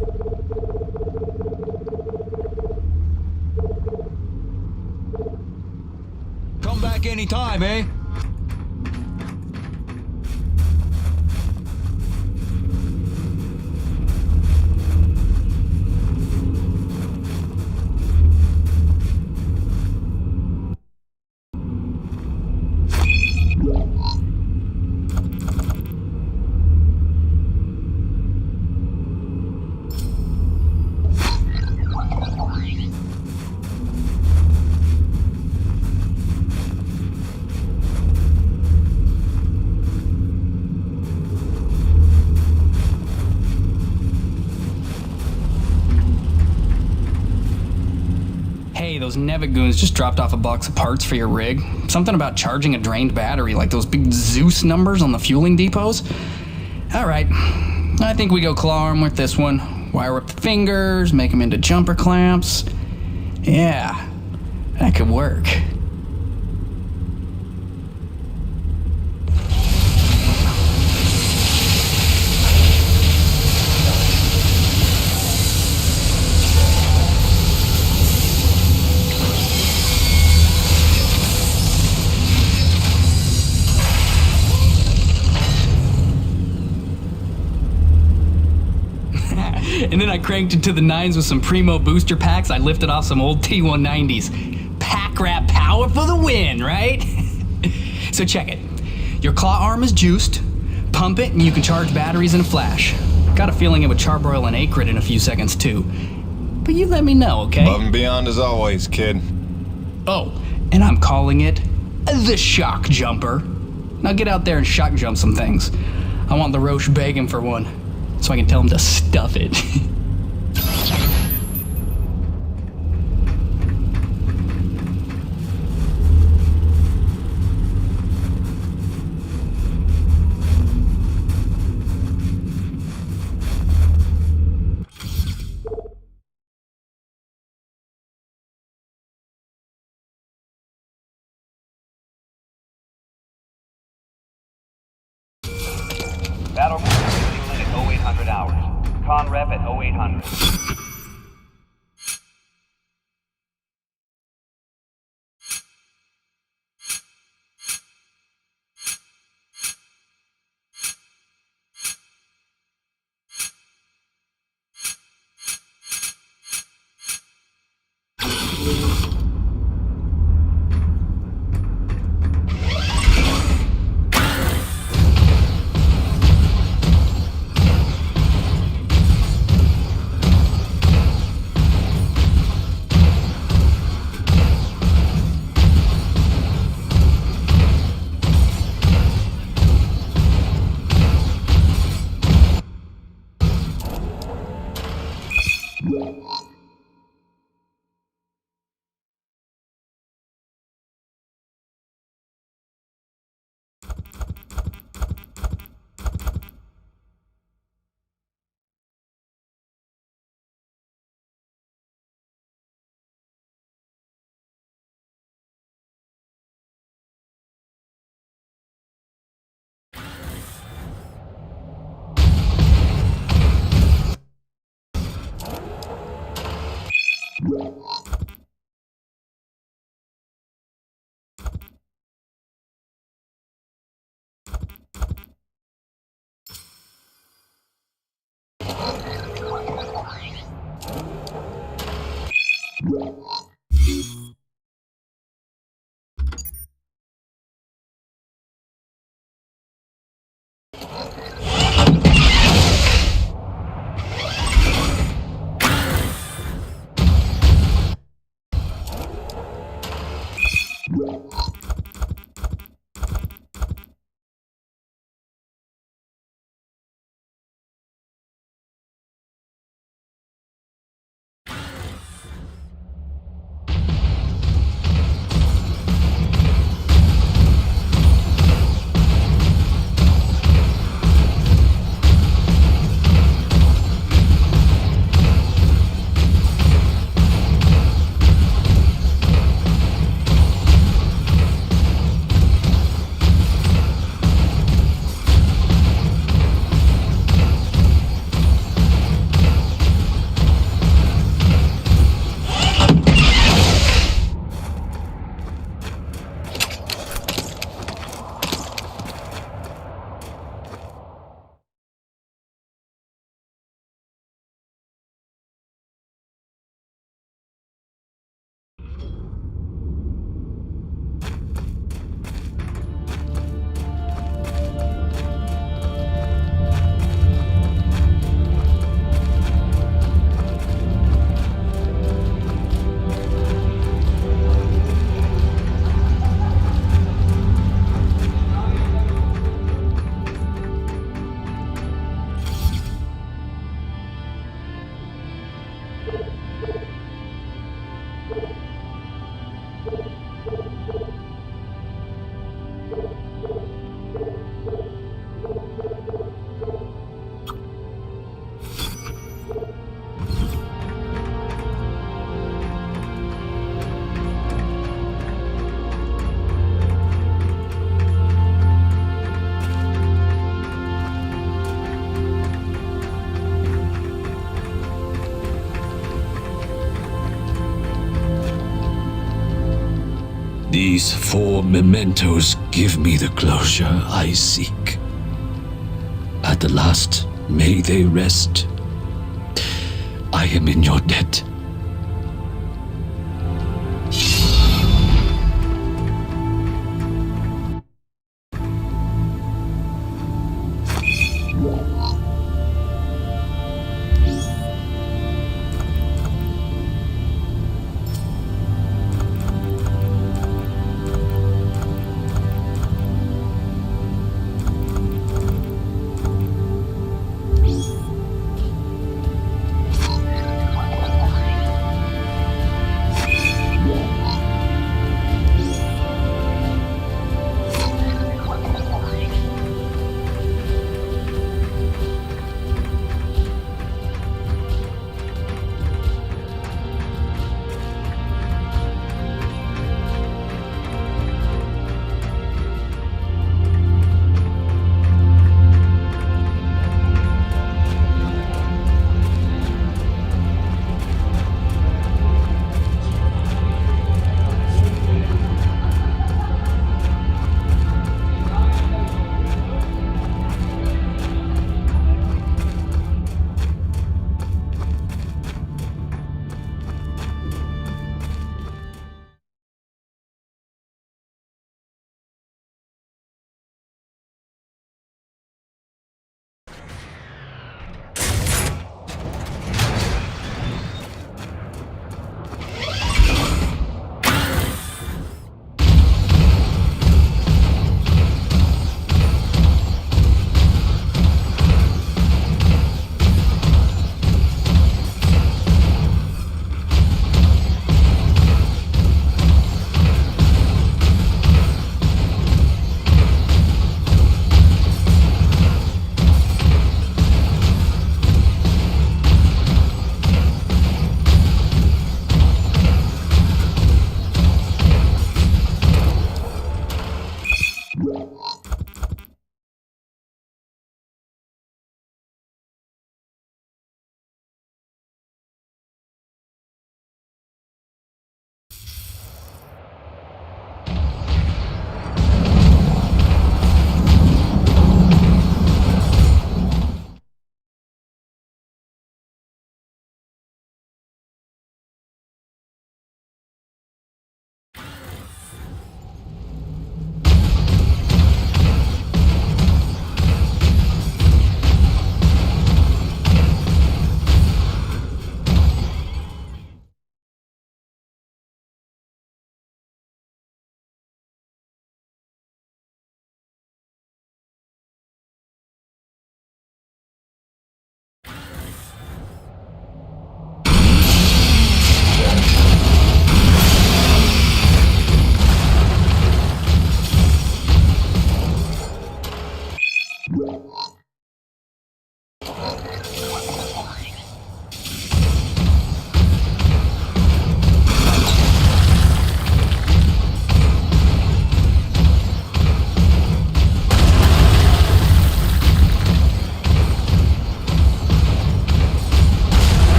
[SPEAKER 8] Come back anytime, eh?
[SPEAKER 16] Hey, those Nevigoons just dropped off a box of parts for your rig. Something about charging a drained battery, like those big Zeus numbers on the fueling depots. Alright, I think we go claw arm with this one. Wire up the fingers, make them into jumper clamps. Yeah, that could work. And then I cranked it to the nines with some primo booster packs. I lifted off some old T190s. Pack rat power for the win, right? So check it. Your claw arm is juiced. Pump it and you can charge batteries in a flash. Got a feeling it would charbroil an Akrid in a few seconds too. But you let me know, okay?
[SPEAKER 2] Above and beyond as always, kid.
[SPEAKER 16] Oh, and I'm calling it the shock jumper. Now get out there and shock jump some things. I want LaRoche begging for one, so I can tell him to stuff it.
[SPEAKER 7] Battle group unit at 0800 hours. Con rep at 0800.
[SPEAKER 6] These 4 mementos give me the closure I seek. At the last, may they rest. I am in your debt.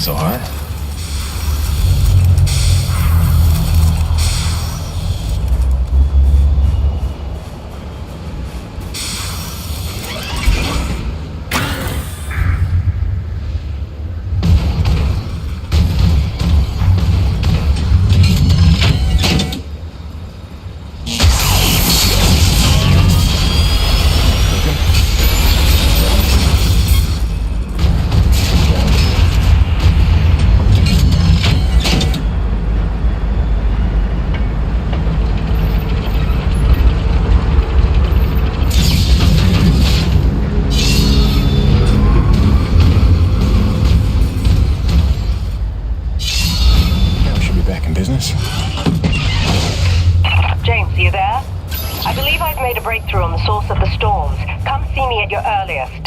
[SPEAKER 2] so hard.
[SPEAKER 5] James, you there? I believe I've made a breakthrough on the source of the storms. Come see me at your earliest.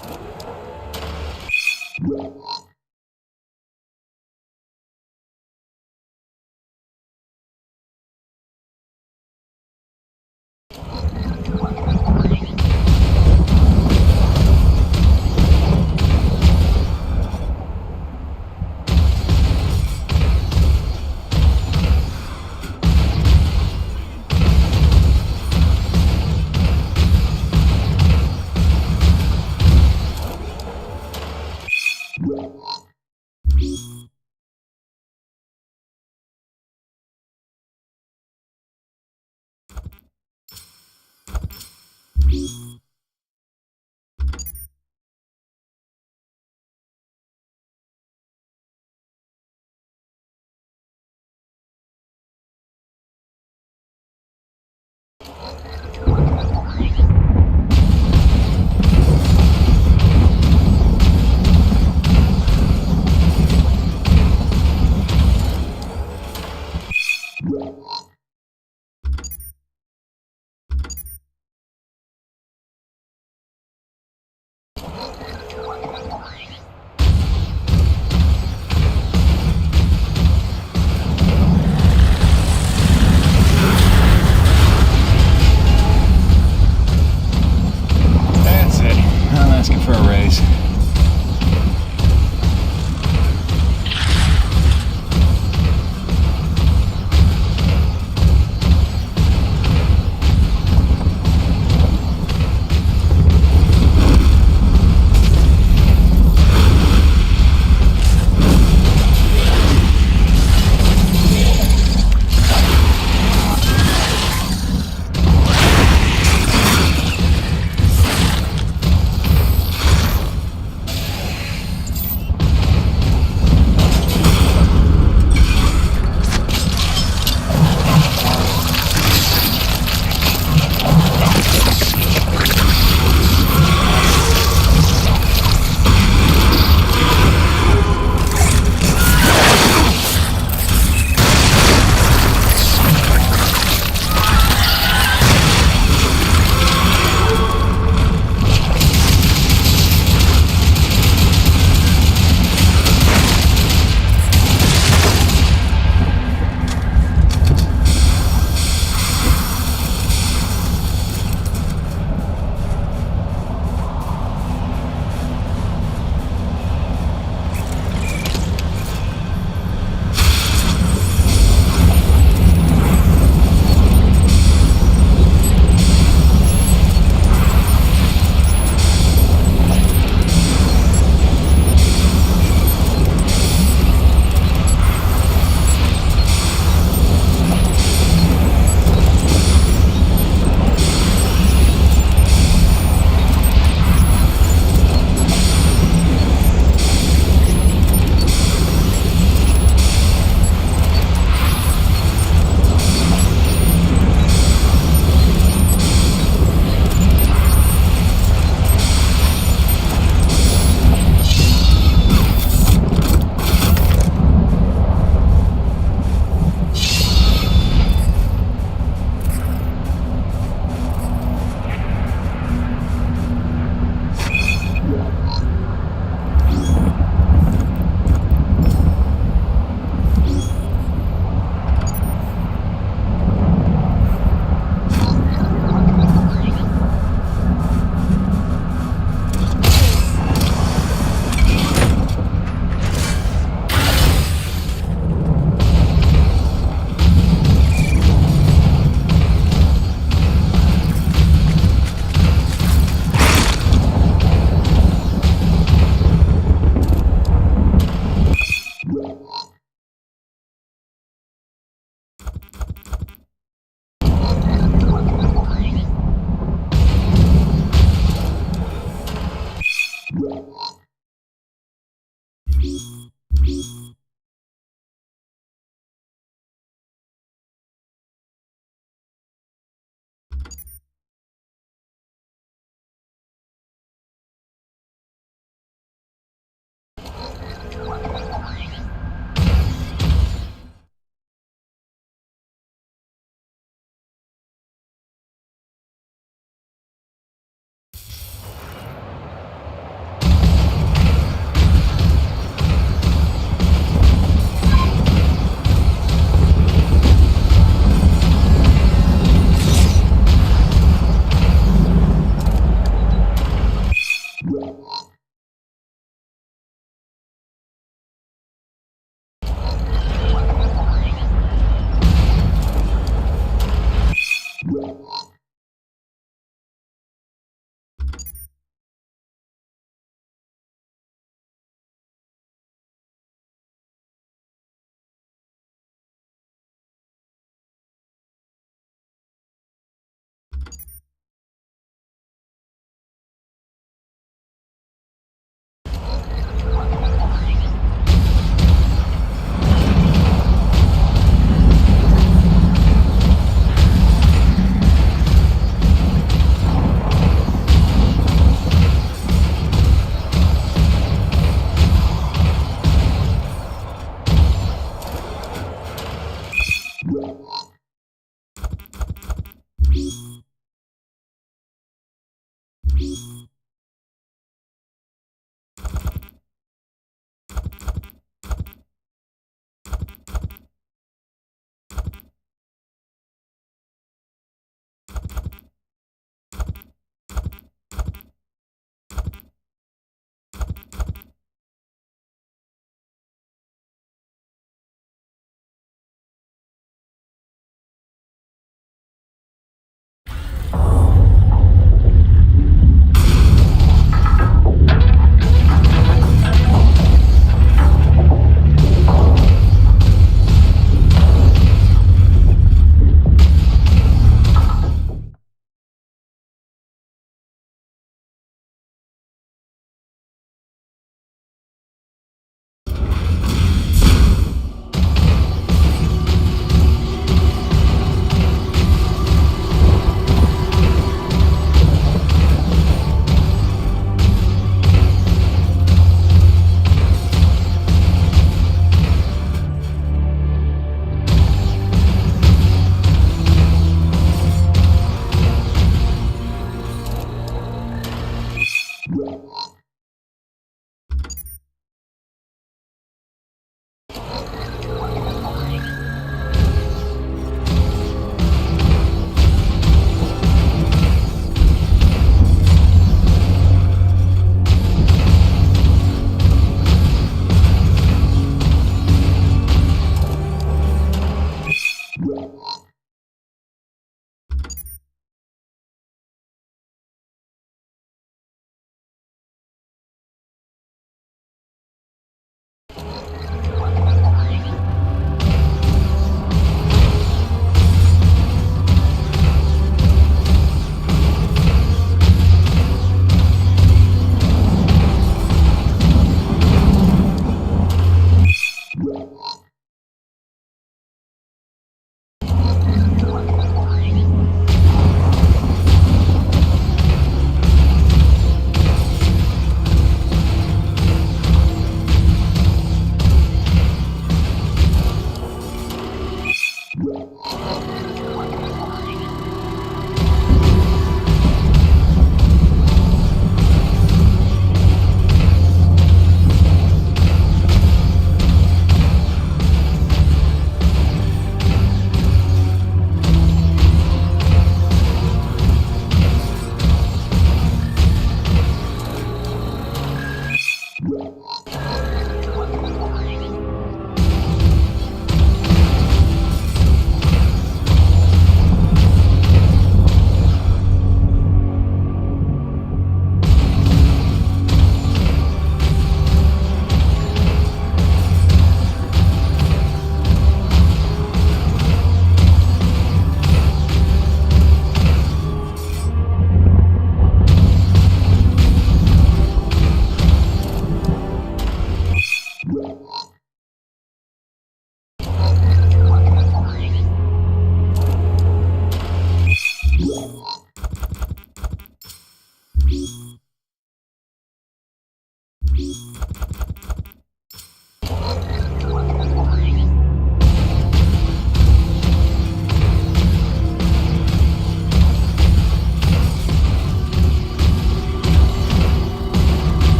[SPEAKER 2] you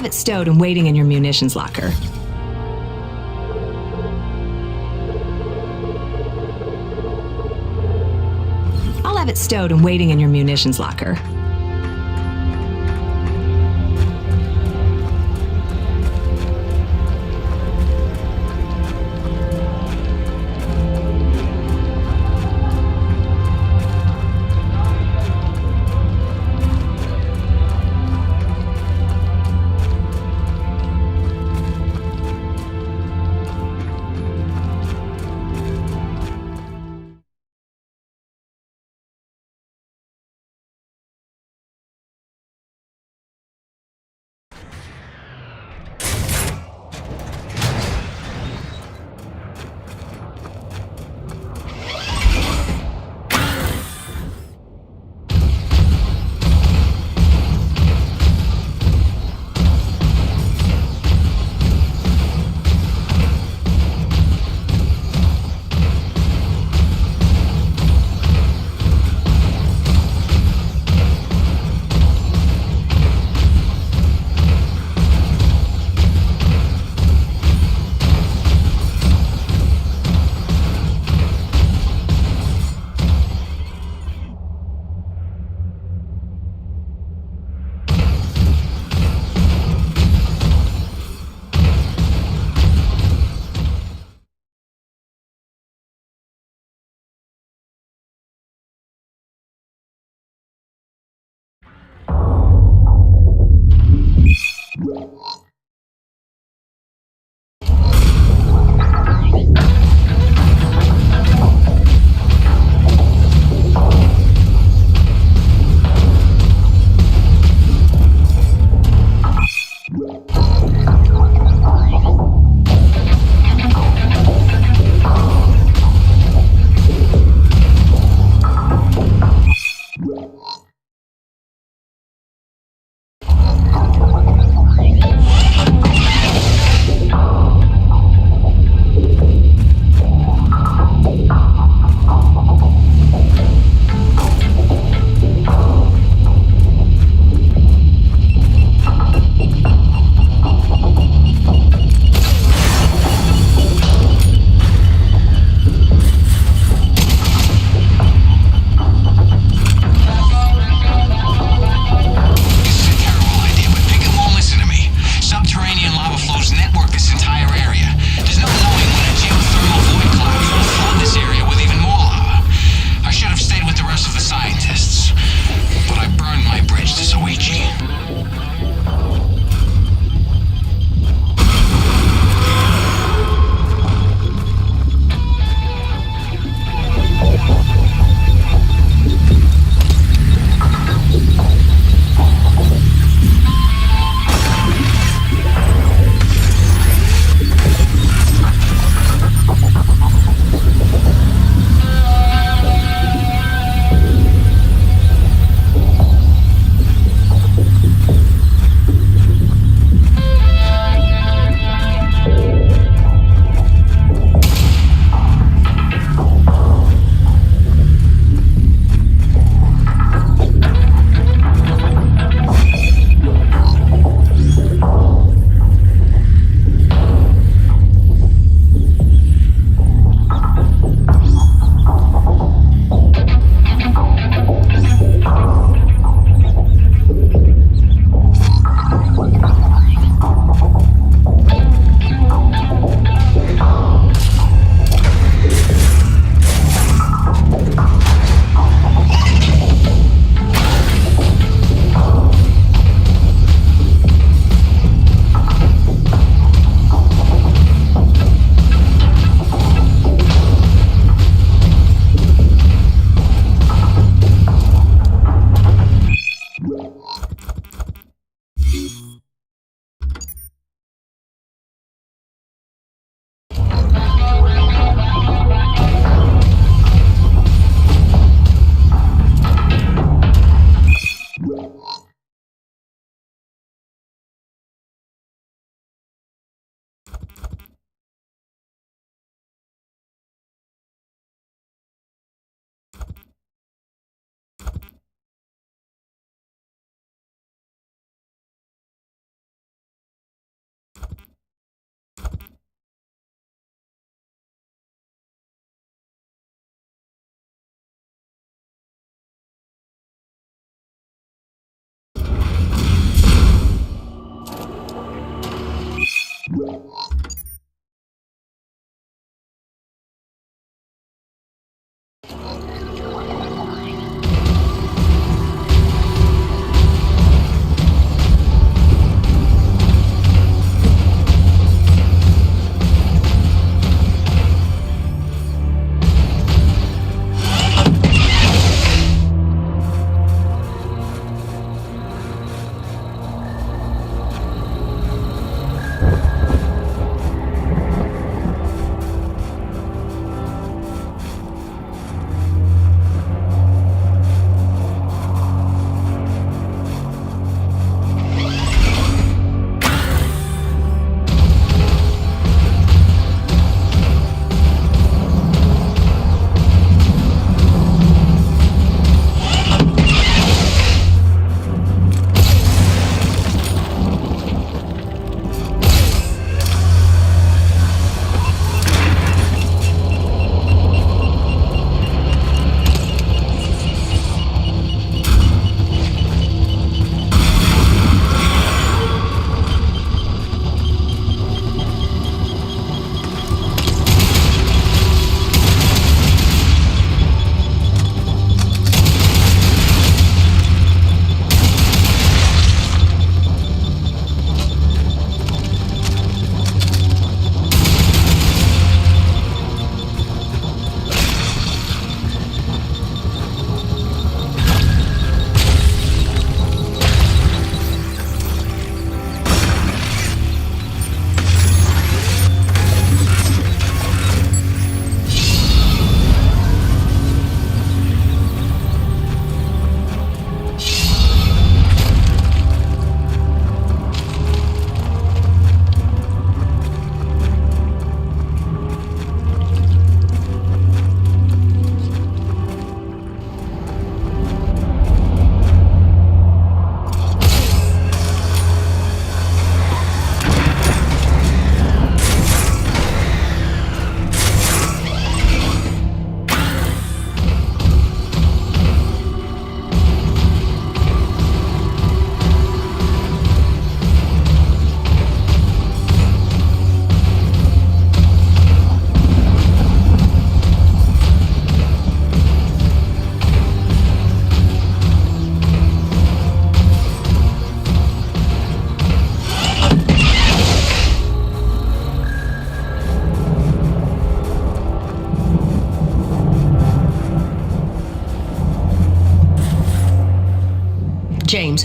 [SPEAKER 1] have it stowed and waiting in your munitions locker. I'll have it stowed and waiting in your munitions locker.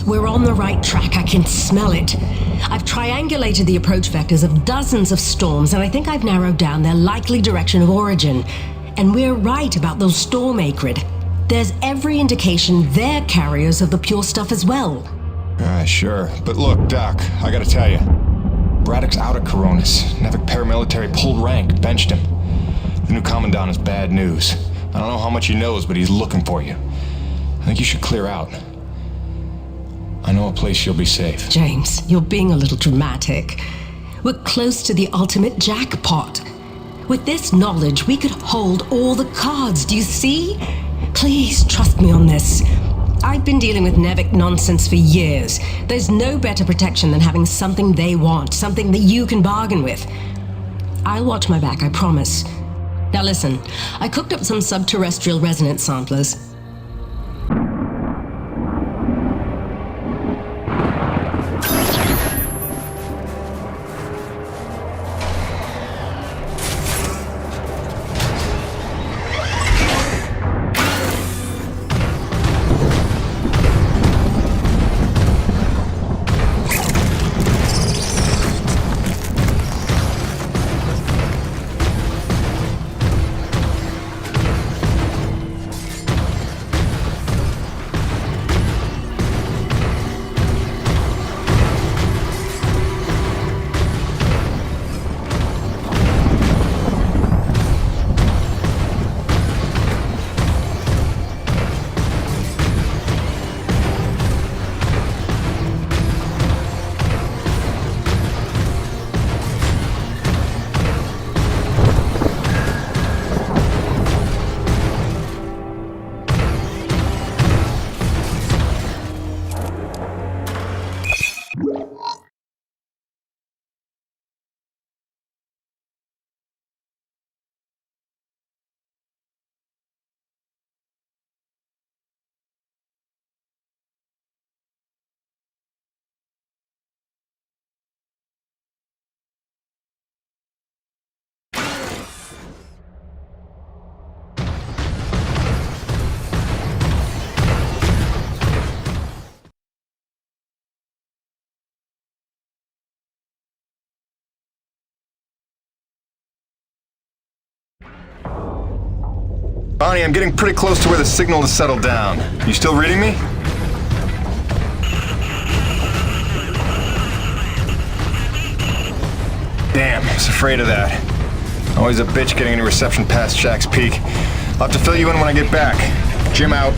[SPEAKER 12] We're on the right track. I can smell it. I've triangulated the approach vectors of dozens of storms, and I think I've narrowed down their likely direction of origin. And we're right about those storm Akrid. There's every indication they're carriers of the pure stuff as well.
[SPEAKER 2] Sure. But look, Doc, I gotta tell you. Braddock's out of Coronis. Nevik paramilitary pulled rank, benched him. The new commandant is bad news. I don't know how much he knows, but he's looking for you. I think you should clear out. I know a place you'll be safe.
[SPEAKER 12] James, you're being a little dramatic. We're close to the ultimate jackpot. With this knowledge, we could hold all the cards, do you see? Please trust me on this. I've been dealing with Nevik nonsense for years. There's no better protection than having something they want, something that you can bargain with. I'll watch my back, I promise. Now listen, I cooked up some subterrestrial resonance samplers.
[SPEAKER 2] Bonnie, I'm getting pretty close to where the signal has settled down. You still reading me? Damn, I was afraid of that. Always a bitch getting any reception past Shack's Peak. I'll have to fill you in when I get back. Jim out.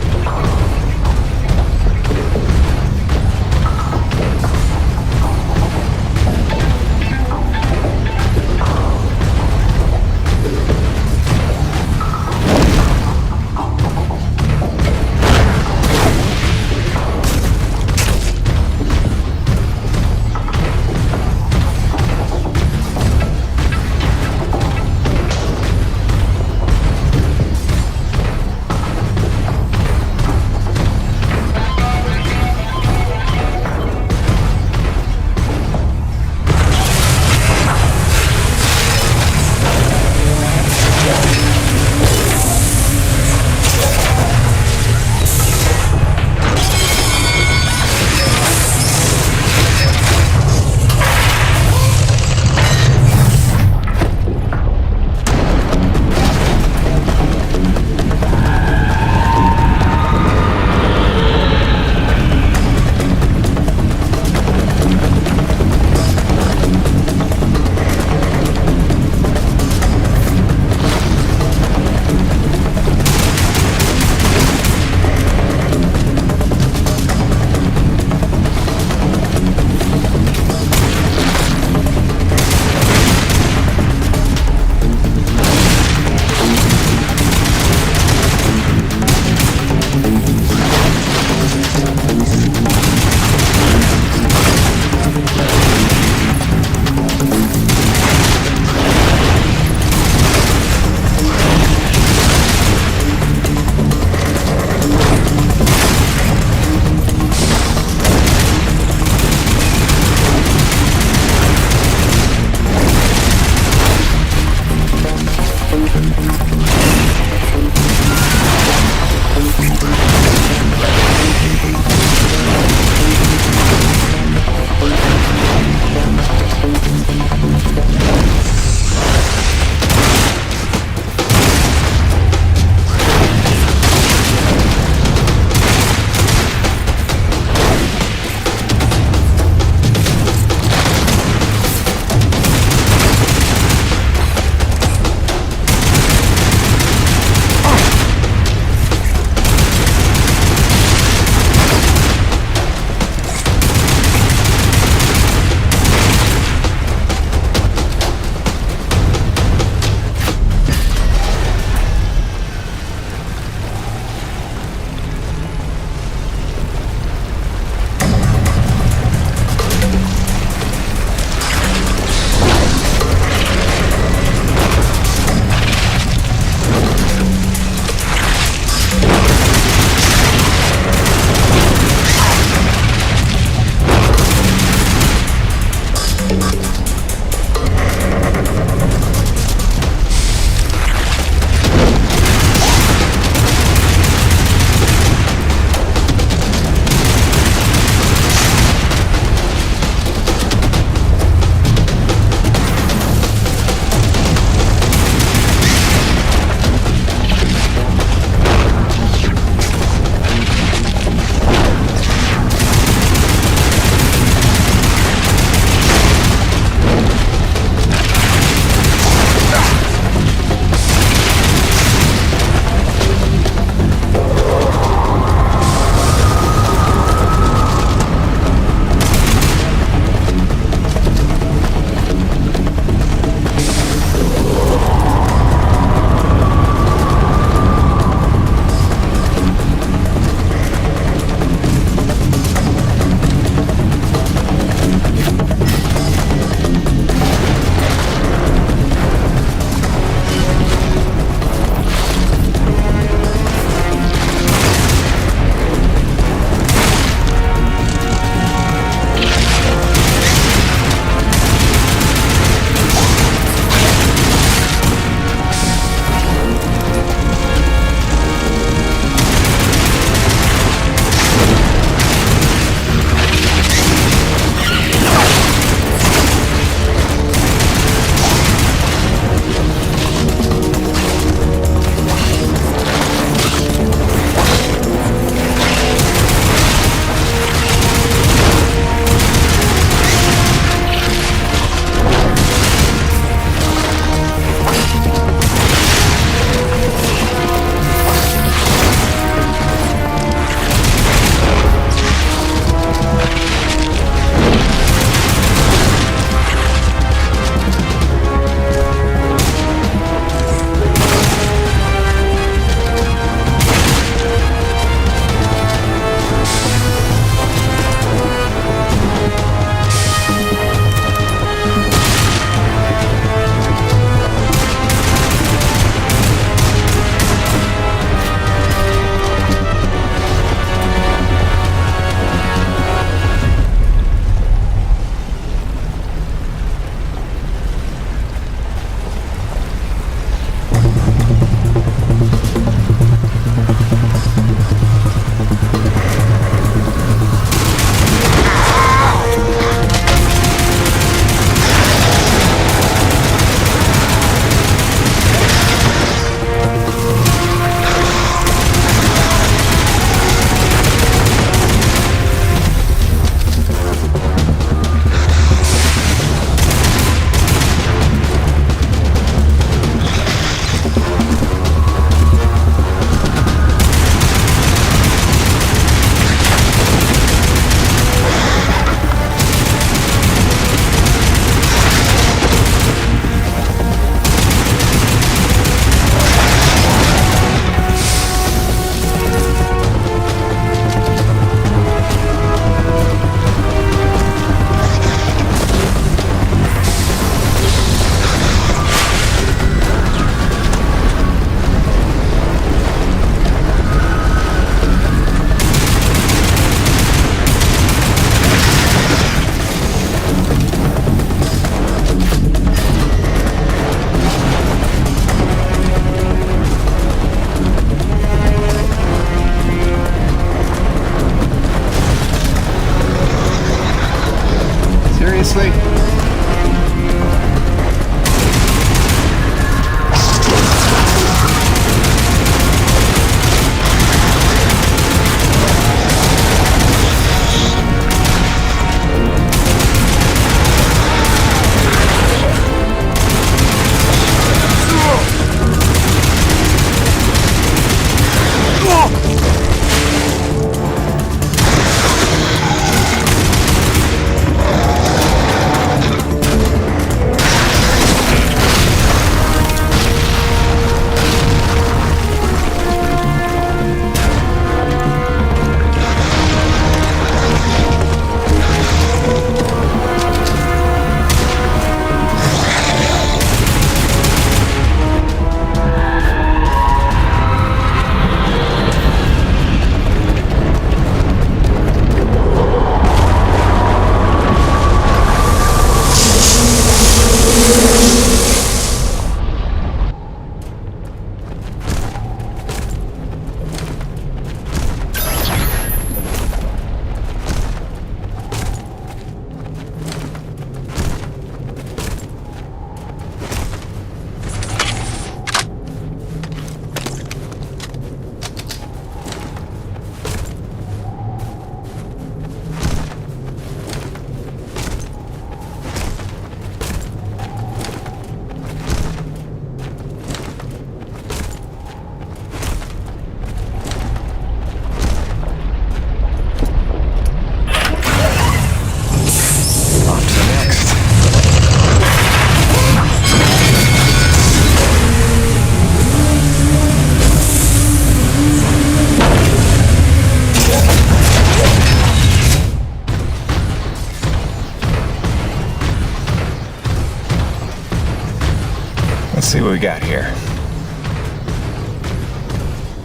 [SPEAKER 2] we got here?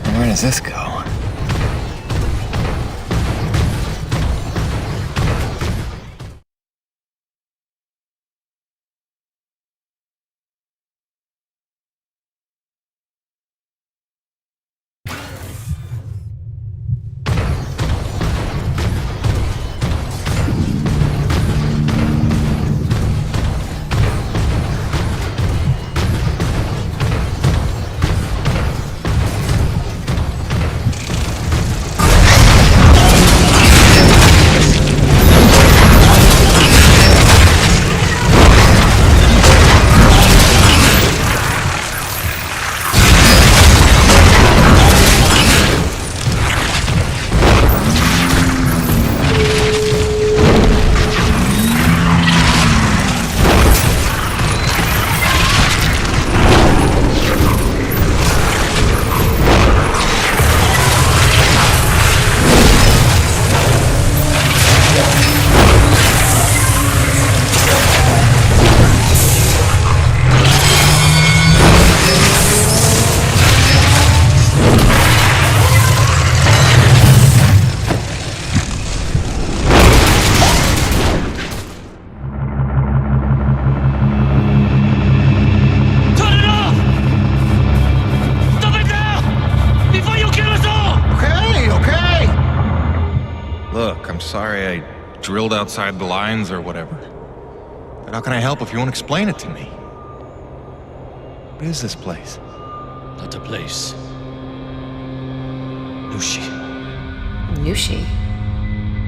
[SPEAKER 2] And where does this go? Sorry I drilled outside the lines or whatever. But how can I help if you won't explain it to me? What is this place?
[SPEAKER 6] Not a place. Nushi.
[SPEAKER 12] Nushi?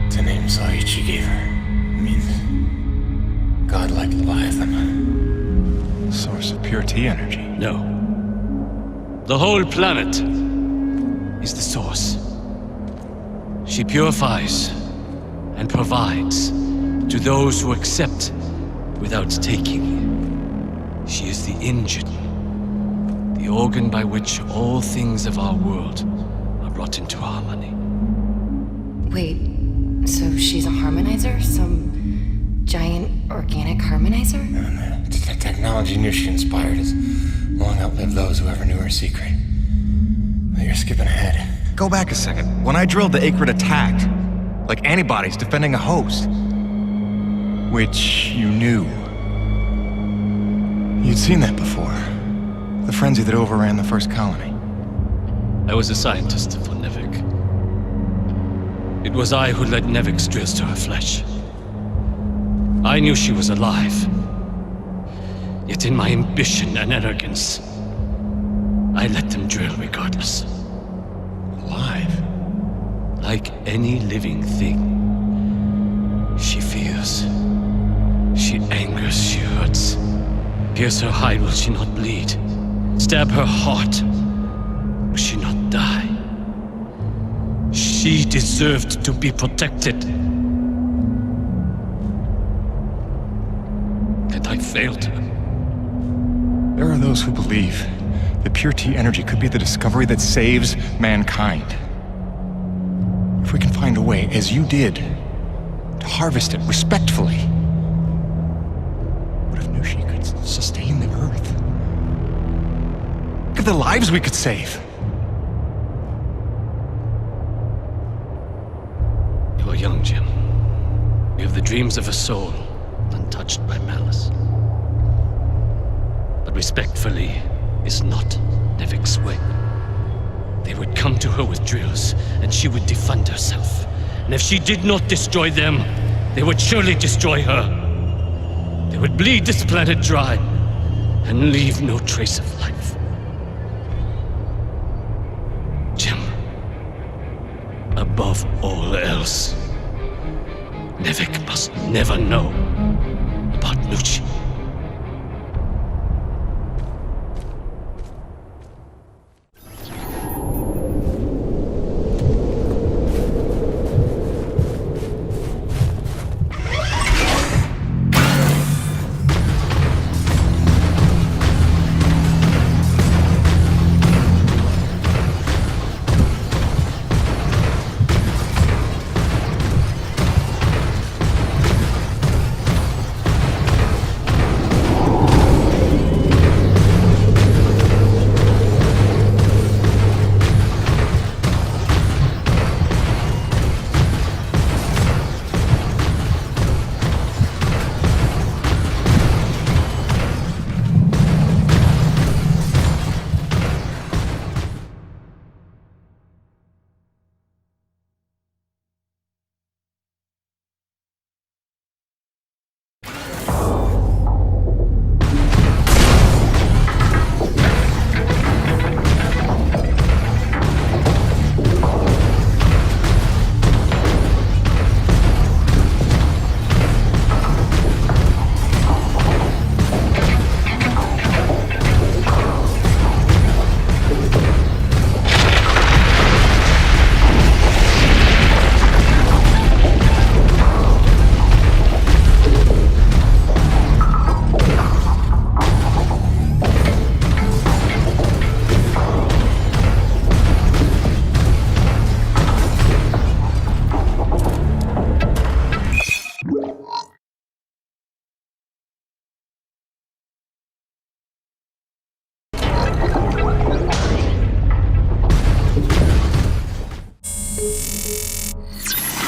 [SPEAKER 2] It's a name Saichi gave her. It means godlike Leviathan. Source of pure T energy.
[SPEAKER 6] No. The whole planet is the source. She purifies and provides to those who accept without taking. She is the engine, the organ by which all things of our world are brought into harmony.
[SPEAKER 12] Wait, so she's a harmonizer? Some giant organic harmonizer?
[SPEAKER 2] No. The technology Nushi inspired has long outlived those who ever knew her secret. But you're skipping ahead. Go back a second. When I drilled, the Akrid attacked. Like antibodies defending a host. Which you knew. You'd seen that before. The frenzy that overran the first colony.
[SPEAKER 6] I was a scientist for Nevik. It was I who led Nevik's drills to her flesh. I knew she was alive. Yet in my ambition and arrogance, I let them drill regardless.
[SPEAKER 2] Alive?
[SPEAKER 6] Like any living thing. She fears. She angers, she hurts. Pierce her hide, will she not bleed? Stab her heart, will she not die? She deserved to be protected. And I failed her.
[SPEAKER 2] There are those who believe that pure T energy could be the discovery that saves mankind. If we can find a way, as you did, to harvest it respectfully. What if Nushi could sustain the Earth? Look at the lives we could save.
[SPEAKER 6] You are young, Jim. You have the dreams of a soul, untouched by malice. But respectfully is not Nevik's way. They would come to her with drills, and she would defend herself. And if she did not destroy them, they would surely destroy her. They would bleed this planet dry, and leave no trace of life. Jim, above all else, Nevik must never know about Nushi.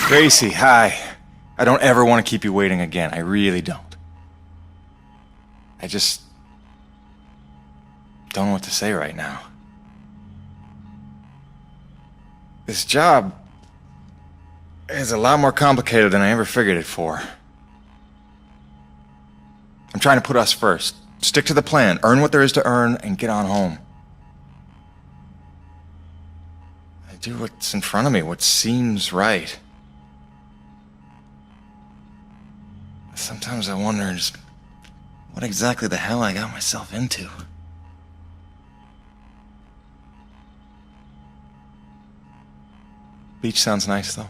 [SPEAKER 2] Gracie, hi. I don't ever want to keep you waiting again. I really don't. I just don't know what to say right now. This job is a lot more complicated than I ever figured it for. I'm trying to put us first. Stick to the plan, earn what there is to earn, and get on home. I do what's in front of me, what seems right. Sometimes I wonder just what exactly the hell I got myself into. Beach sounds nice, though.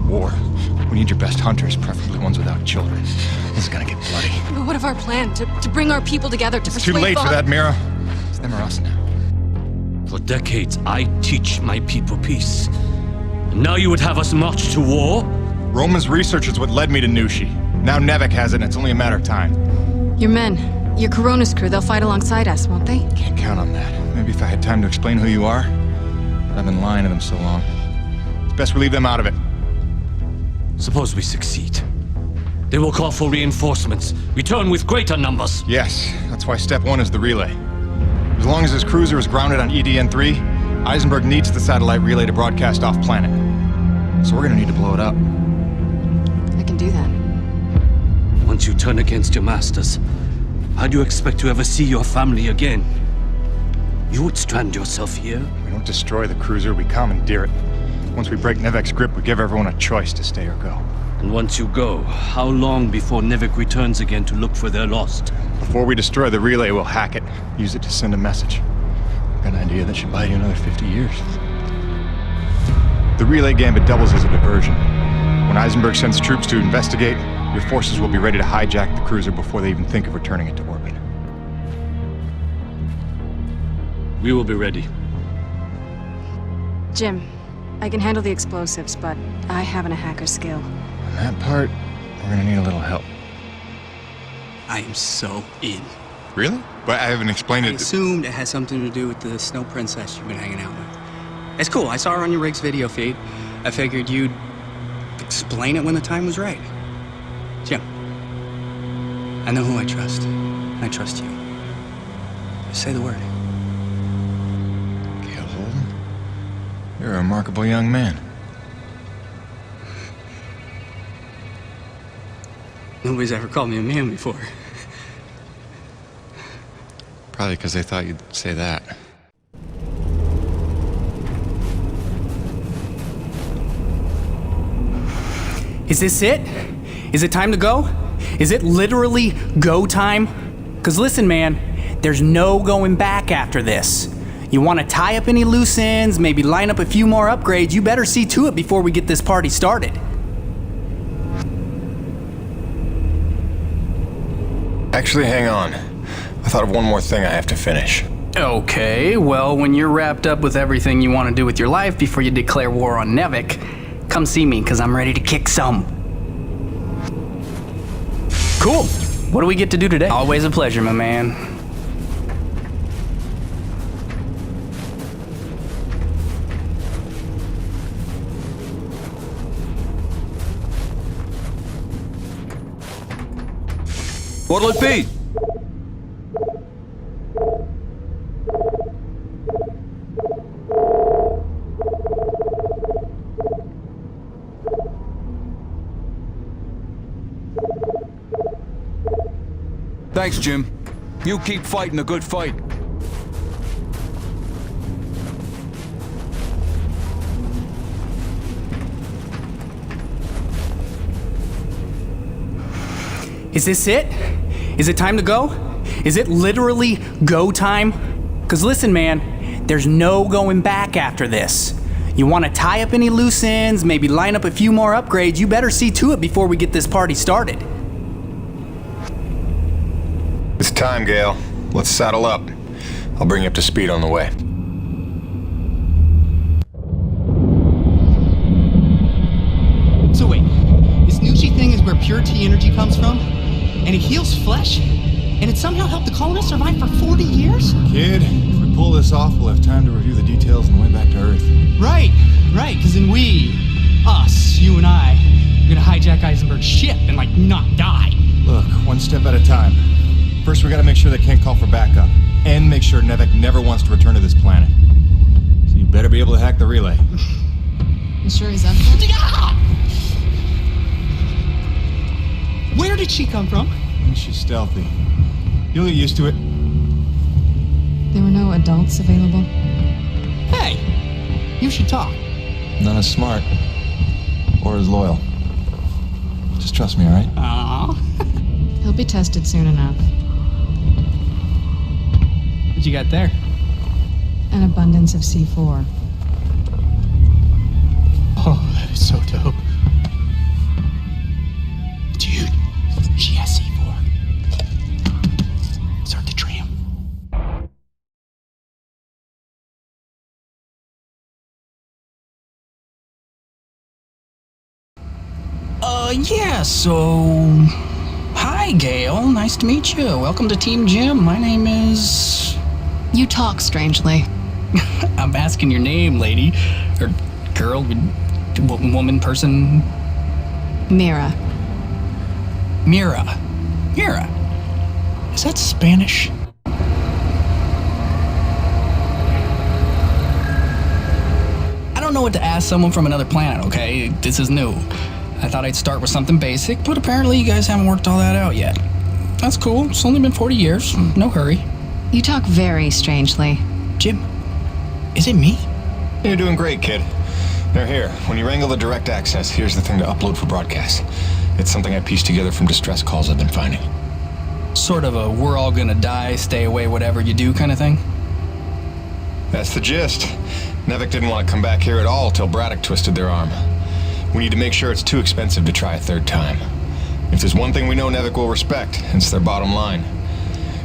[SPEAKER 2] War. We need your best hunters, preferably ones without children. This is gonna get bloody.
[SPEAKER 3] But what of our plan? To bring our people together to
[SPEAKER 2] It's too late for that, Mira. It's them or us now.
[SPEAKER 6] For decades, I teach my people peace. And now you would have us march to war?
[SPEAKER 2] Roman's research is what led me to Nushi. Now Nevek has it, and it's only a matter of time.
[SPEAKER 3] Your men, your Coronas crew, they'll fight alongside us, won't they?
[SPEAKER 2] Can't count on that. Maybe if I had time to explain who you are. But I've been lying to them so long. It's best we leave them out of it.
[SPEAKER 6] Suppose we succeed. They will call for reinforcements. Return with greater numbers.
[SPEAKER 2] Yes, that's why step one is the relay. As long as his cruiser is grounded on EDN-III, Eisenberg needs the satellite relay to broadcast off-planet. So we're gonna need to blow it up.
[SPEAKER 3] I can do that.
[SPEAKER 6] Once you turn against your masters, how do you expect to ever see your family again? You would strand yourself here?
[SPEAKER 2] We don't destroy the cruiser, we commandeer it. Once we break Nevek's grip, we give everyone a choice to stay or go.
[SPEAKER 6] And once you go, how long before Nevek returns again to look for their lost?
[SPEAKER 2] Before we destroy the relay, we'll hack it. Use it to send a message. Got an idea that should buy you another 50 years. The relay gambit doubles as a diversion. When Eisenberg sends troops to investigate, your forces will be ready to hijack the cruiser before they even think of returning it to orbit.
[SPEAKER 6] We will be ready.
[SPEAKER 3] Jim, I can handle the explosives, but I haven't a hacker skill.
[SPEAKER 2] On that part, we're gonna need a little help.
[SPEAKER 16] I am so in.
[SPEAKER 2] Really? But I haven't explained
[SPEAKER 16] I
[SPEAKER 2] it.
[SPEAKER 16] assumed it had something to do with the snow princess you've been hanging out with. It's cool. I saw her on your rig's video feed. I figured you'd explain it when the time was right. Jim, I know who I trust. I trust you. Just say the word.
[SPEAKER 2] You're a remarkable young man.
[SPEAKER 16] Nobody's ever called me a man before.
[SPEAKER 2] Probably because they thought you'd say that.
[SPEAKER 16] Is this it? Is it time to go? Is it literally go time? Because listen, man, there's no going back after this. You want to tie up any loose ends, maybe line up a few more upgrades, you better see to it before we get this party started.
[SPEAKER 2] Actually, hang on. I thought of one more thing I have to finish.
[SPEAKER 16] Okay, well, when you're wrapped up with everything you want to do with your life before you declare war on Nevik, come see me, because I'm ready to kick some. Cool. What do we get to do today? Always a pleasure, my man.
[SPEAKER 8] What'll it be? Thanks, Jim. You keep fighting a good fight.
[SPEAKER 16] Is this it? Is it time to go? Is it literally go time? Because listen, man, there's no going back after this. You want to tie up any loose ends, maybe line up a few more upgrades, you better see to it before we get this party started.
[SPEAKER 2] It's time, Gale. Let's saddle up. I'll bring you up to speed on the way.
[SPEAKER 11] So wait, this Nushi thing is where pure T energy comes from? And it heals flesh? And it somehow helped the colonists survive for 40 years?
[SPEAKER 2] Kid, if we pull this off, we'll have time to review the details on the way back to Earth.
[SPEAKER 11] Right, because then us, you and I, are gonna hijack Eisenberg's ship and, not die.
[SPEAKER 2] Look, one step at a time. First, we gotta make sure they can't call for backup. And make sure Nevik never wants to return to this planet. So you better be able to hack the relay.
[SPEAKER 3] You sure he's up for it?
[SPEAKER 11] Where did she come from?
[SPEAKER 2] She's stealthy. You'll get used to it.
[SPEAKER 3] There were no adults available?
[SPEAKER 11] Hey, you should talk.
[SPEAKER 2] Not as smart. Or as loyal. Just trust me, alright?
[SPEAKER 11] Aww.
[SPEAKER 3] He'll be tested soon enough.
[SPEAKER 11] What you got there?
[SPEAKER 3] An abundance of C4.
[SPEAKER 11] Oh, that is so dope. Dude, she has C4. Start the tram.
[SPEAKER 16] Yeah, so... Hi, Gale. Nice to meet you. Welcome to Team Jim. My name is...
[SPEAKER 3] You talk strangely.
[SPEAKER 16] I'm asking your name, lady. Or girl, woman, person...
[SPEAKER 3] Mira.
[SPEAKER 16] Mira. Is that Spanish? I don't know what to ask someone from another planet, okay? This is new. I thought I'd start with something basic, but apparently you guys haven't worked all that out yet. That's cool. It's only been 40 years. No hurry.
[SPEAKER 3] You talk very strangely.
[SPEAKER 16] Jim, is it me?
[SPEAKER 2] You're doing great, kid. Now here, when you wrangle the direct access, here's the thing to upload for broadcast. It's something I pieced together from distress calls I've been finding.
[SPEAKER 16] Sort of a we're all gonna die, stay away, whatever you do kind of thing?
[SPEAKER 2] That's the gist. Nevik didn't want to come back here at all till Braddock twisted their arm. We need to make sure it's too expensive to try a third time. If there's one thing we know Nevik will respect, it's their bottom line.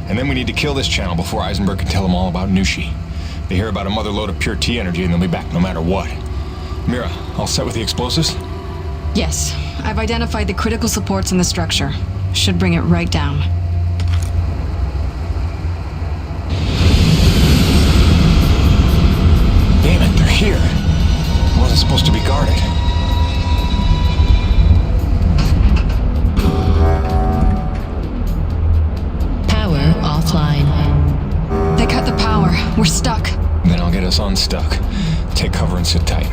[SPEAKER 2] And then we need to kill this channel before Eisenberg can tell them all about Nushi. They hear about a mother load of pure T energy and they'll be back no matter what. Mira, all set with the explosives?
[SPEAKER 3] Yes. I've identified the critical supports in the structure. Should bring it right down.
[SPEAKER 2] Damn it, they're here. It wasn't supposed to be guarded.
[SPEAKER 3] Power offline. They cut the power. We're stuck.
[SPEAKER 2] Then I'll get us unstuck. Take cover and sit tight.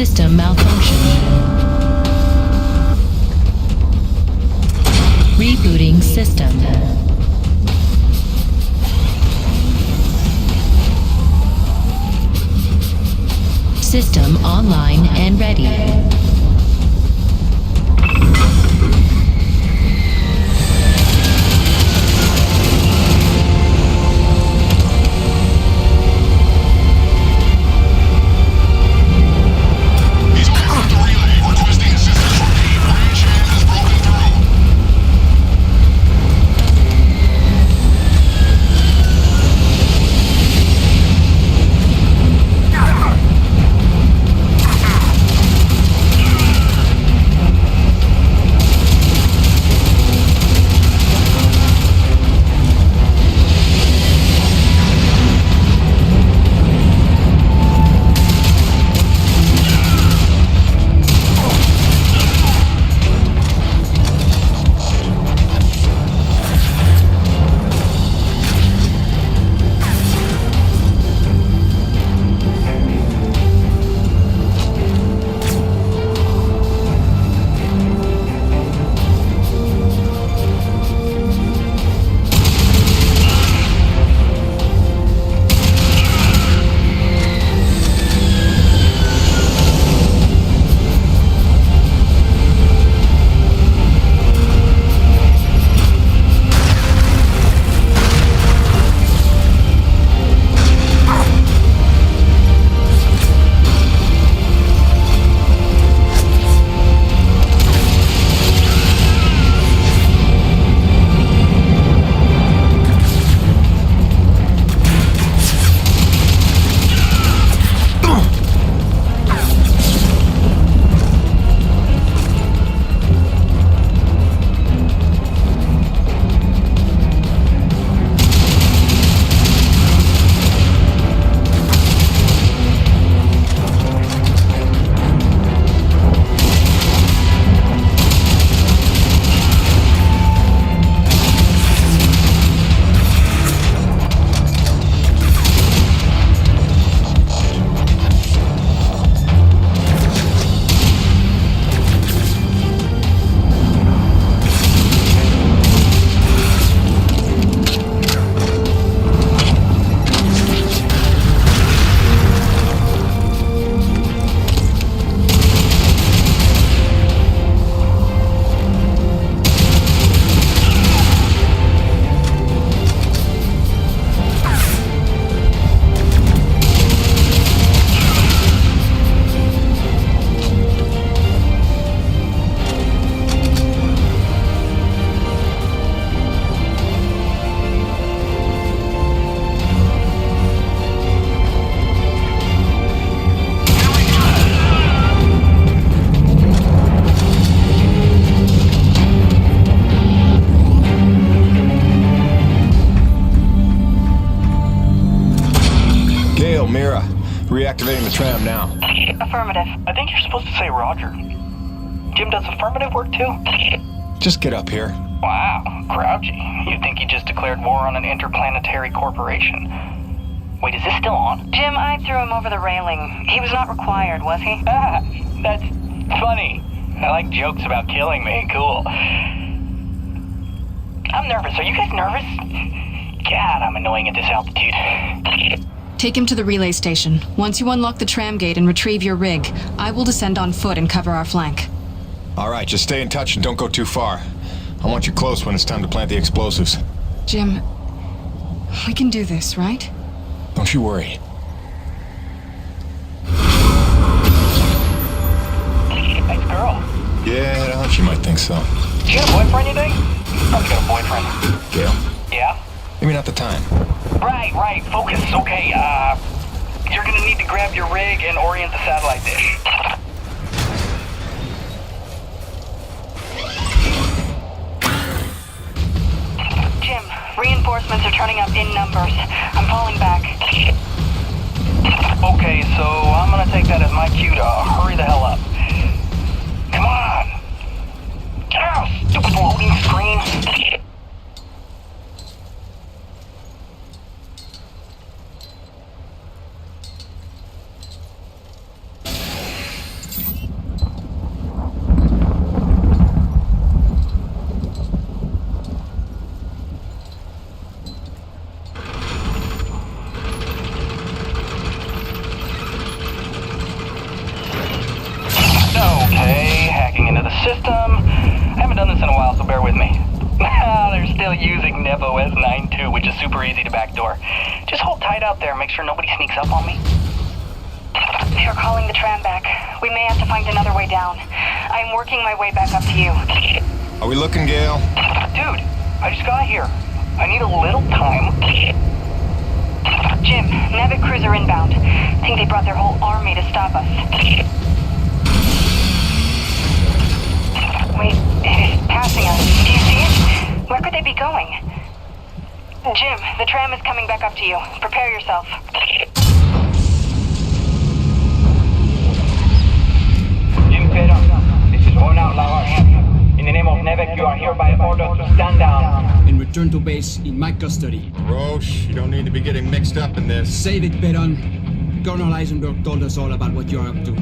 [SPEAKER 15] System malfunction. Rebooting system. System online and ready.
[SPEAKER 2] Reactivating the tram now.
[SPEAKER 7] Affirmative. I think you're supposed to say Roger. Jim does affirmative work too?
[SPEAKER 2] Just get up here.
[SPEAKER 7] Wow, grouchy. You'd think he just declared war on an interplanetary corporation. Wait, is this still on?
[SPEAKER 5] Jim, I threw him over the railing. He was not required, was he?
[SPEAKER 7] Ah, that's funny. I like jokes about killing me. Cool. I'm nervous. Are you guys nervous? God, I'm annoying at this altitude.
[SPEAKER 3] Take him to the relay station. Once you unlock the tram gate and retrieve your rig, I will descend on foot and cover our flank.
[SPEAKER 2] All right, just stay in touch and don't go too far. I want you close when it's time to plant the explosives.
[SPEAKER 3] Jim, we can do this, right?
[SPEAKER 2] Don't you worry.
[SPEAKER 7] Nice girl.
[SPEAKER 2] Yeah, I thought you might think so.
[SPEAKER 7] You got a boyfriend, you think? Probably got a boyfriend.
[SPEAKER 2] Gail?
[SPEAKER 7] Yeah?
[SPEAKER 2] Maybe not the time.
[SPEAKER 7] Right. Focus. Okay, you're gonna need to grab your rig and orient the satellite dish.
[SPEAKER 5] Jim, reinforcements are turning up in numbers. I'm falling back.
[SPEAKER 7] Okay, so I'm gonna take that as my cue to hurry the hell up. Come on! Ow, stupid loading screen! done this in a while, so bear with me. They're still using NEVOS 9.2, which is super easy to backdoor. Just hold tight out there, make sure nobody sneaks up on me.
[SPEAKER 5] They're calling the tram back. We may have to find another way down. I'm working my way back up to you.
[SPEAKER 2] Are we looking, Gale?
[SPEAKER 7] Dude, I just got here. I need a little time.
[SPEAKER 5] Jim, NEVIC cruiser inbound. Think they brought their whole army to stop us. Wait, it is passing us. Do you see it? Where could they be going? Jim, the tram is coming back up to you. Prepare yourself.
[SPEAKER 7] Jim Pedro, this is Horn Outlaw Army. In the name of NEVIC, you are hereby ordered to stand down.
[SPEAKER 17] And return to base in my custody.
[SPEAKER 2] Roche, you don't need to be getting mixed up in this.
[SPEAKER 17] Save it, Perron. Colonel Eisenberg told us all about what you're up to.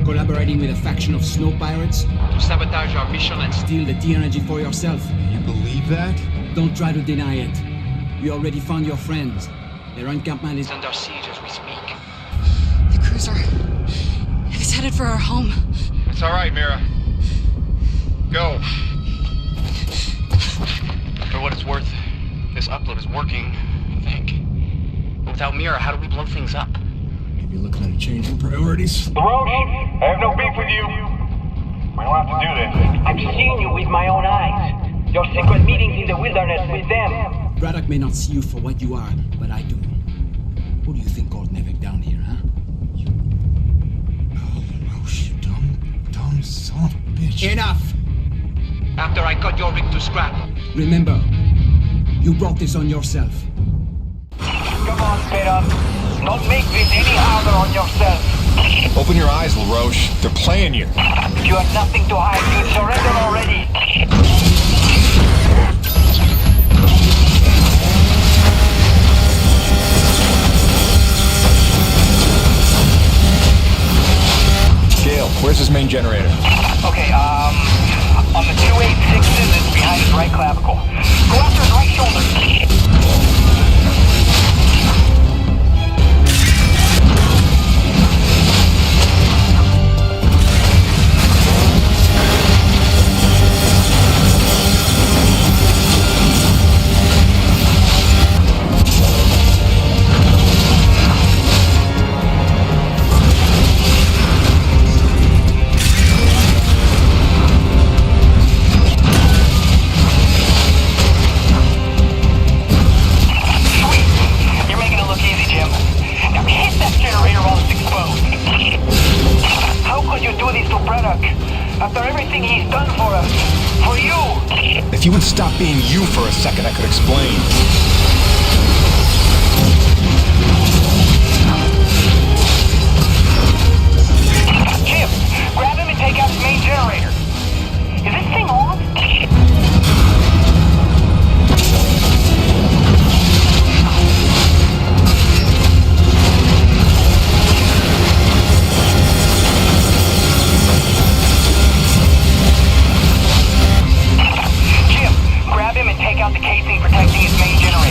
[SPEAKER 17] Collaborating with a faction of snow pirates to sabotage our mission and steal the T-energy for yourself.
[SPEAKER 2] You believe that?
[SPEAKER 17] Don't try to deny it. We already found your friends. Their encampment is under siege as we speak.
[SPEAKER 3] The cruiser. It's headed for our home.
[SPEAKER 2] It's all right, Mira. Go.
[SPEAKER 9] For what it's worth, this upload is working, I think. But without Mira, how do we blow things up?
[SPEAKER 18] Maybe looking at a change in priorities.
[SPEAKER 7] Roche, I have no beef with you. We don't have to do this. I've seen you with my own eyes. Your secret meetings in the wilderness with them.
[SPEAKER 17] Braddock may not see you for what you are, but I do. Who do you think called NEVIC down here, huh?
[SPEAKER 2] Oh, Roche, you dumb son of a bitch.
[SPEAKER 17] Enough!
[SPEAKER 9] After I cut your rig to scrap.
[SPEAKER 17] Remember, you brought this on yourself.
[SPEAKER 7] Come on, Pedro. Don't make this any harder on yourself.
[SPEAKER 2] Open your eyes, LaRoche. They're playing you.
[SPEAKER 7] You have nothing to hide. You surrender already.
[SPEAKER 2] Gale, where's his main generator?
[SPEAKER 7] Okay, on the 286s, it's behind his right clavicle. Go after his right shoulder.
[SPEAKER 2] If you would stop being you for a second, I could explain.
[SPEAKER 7] Jim, grab him and take out the main generator. Is this thing on? Take out the casing protecting his main generator.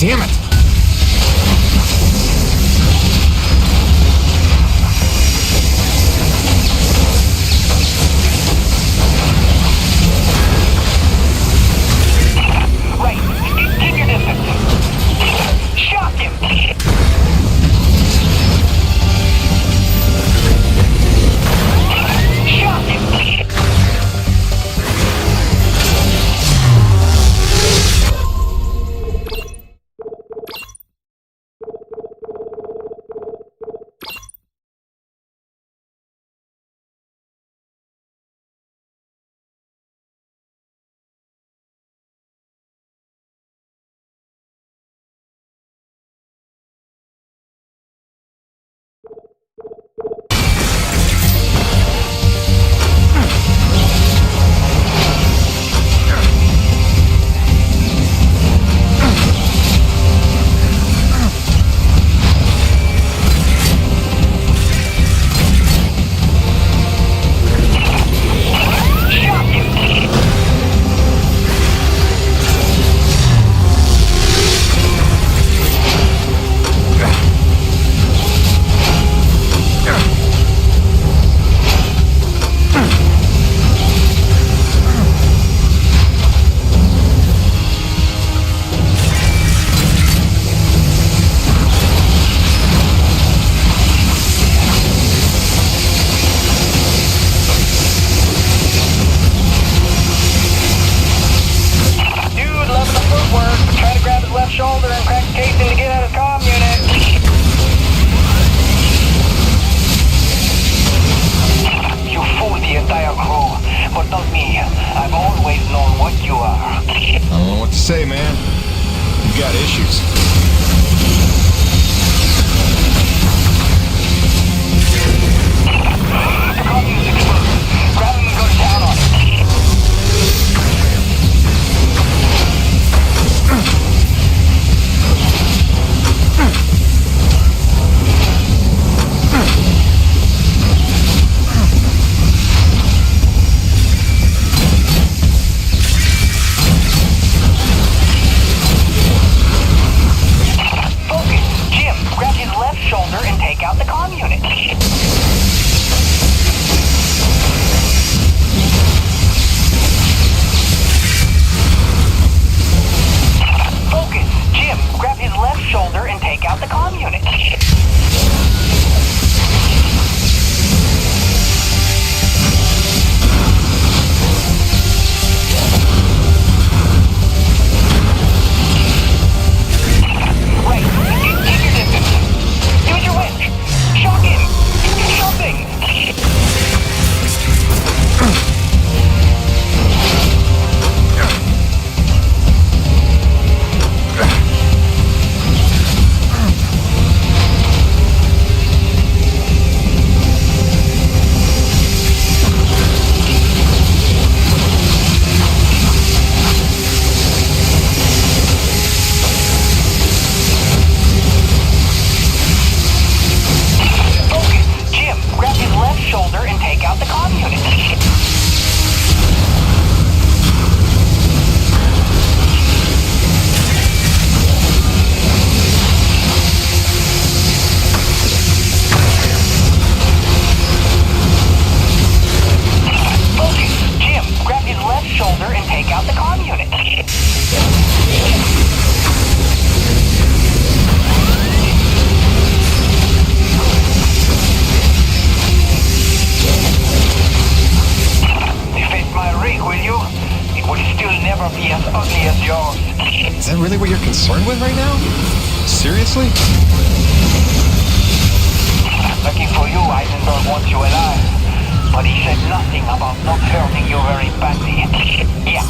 [SPEAKER 2] damn it!
[SPEAKER 7] Right. Keep your distance. Shock him! Shock him! Shoulder and crack the casing to get out of his comm unit. You fooled the entire crew, but not me. I've always known what you are.
[SPEAKER 2] I don't know what to say, man. You got issues.
[SPEAKER 7] The comm unit's exposed. Grab him and go to town on it. Shoulder and take out the comm unit. Focus. Jim, grab his left shoulder and take out the comm unit. Right. Keep your distance. Use your winch! Shock him! Something! Grab his left shoulder and take out the comm unit. Focus. Jim, grab his left shoulder and take out the comm unit. Will you? It will still never be as ugly as yours.
[SPEAKER 2] Is that really what you're concerned with right now? Seriously?
[SPEAKER 7] Lucky for you, Eisenberg wants you alive. But he said nothing about not hurting you very badly. Yeah,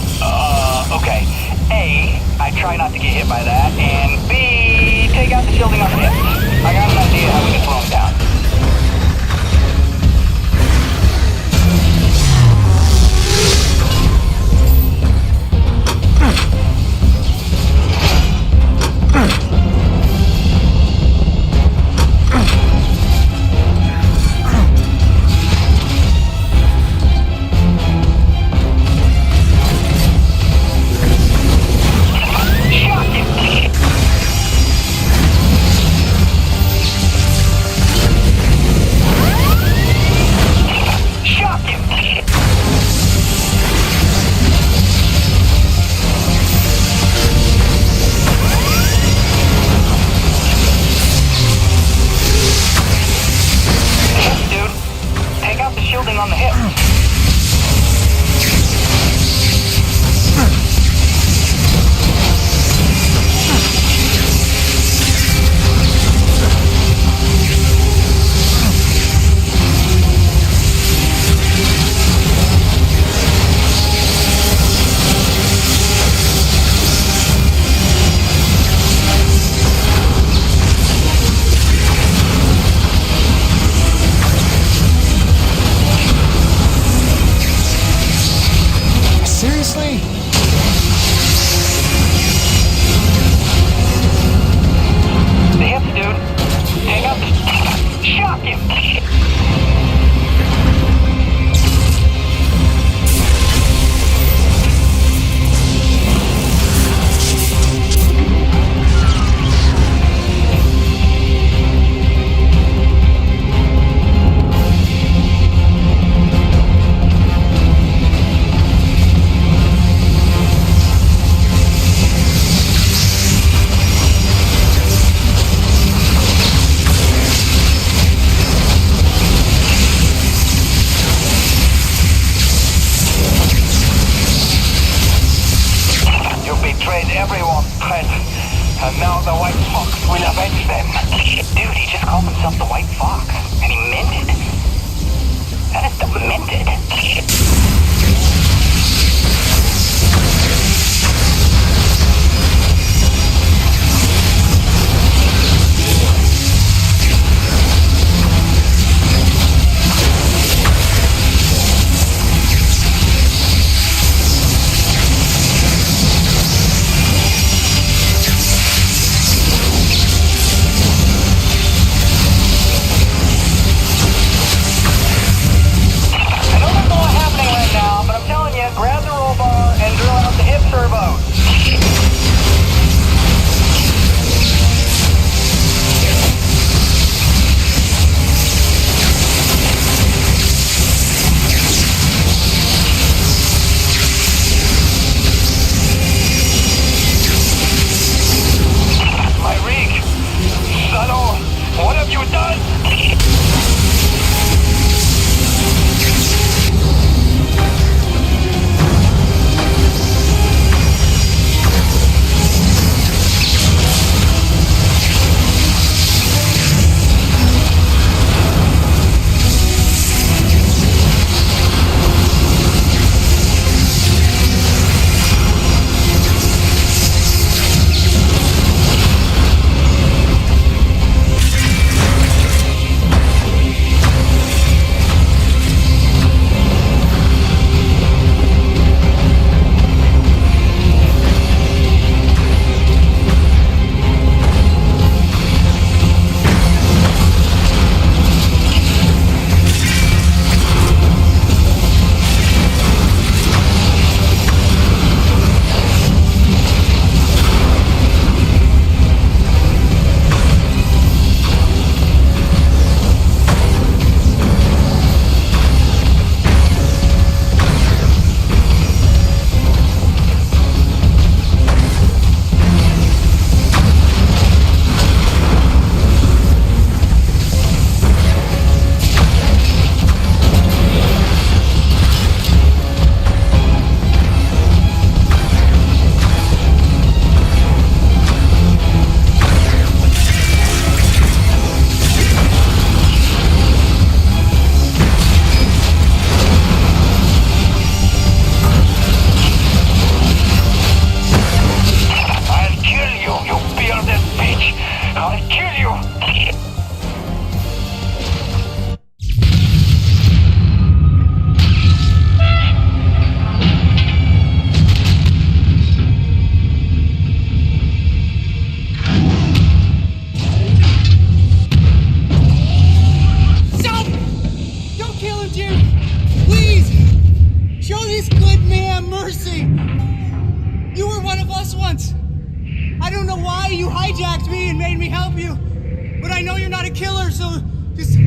[SPEAKER 7] okay. A, I try not to get hit by that, and B, take out the shielding on the hips. I got an idea how we can slow him down.
[SPEAKER 2] Seriously?
[SPEAKER 7] The hips, dude. Hang up. Shock him. Everyone, Fred. And now the White Fox will avenge them. Dude, he just called himself the White Fox. And he meant it. That is demented.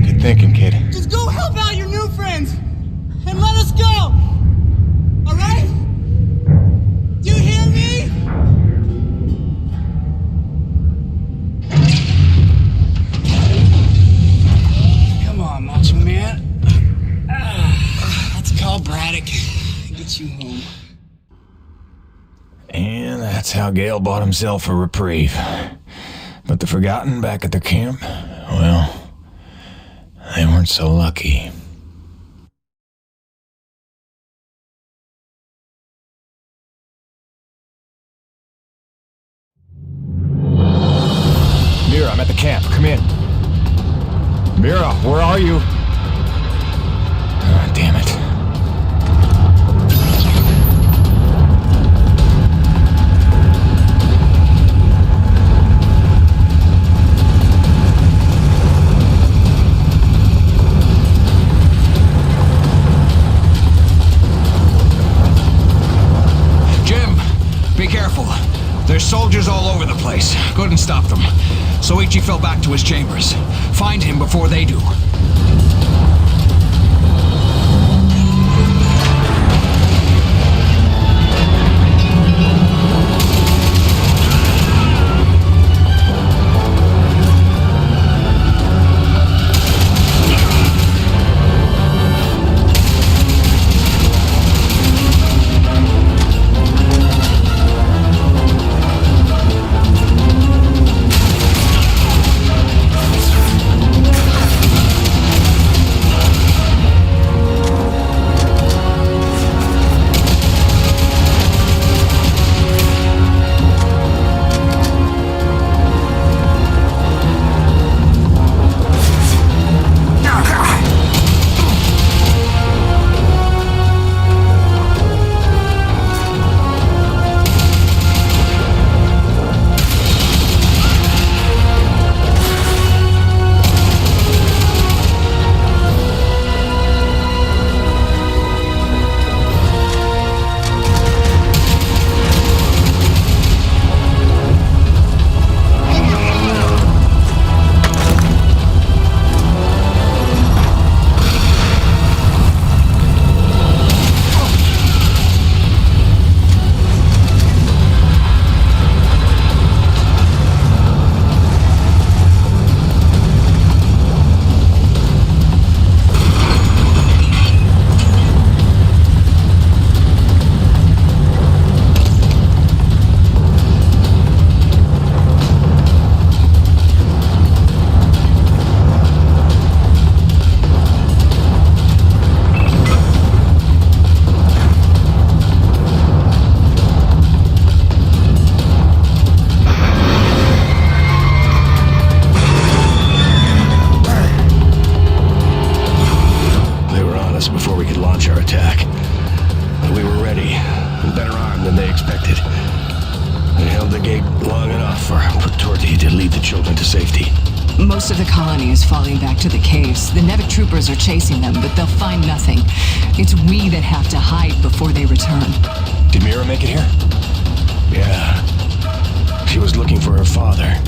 [SPEAKER 2] Good thinking, kid.
[SPEAKER 11] Just go help out your new friends and let us go. All right? Do you hear me? Come on, Macho Man. Let's call Braddock. Get you home.
[SPEAKER 10] And that's how Gale bought himself a reprieve. But the Forgotten back at their camp, well, they weren't so lucky. Mira, I'm at the camp. Come in. Mira, where are you? Oh, damn it.
[SPEAKER 8] careful. There's soldiers all over the place. Couldn't stop them. Soichi fell back to his chambers. Find him before they do.
[SPEAKER 1] Most of the colony is falling back to the caves. The Nevic troopers are chasing them, but they'll find nothing. It's we that have to hide before they return.
[SPEAKER 10] Did Mira make it here? Yeah. She was looking for her father.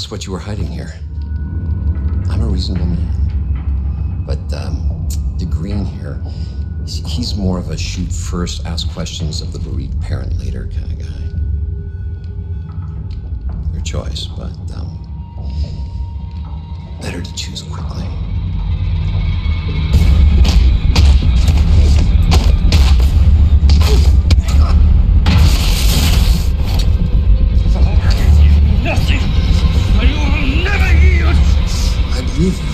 [SPEAKER 13] us what you were hiding here. I'm a reasonable man. But, the Green here, he's more of a shoot first, ask questions of the bereaved parent later kind of guy. Your choice, but, better to choose quickly.
[SPEAKER 22] Nothing! I will never yield!
[SPEAKER 13] I believe you.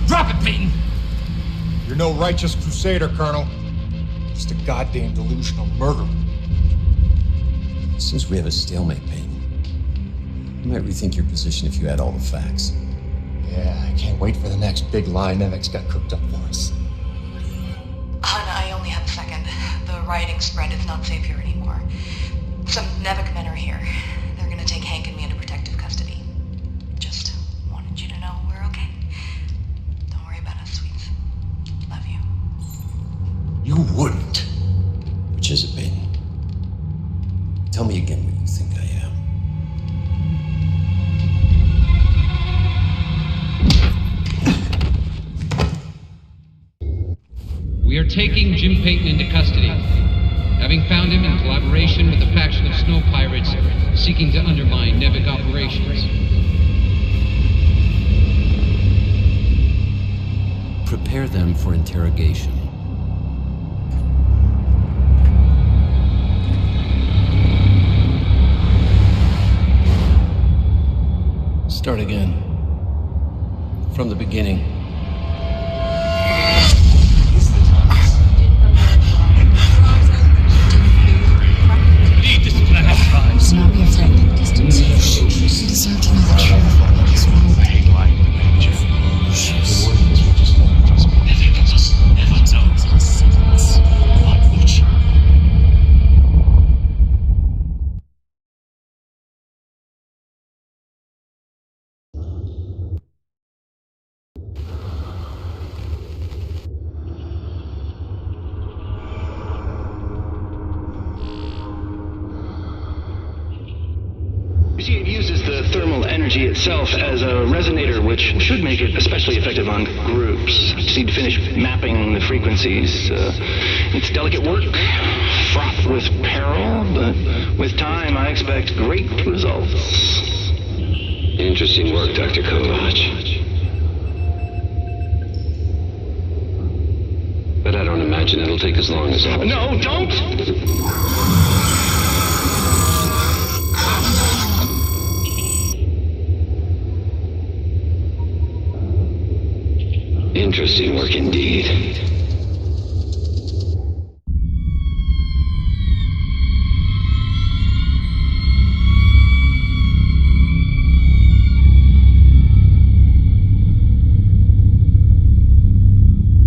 [SPEAKER 22] Drop it, Peyton!
[SPEAKER 2] You're no righteous crusader, Colonel. Just a goddamn delusional murderer.
[SPEAKER 13] Seems we have a stalemate, Peyton. You might rethink your position if you had all the facts.
[SPEAKER 2] Yeah, I can't wait for the next big lie Nevek's got cooked up for us.
[SPEAKER 5] I only have a second. The rioting spread. It's not safe here anymore. Some Nevek men are here. They're gonna take Hank and me into protective custody. Just wanted you to know we're okay. Don't worry about us, sweets. Love you.
[SPEAKER 2] You wouldn't.
[SPEAKER 13] Which is it, Peyton? Tell me again what you think I am.
[SPEAKER 20] We are taking Jim Peyton into custody, having found him in collaboration with a faction of snow pirates seeking to undermine Nevek operations.
[SPEAKER 13] Prepare them for interrogation. Start again. From the beginning.
[SPEAKER 22] Lead this planet,
[SPEAKER 3] Do not be afraid. You deserve to know the truth.
[SPEAKER 22] I hate lying to manager. Never knows our secrets. Watch.
[SPEAKER 21] You see, it uses the thermal energy itself as a resonator, which should make it especially effective on groups. Just need to finish mapping the frequencies. It's delicate work, fraught with peril, but with time I expect great results.
[SPEAKER 13] Interesting work, Dr. Kovach. But I don't imagine it'll take as long as all.
[SPEAKER 21] No, don't!
[SPEAKER 13] Interesting work indeed.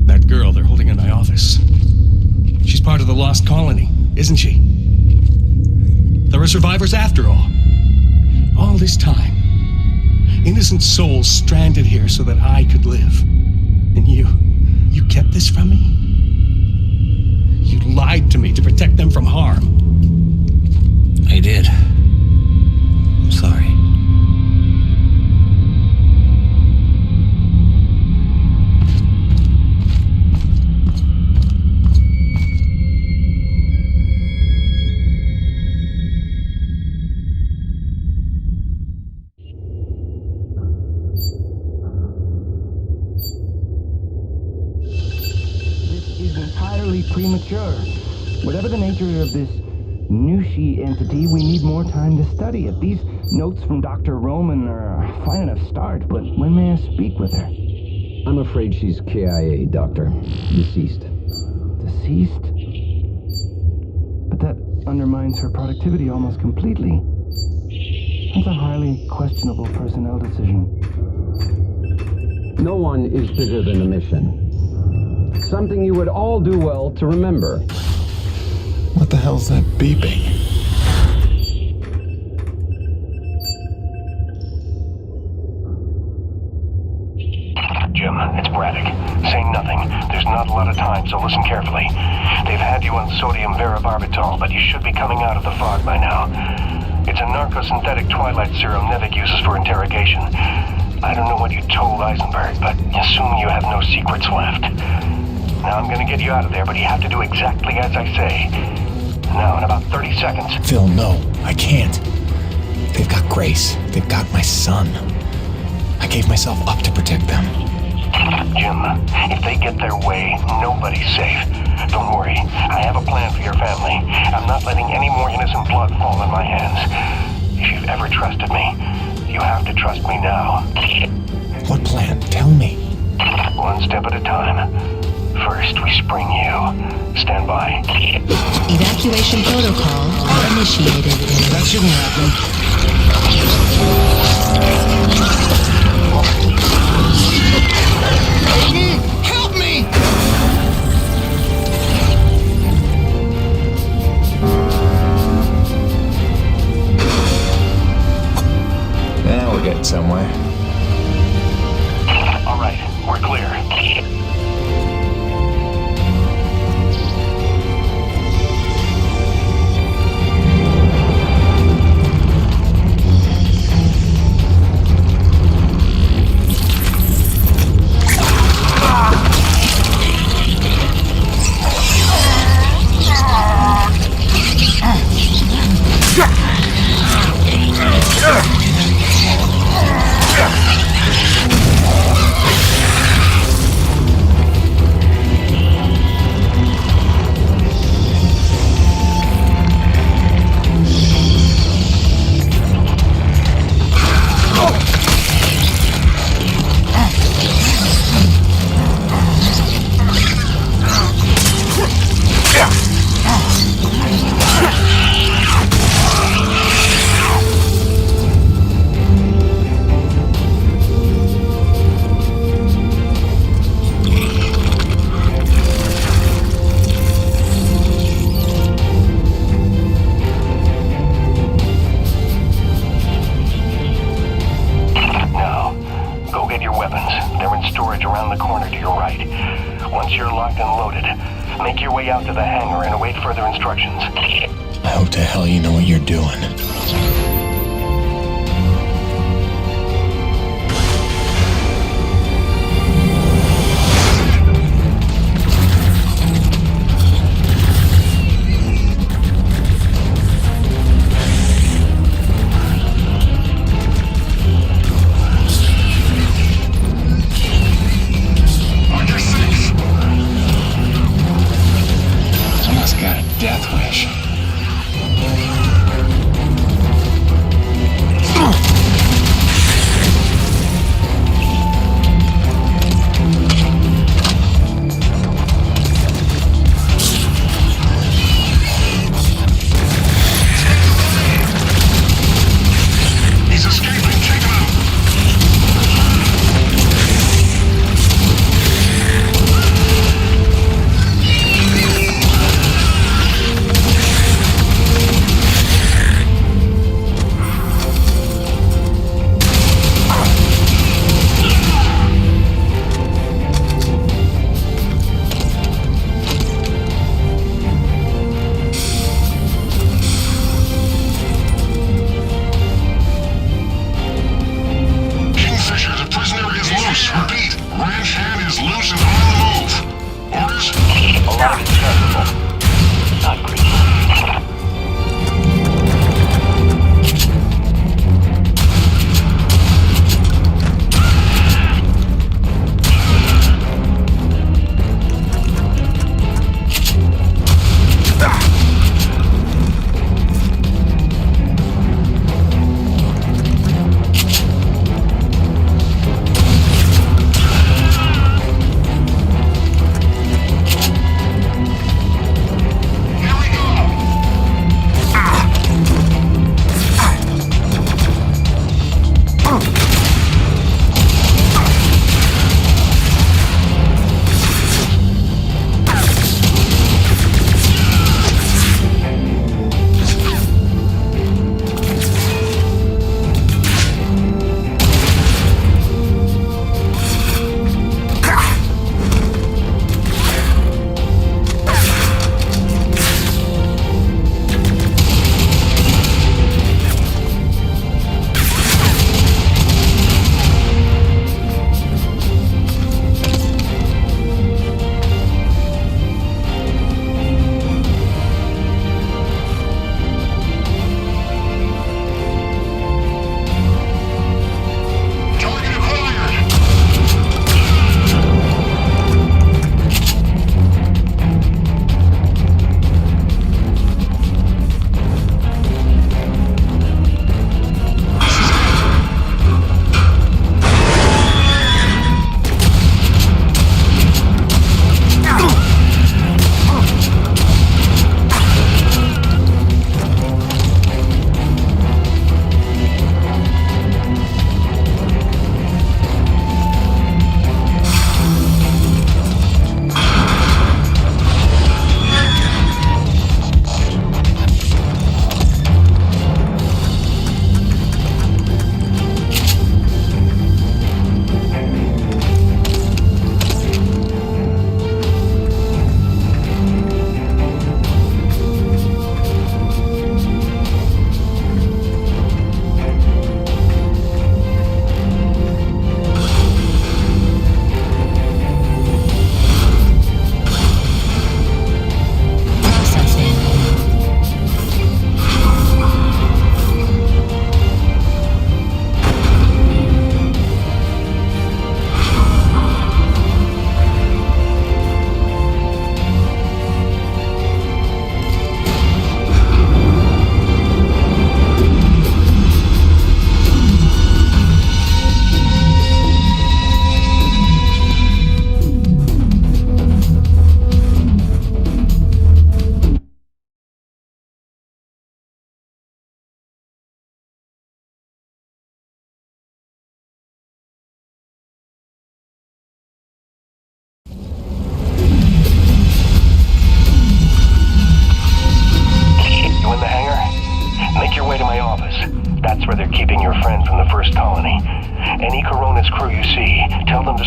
[SPEAKER 19] That girl they're holding in my office. She's part of the lost colony, isn't she? There are survivors after all. All this time. Innocent souls stranded here so that I could live. And you kept this from me? You lied to me to protect them from harm.
[SPEAKER 10] I did. I'm sorry.
[SPEAKER 23] Entirely premature. Whatever the nature of this EDNIII entity, we need more time to study it. These notes from Dr. Roman are a fine enough start, but when may I speak with her?
[SPEAKER 24] I'm afraid she's KIA, Doctor. Deceased.
[SPEAKER 23] Deceased? But that undermines her productivity almost completely. That's a highly questionable personnel decision.
[SPEAKER 24] No one is bigger than the mission. Something you would all do well to remember.
[SPEAKER 18] What the hell's that beeping?
[SPEAKER 4] Jim, it's Braddock. Say nothing. There's
[SPEAKER 6] not a lot of time, so listen carefully. They've had you on sodium varibarbital, but you should be coming out of the fog by now. It's a narcosynthetic twilight serum Nevik uses for interrogation. I don't know what you told Eisenberg, but assume you have no secrets left. Now I'm gonna get you out of there, but you have to do exactly as I say. Now, in about 30 seconds.
[SPEAKER 10] Phil, no, I can't. They've got Grace. They've got my son. I gave myself up to protect them.
[SPEAKER 6] Jim, if they get their way, nobody's safe. Don't worry, I have a plan for your family. I'm not letting any more innocent blood fall in my hands. If you've ever trusted me, you have to trust me now.
[SPEAKER 10] What plan? Tell me.
[SPEAKER 6] One step at a time. First, we spring you. Stand by.
[SPEAKER 15] Evacuation protocol initiated.
[SPEAKER 19] That shouldn't happen.
[SPEAKER 2] Aiden, help me!
[SPEAKER 10] Now we're getting somewhere.
[SPEAKER 6] All right, we're clear.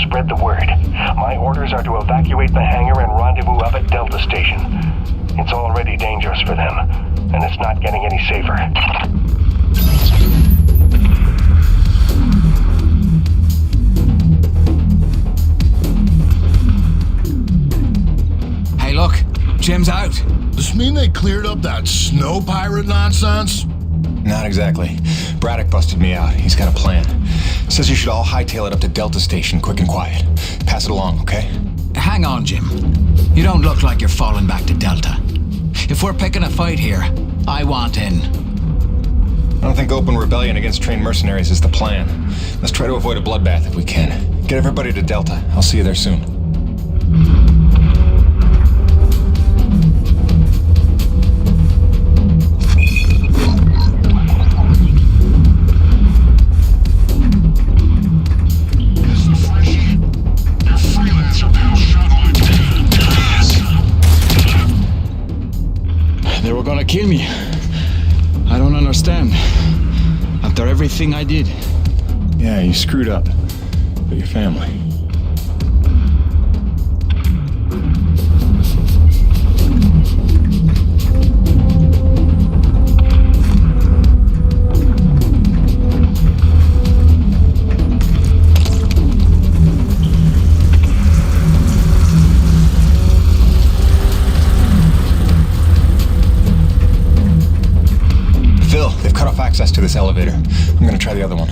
[SPEAKER 6] spread the word. My orders are to evacuate the hangar and rendezvous up at Delta Station. It's already dangerous for them, and it's not getting any safer.
[SPEAKER 8] Hey, look. Jim's out.
[SPEAKER 18] Does this mean they cleared up that snow pirate nonsense?
[SPEAKER 2] Not exactly. Braddock busted me out. He's got a plan. Says you should all hightail it up to Delta Station, quick and quiet. Pass it along, okay?
[SPEAKER 8] Hang on, Jim. You don't look like you're falling back to Delta. If we're picking a fight here, I want in.
[SPEAKER 2] I don't think open rebellion against trained mercenaries is the plan. Let's try to avoid a bloodbath if we can. Get everybody to Delta. I'll see you there soon.
[SPEAKER 8] They were gonna kill me. I don't understand. After everything I did.
[SPEAKER 2] Yeah, you screwed up. But your family. They've cut off access to this elevator. I'm gonna try the other one.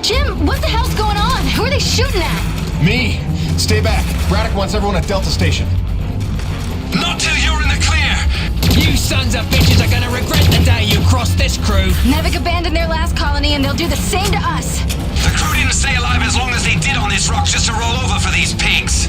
[SPEAKER 3] Jim, what the hell's going on? Who are they shooting at?
[SPEAKER 2] Me! Stay back. Braddock wants everyone at Delta Station.
[SPEAKER 9] Not till you're in the clear! You sons of bitches are gonna regret the day you crossed this crew!
[SPEAKER 3] Navic abandoned their last colony and they'll do the same to us!
[SPEAKER 9] The crew didn't stay alive as long as they did on this rock just to roll over for these pigs!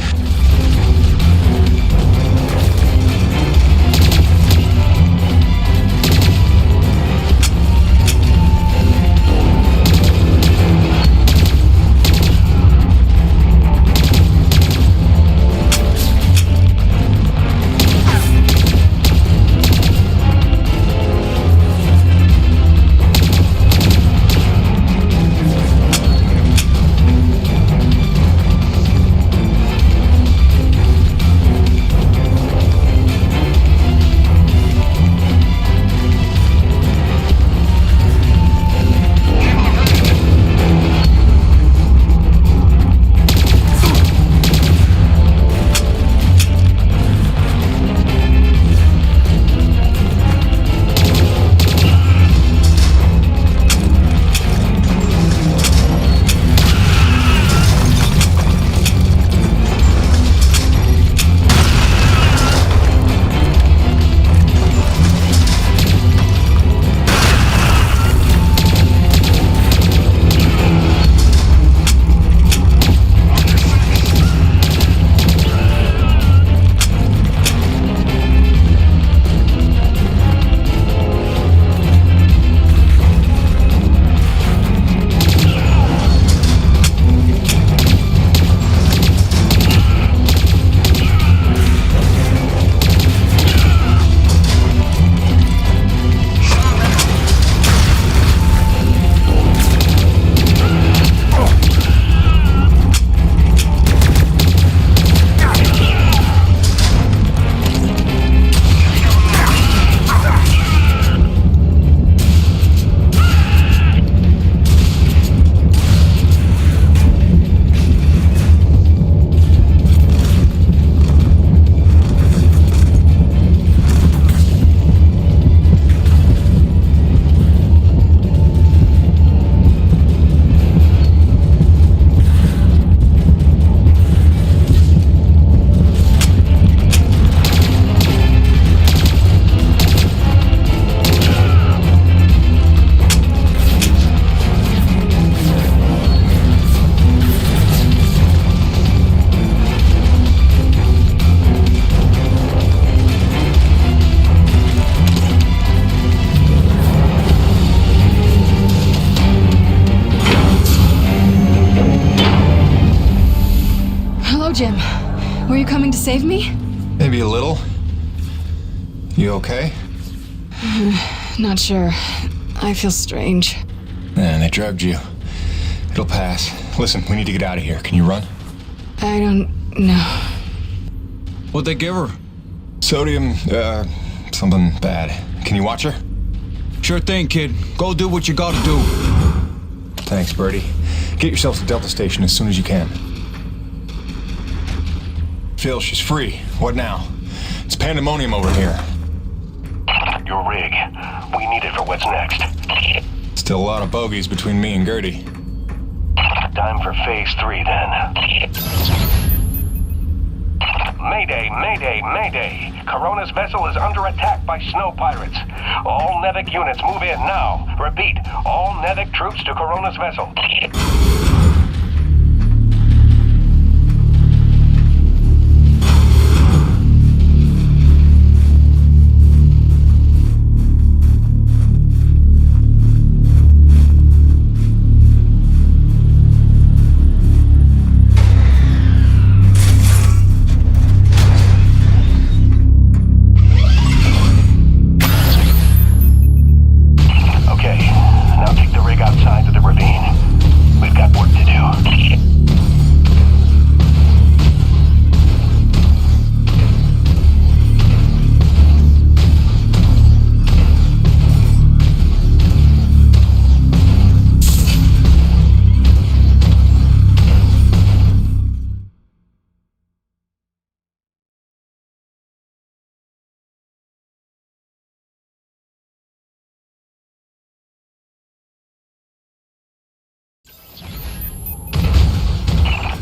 [SPEAKER 3] you coming to save me?
[SPEAKER 10] Maybe a little. You okay?
[SPEAKER 3] Not sure. I feel strange.
[SPEAKER 10] Man, they drugged you. It'll pass. Listen, we need to get out of here. Can you run?
[SPEAKER 3] I don't know.
[SPEAKER 8] What'd they give her?
[SPEAKER 10] Sodium, something bad. Can you watch her?
[SPEAKER 8] Sure thing, kid. Go do what you gotta do.
[SPEAKER 10] Thanks, Birdie. Get yourself to Delta Station as soon as you can. Phil, she's free. What now? It's pandemonium over here.
[SPEAKER 6] Your rig. We need it for what's next.
[SPEAKER 10] Still a lot of bogeys between me and Gertie.
[SPEAKER 6] Time for phase 3, then. Mayday, mayday, mayday. Corona's vessel is under attack by snow pirates. All NEVIC units move in now. Repeat, all NEVIC troops to Corona's vessel.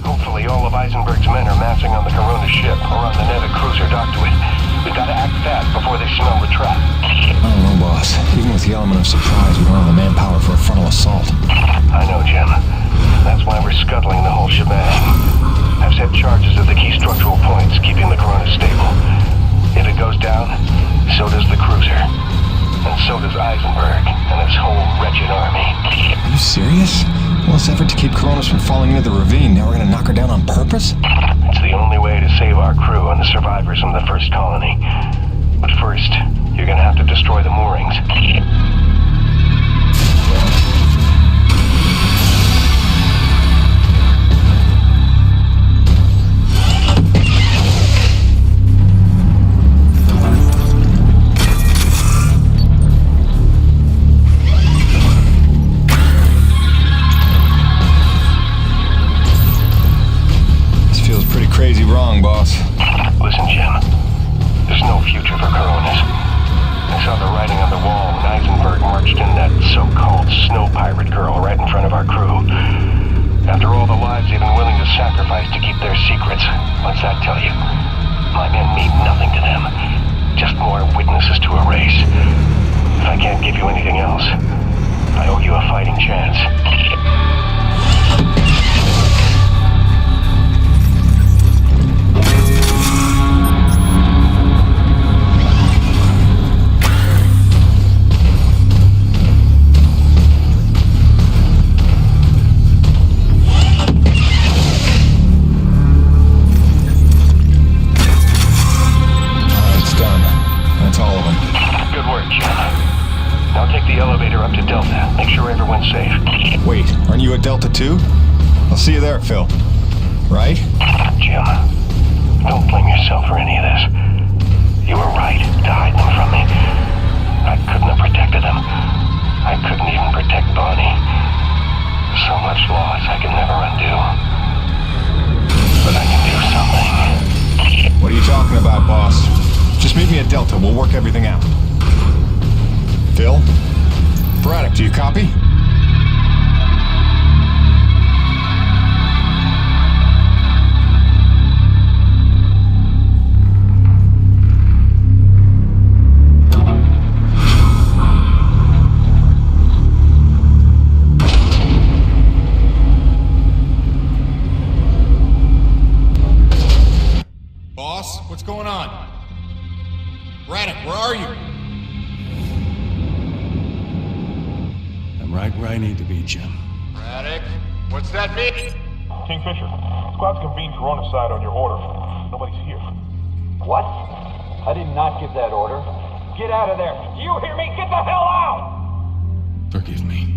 [SPEAKER 6] Hopefully all of Eisenberg's men are massing on the Corona ship or on the NEVIC cruiser docked to it. We've got to act fast before they smell the trap.
[SPEAKER 10] I don't know, boss. Even with the element of surprise, we don't have the manpower for a frontal assault.
[SPEAKER 6] I know, Jim. That's why we're scuttling the whole shebang. I've set charges at the key structural points, keeping the Corona stable. If it goes down, so does the cruiser. And so does Eisenberg and his whole wretched army.
[SPEAKER 10] Are you serious? All this effort to keep Coronas from falling into the ravine, now we're gonna knock her down on purpose?
[SPEAKER 6] It's the only way to save our crew and the survivors from the first colony. But first, you're gonna have to destroy the moorings.
[SPEAKER 10] Crazy wrong, boss.
[SPEAKER 6] Listen, Jim. There's no future for Coronas. I saw the writing on the wall when Eisenberg marched in that so-called snow pirate girl right in front of our crew. After all the lives they've been willing to sacrifice to keep their secrets, what's that tell you? My men mean nothing to them. Just more witnesses to erase. If I can't give you anything else, I owe you a fighting chance.
[SPEAKER 10] Wait, aren't you at Delta 2? I'll see you there, Phil. Right?
[SPEAKER 6] Jim, don't blame yourself for any of this. You were right to hide them from me. I couldn't have protected them. I couldn't even protect Bonnie. So much loss I can never undo. But I can do something.
[SPEAKER 10] What are you talking about, boss? Just meet me at Delta. We'll work everything out. Phil? Braddock, do you copy? Boss, what's going on? Braddock, where are you?
[SPEAKER 19] Right where I need to be, Jim.
[SPEAKER 18] Braddock, what's that mean?
[SPEAKER 12] Kingfisher, squad's convened Corona side on your order.
[SPEAKER 4] Nobody's here.
[SPEAKER 7] What? I did not give that order. Get out of there. Do you hear me? Get the hell out!
[SPEAKER 19] Forgive me.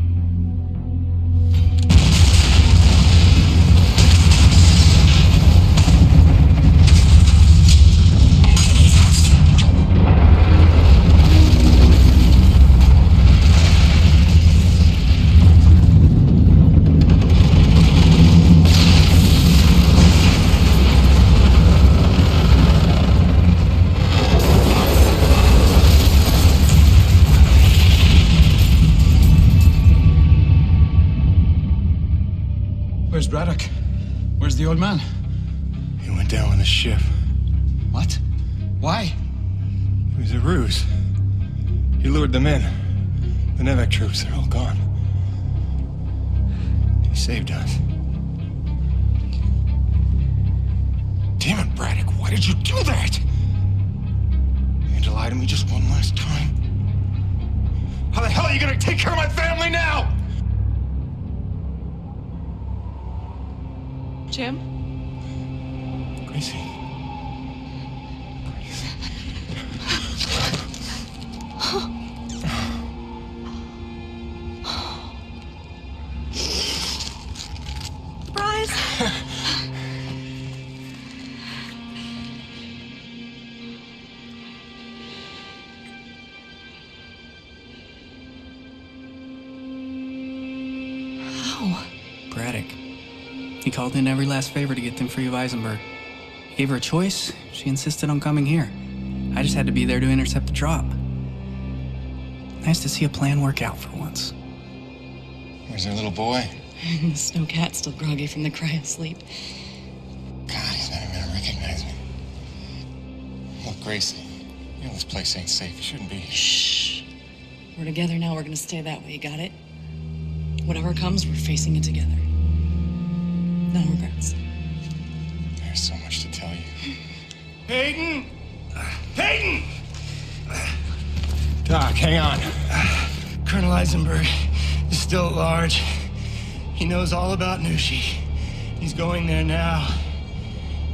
[SPEAKER 8] Where's Braddock? Where's the old man?
[SPEAKER 2] He went down with the ship.
[SPEAKER 8] What? Why?
[SPEAKER 2] It was a ruse. He lured them in. The Nevek troops, they're all gone. He saved us. Damn it, Braddock, why did you do that? You had to lie to me just one last time. How the hell are you gonna take care of my family now?
[SPEAKER 3] Jim?
[SPEAKER 2] Gracie.
[SPEAKER 3] Bryce?
[SPEAKER 11] How? Braddock. He called in every last favor to get them free of Eisenberg. He gave her a choice. She insisted on coming here. I just had to be there to intercept the drop. Nice to see a plan work out for once.
[SPEAKER 2] Where's their little boy?
[SPEAKER 3] The snowcat's still groggy from the cryosleep.
[SPEAKER 2] God, he's not even gonna recognize me. Look, Gracie, you know this place ain't safe. You shouldn't be here.
[SPEAKER 3] Shh. We're together now. We're gonna stay that way. You got it? Whatever comes, we're facing it together. No regrets.
[SPEAKER 2] There's so much to tell you. Hayden! Hayden! Doc, hang on.
[SPEAKER 23] Colonel Eisenberg is still at large. He knows all about Nushi. He's going there now.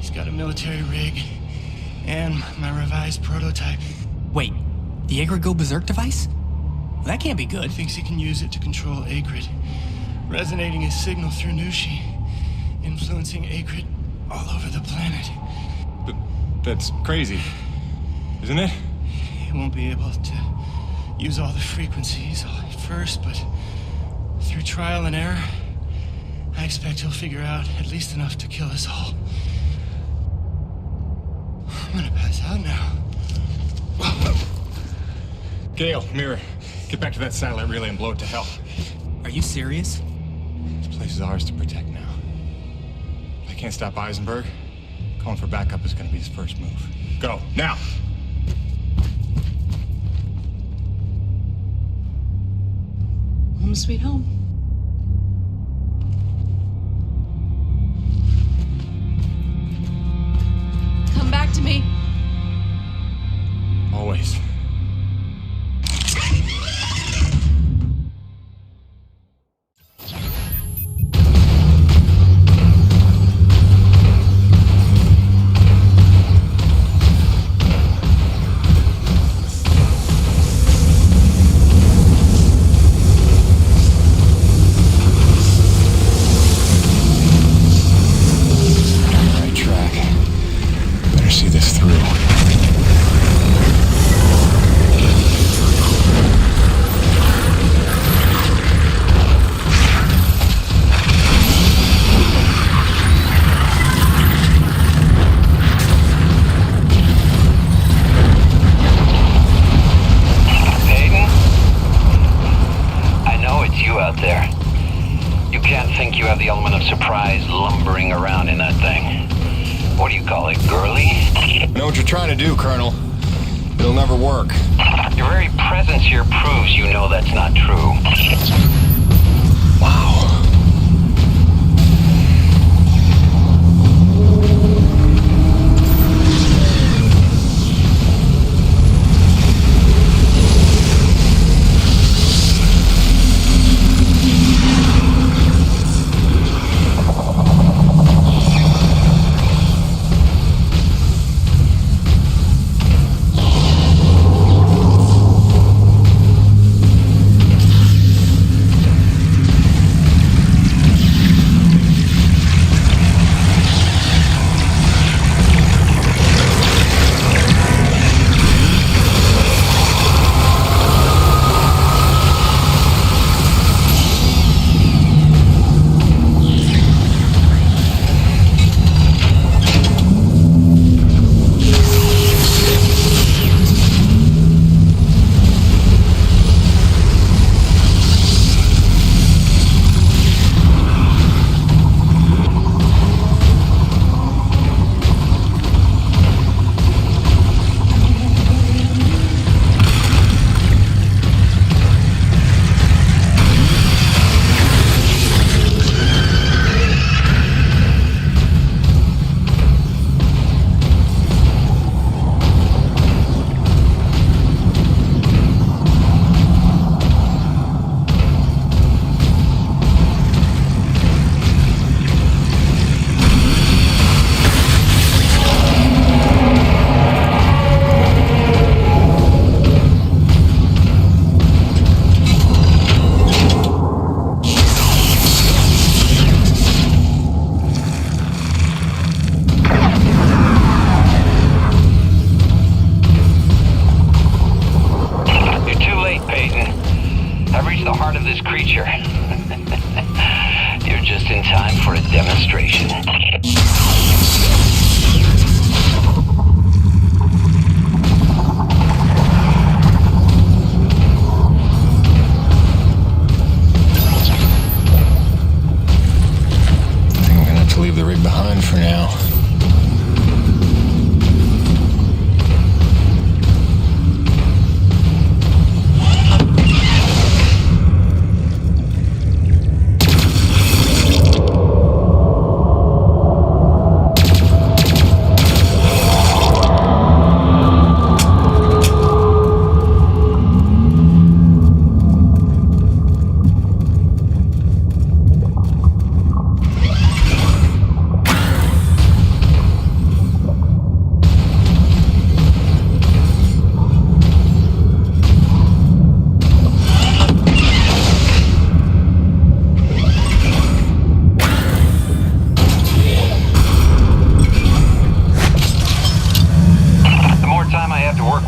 [SPEAKER 23] He's got a military rig and my revised prototype.
[SPEAKER 11] Wait, the Akrid go berserk device? Well, that can't be good.
[SPEAKER 23] He thinks he can use it to control Akrid, resonating his signal through Nushi, influencing Akrid all over the planet.
[SPEAKER 2] But that's crazy, isn't it?
[SPEAKER 23] He won't be able to use all the frequencies at first, but through trial and error, I expect he'll figure out at least enough to kill us all. I'm gonna pass out now.
[SPEAKER 2] Gale, Mirror, get back to that satellite relay and blow it to hell.
[SPEAKER 11] Are you serious?
[SPEAKER 2] This place is ours to protect now. If I can't stop Eisenberg, calling for backup is gonna be his first move. Go, now!
[SPEAKER 3] Home sweet home. Come back to me.
[SPEAKER 2] Always.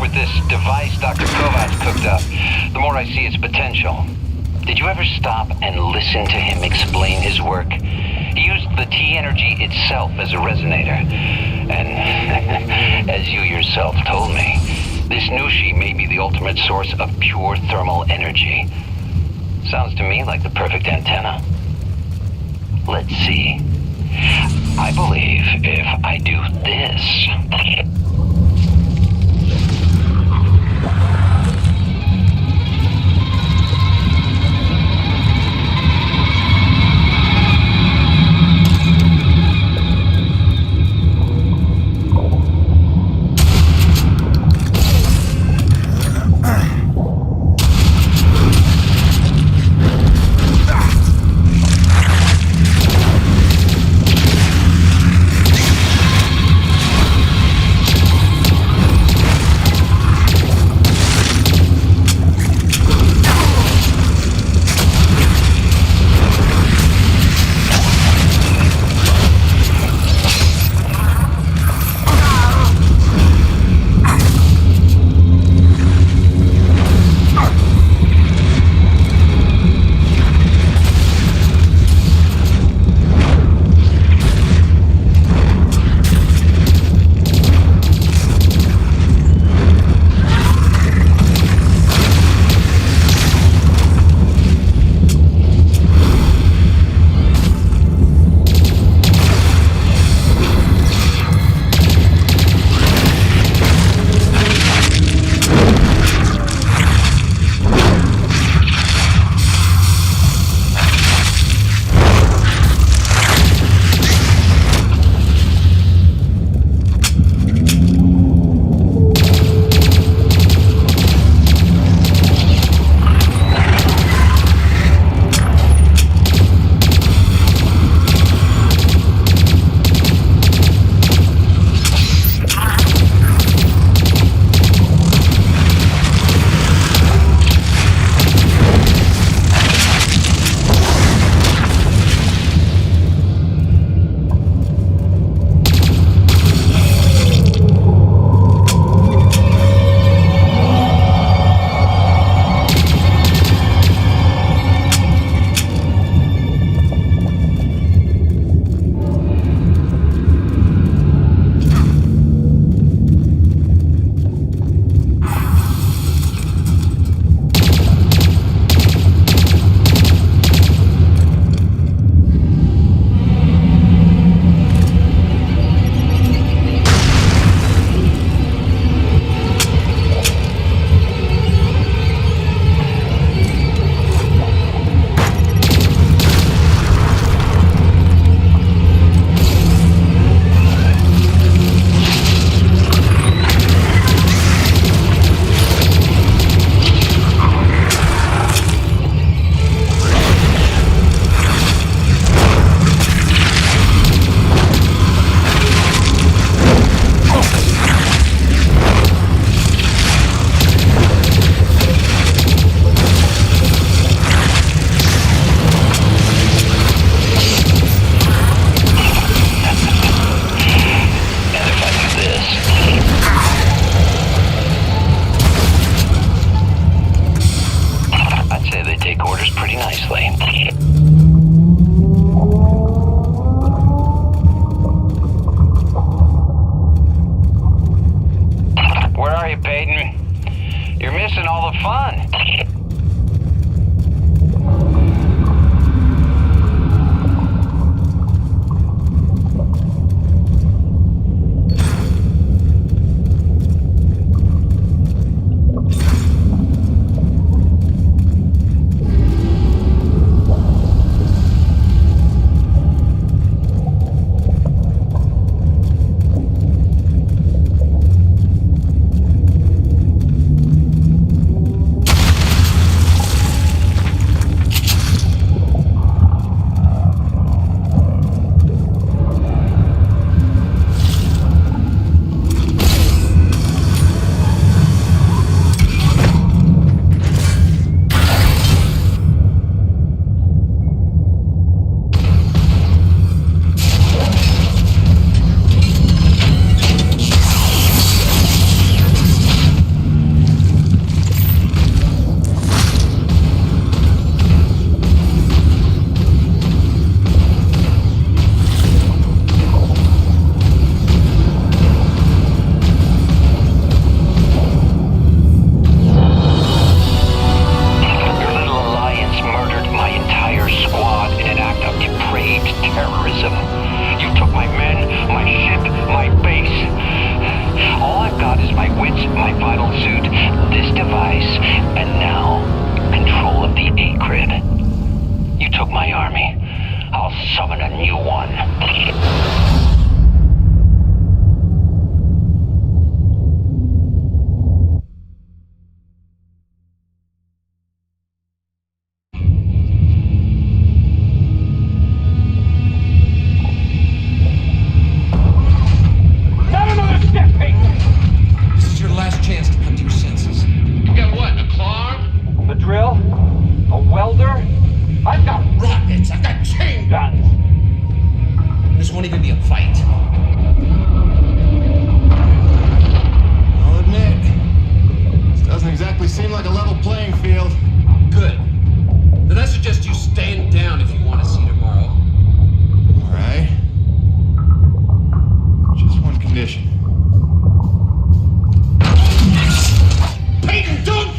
[SPEAKER 7] with this device Dr. Kovacs cooked up, the more I see its potential. Did you ever stop and listen to him explain his work? He used the T-energy itself as a resonator. And as you yourself told me, this Nushi may be the ultimate source of pure thermal energy. Sounds to me like the perfect antenna. Let's see. I believe if I do this... my vital suit, this device, and now, control of the Akrid. You took my army. I'll summon a new one. Not another step, Peyton!
[SPEAKER 20] This is your last chance to come to your senses.
[SPEAKER 7] You got what, a claw? A drill? A welder? I've got rockets! I've got chain guns!
[SPEAKER 20] This won't even be a fight.
[SPEAKER 2] I'll admit, this doesn't exactly seem like a level playing field.
[SPEAKER 20] Good. Then I suggest you stand down if you want to see tomorrow.
[SPEAKER 2] All right. Just one condition.
[SPEAKER 7] Peyton, don't!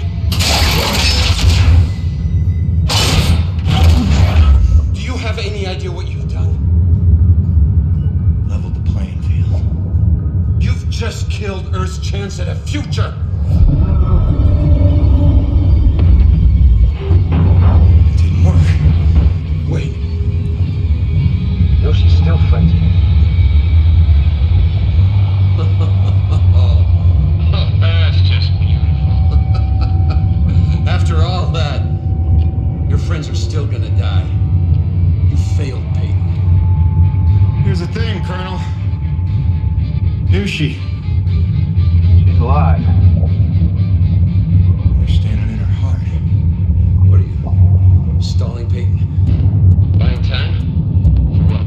[SPEAKER 20] Do you have any idea what you've done?
[SPEAKER 2] Leveled the playing field.
[SPEAKER 20] You've just killed Earth's chance at a future.
[SPEAKER 2] It didn't work.
[SPEAKER 20] Wait.
[SPEAKER 7] No, she's still frenzied.
[SPEAKER 20] That's just beautiful. After all that, your friends are still gonna die. You failed, Peyton.
[SPEAKER 2] Here's the thing, Colonel. Nushi.
[SPEAKER 7] She's alive.
[SPEAKER 2] You're standing in her heart.
[SPEAKER 20] What are you, stalling, Peyton?
[SPEAKER 7] Buying time? For what?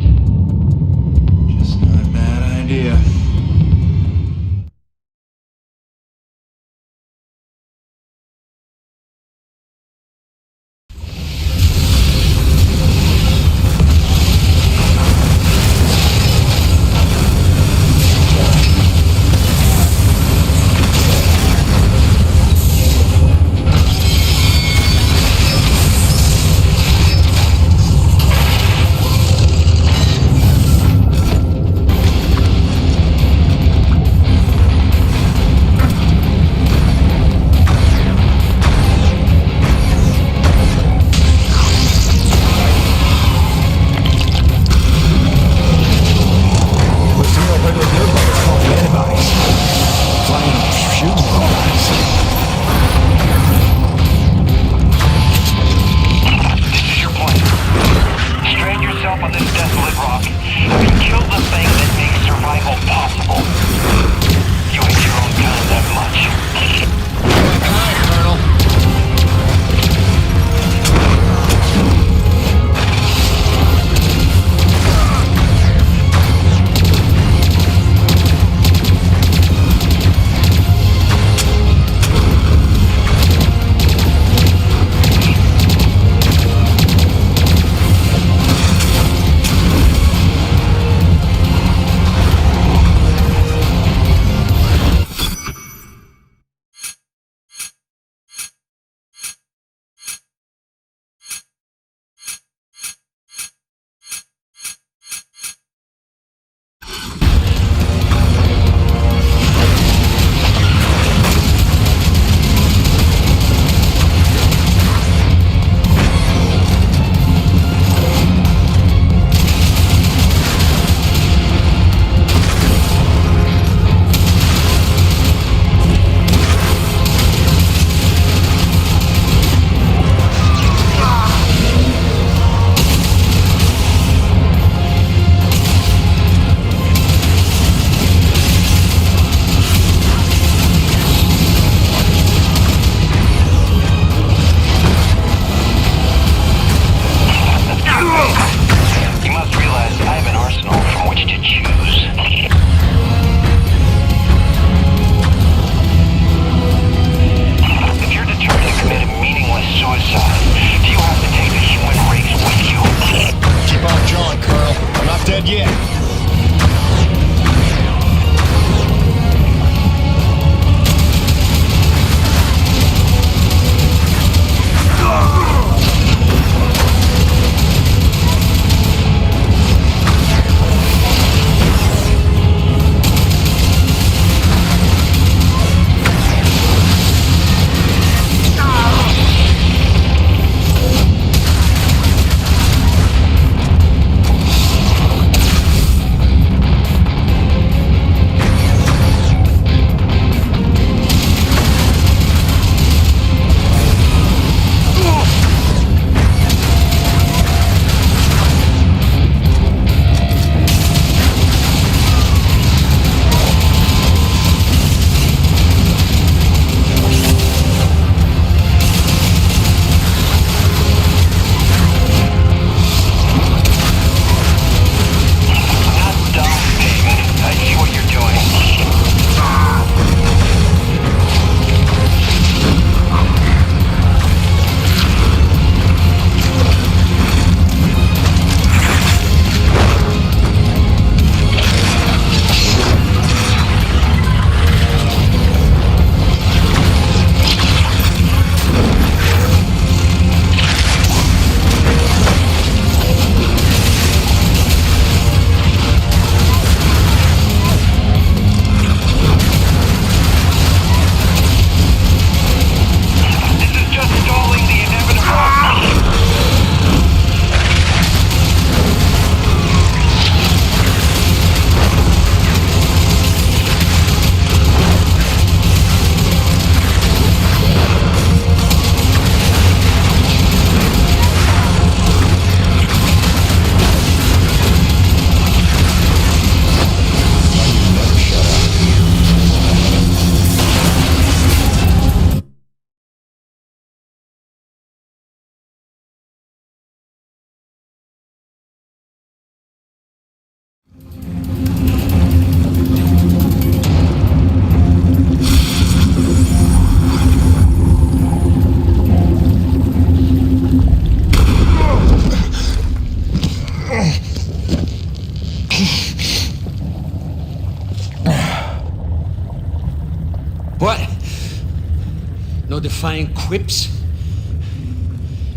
[SPEAKER 20] No defiant quips?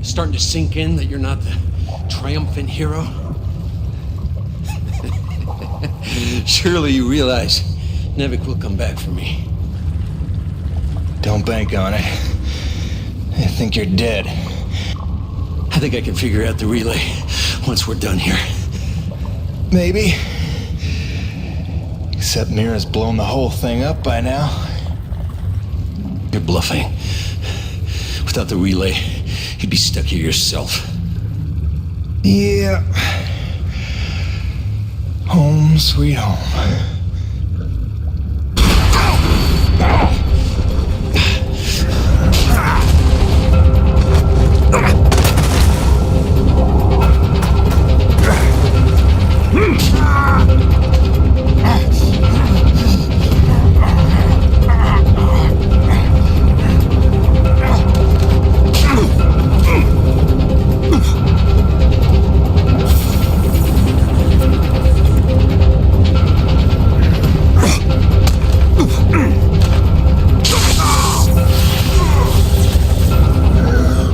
[SPEAKER 20] Starting to sink in that you're not the triumphant hero? Surely you realize Nevik will come back for me.
[SPEAKER 10] Don't bank on it. I think you're dead.
[SPEAKER 20] I think I can figure out the relay once we're done here.
[SPEAKER 10] Maybe. Except Mira's blown the whole thing up by now.
[SPEAKER 20] You're bluffing. Without the relay, you'd be stuck here yourself.
[SPEAKER 10] Yeah. Home sweet home.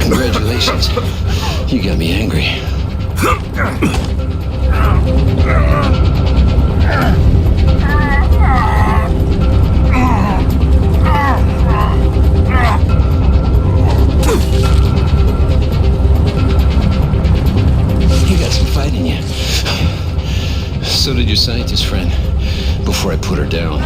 [SPEAKER 20] Congratulations. You got me angry. You got some fight in you. So did your scientist friend, before I put her down.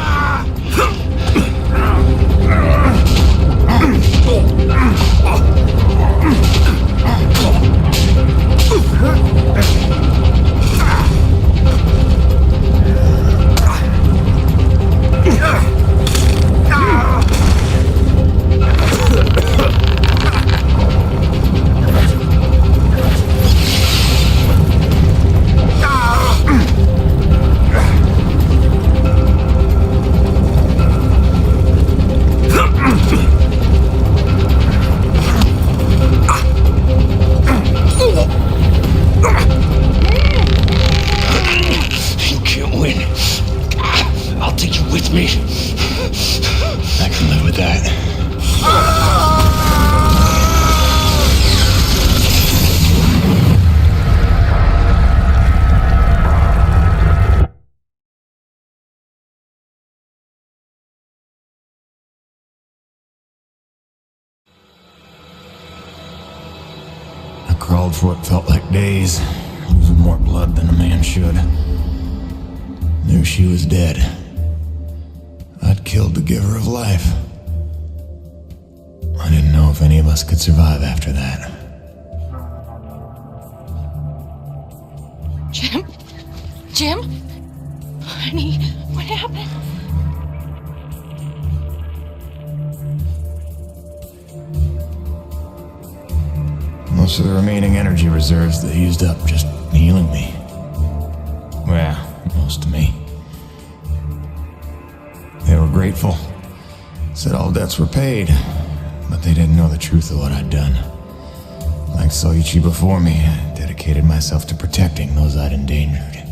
[SPEAKER 10] Crawled for what felt like days, losing more blood than a man should. Knew she was dead. I'd killed the giver of life. I didn't know if any of us could survive after that.
[SPEAKER 3] Jim? Jim? Honey, what happened?
[SPEAKER 10] Most of the remaining energy reserves they used up just healing me. Well, most of me. They were grateful. Said all debts were paid, but they didn't know the truth of what I'd done. Like Soichi before me, I dedicated myself to protecting those I'd endangered.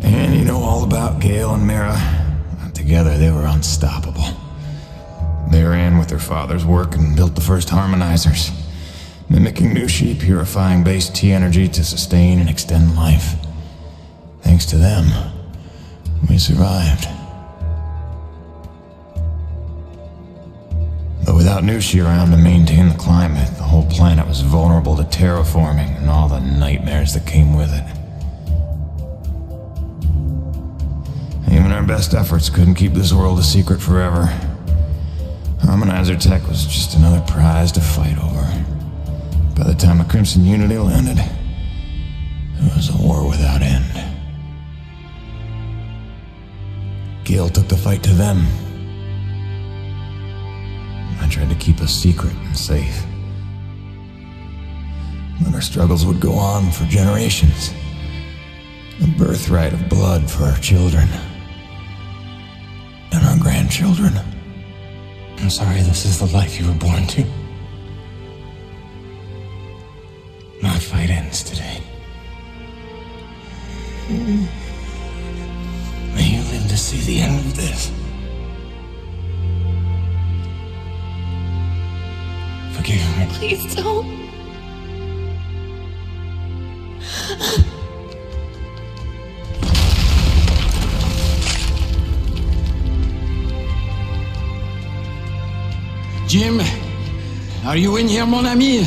[SPEAKER 10] And you know all about Gale and Mira. Together they were unstoppable. They ran with their father's work and built the first harmonizers, mimicking Nushi, purifying base T energy to sustain and extend life. Thanks to them, we survived. But without Nushi around to maintain the climate, the whole planet was vulnerable to terraforming and all the nightmares that came with it. Even our best efforts couldn't keep this world a secret forever. Harmonizer tech was just another prize to fight over. By the time the Crimson Unity landed, it was a war without end. Gale took the fight to them. I tried to keep us secret and safe. But our struggles would go on for generations. A birthright of blood for our children. And our grandchildren. I'm sorry this is the life you were born to. My fight ends today. May you live to see the end of this. Forgive me.
[SPEAKER 3] Please don't.
[SPEAKER 20] Jim, are you in here, mon ami?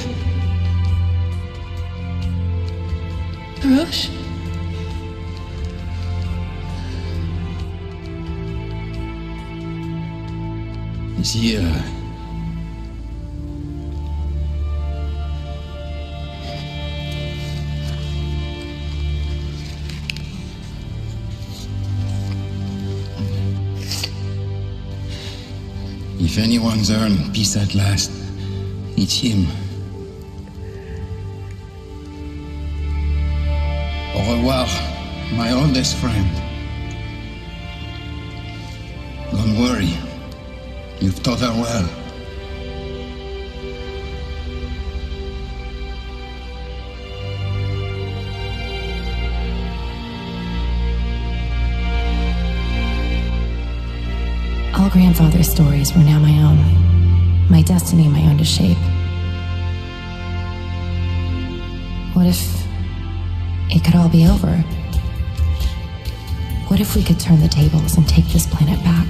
[SPEAKER 3] Rush?
[SPEAKER 20] Is he, If anyone's earned peace at last, it's him. Au revoir, my oldest friend. Don't worry, you've taught her well.
[SPEAKER 12] All grandfather's stories were now my own. My destiny my own to shape. What if it could all be over? What if we could turn the tables and take this planet back?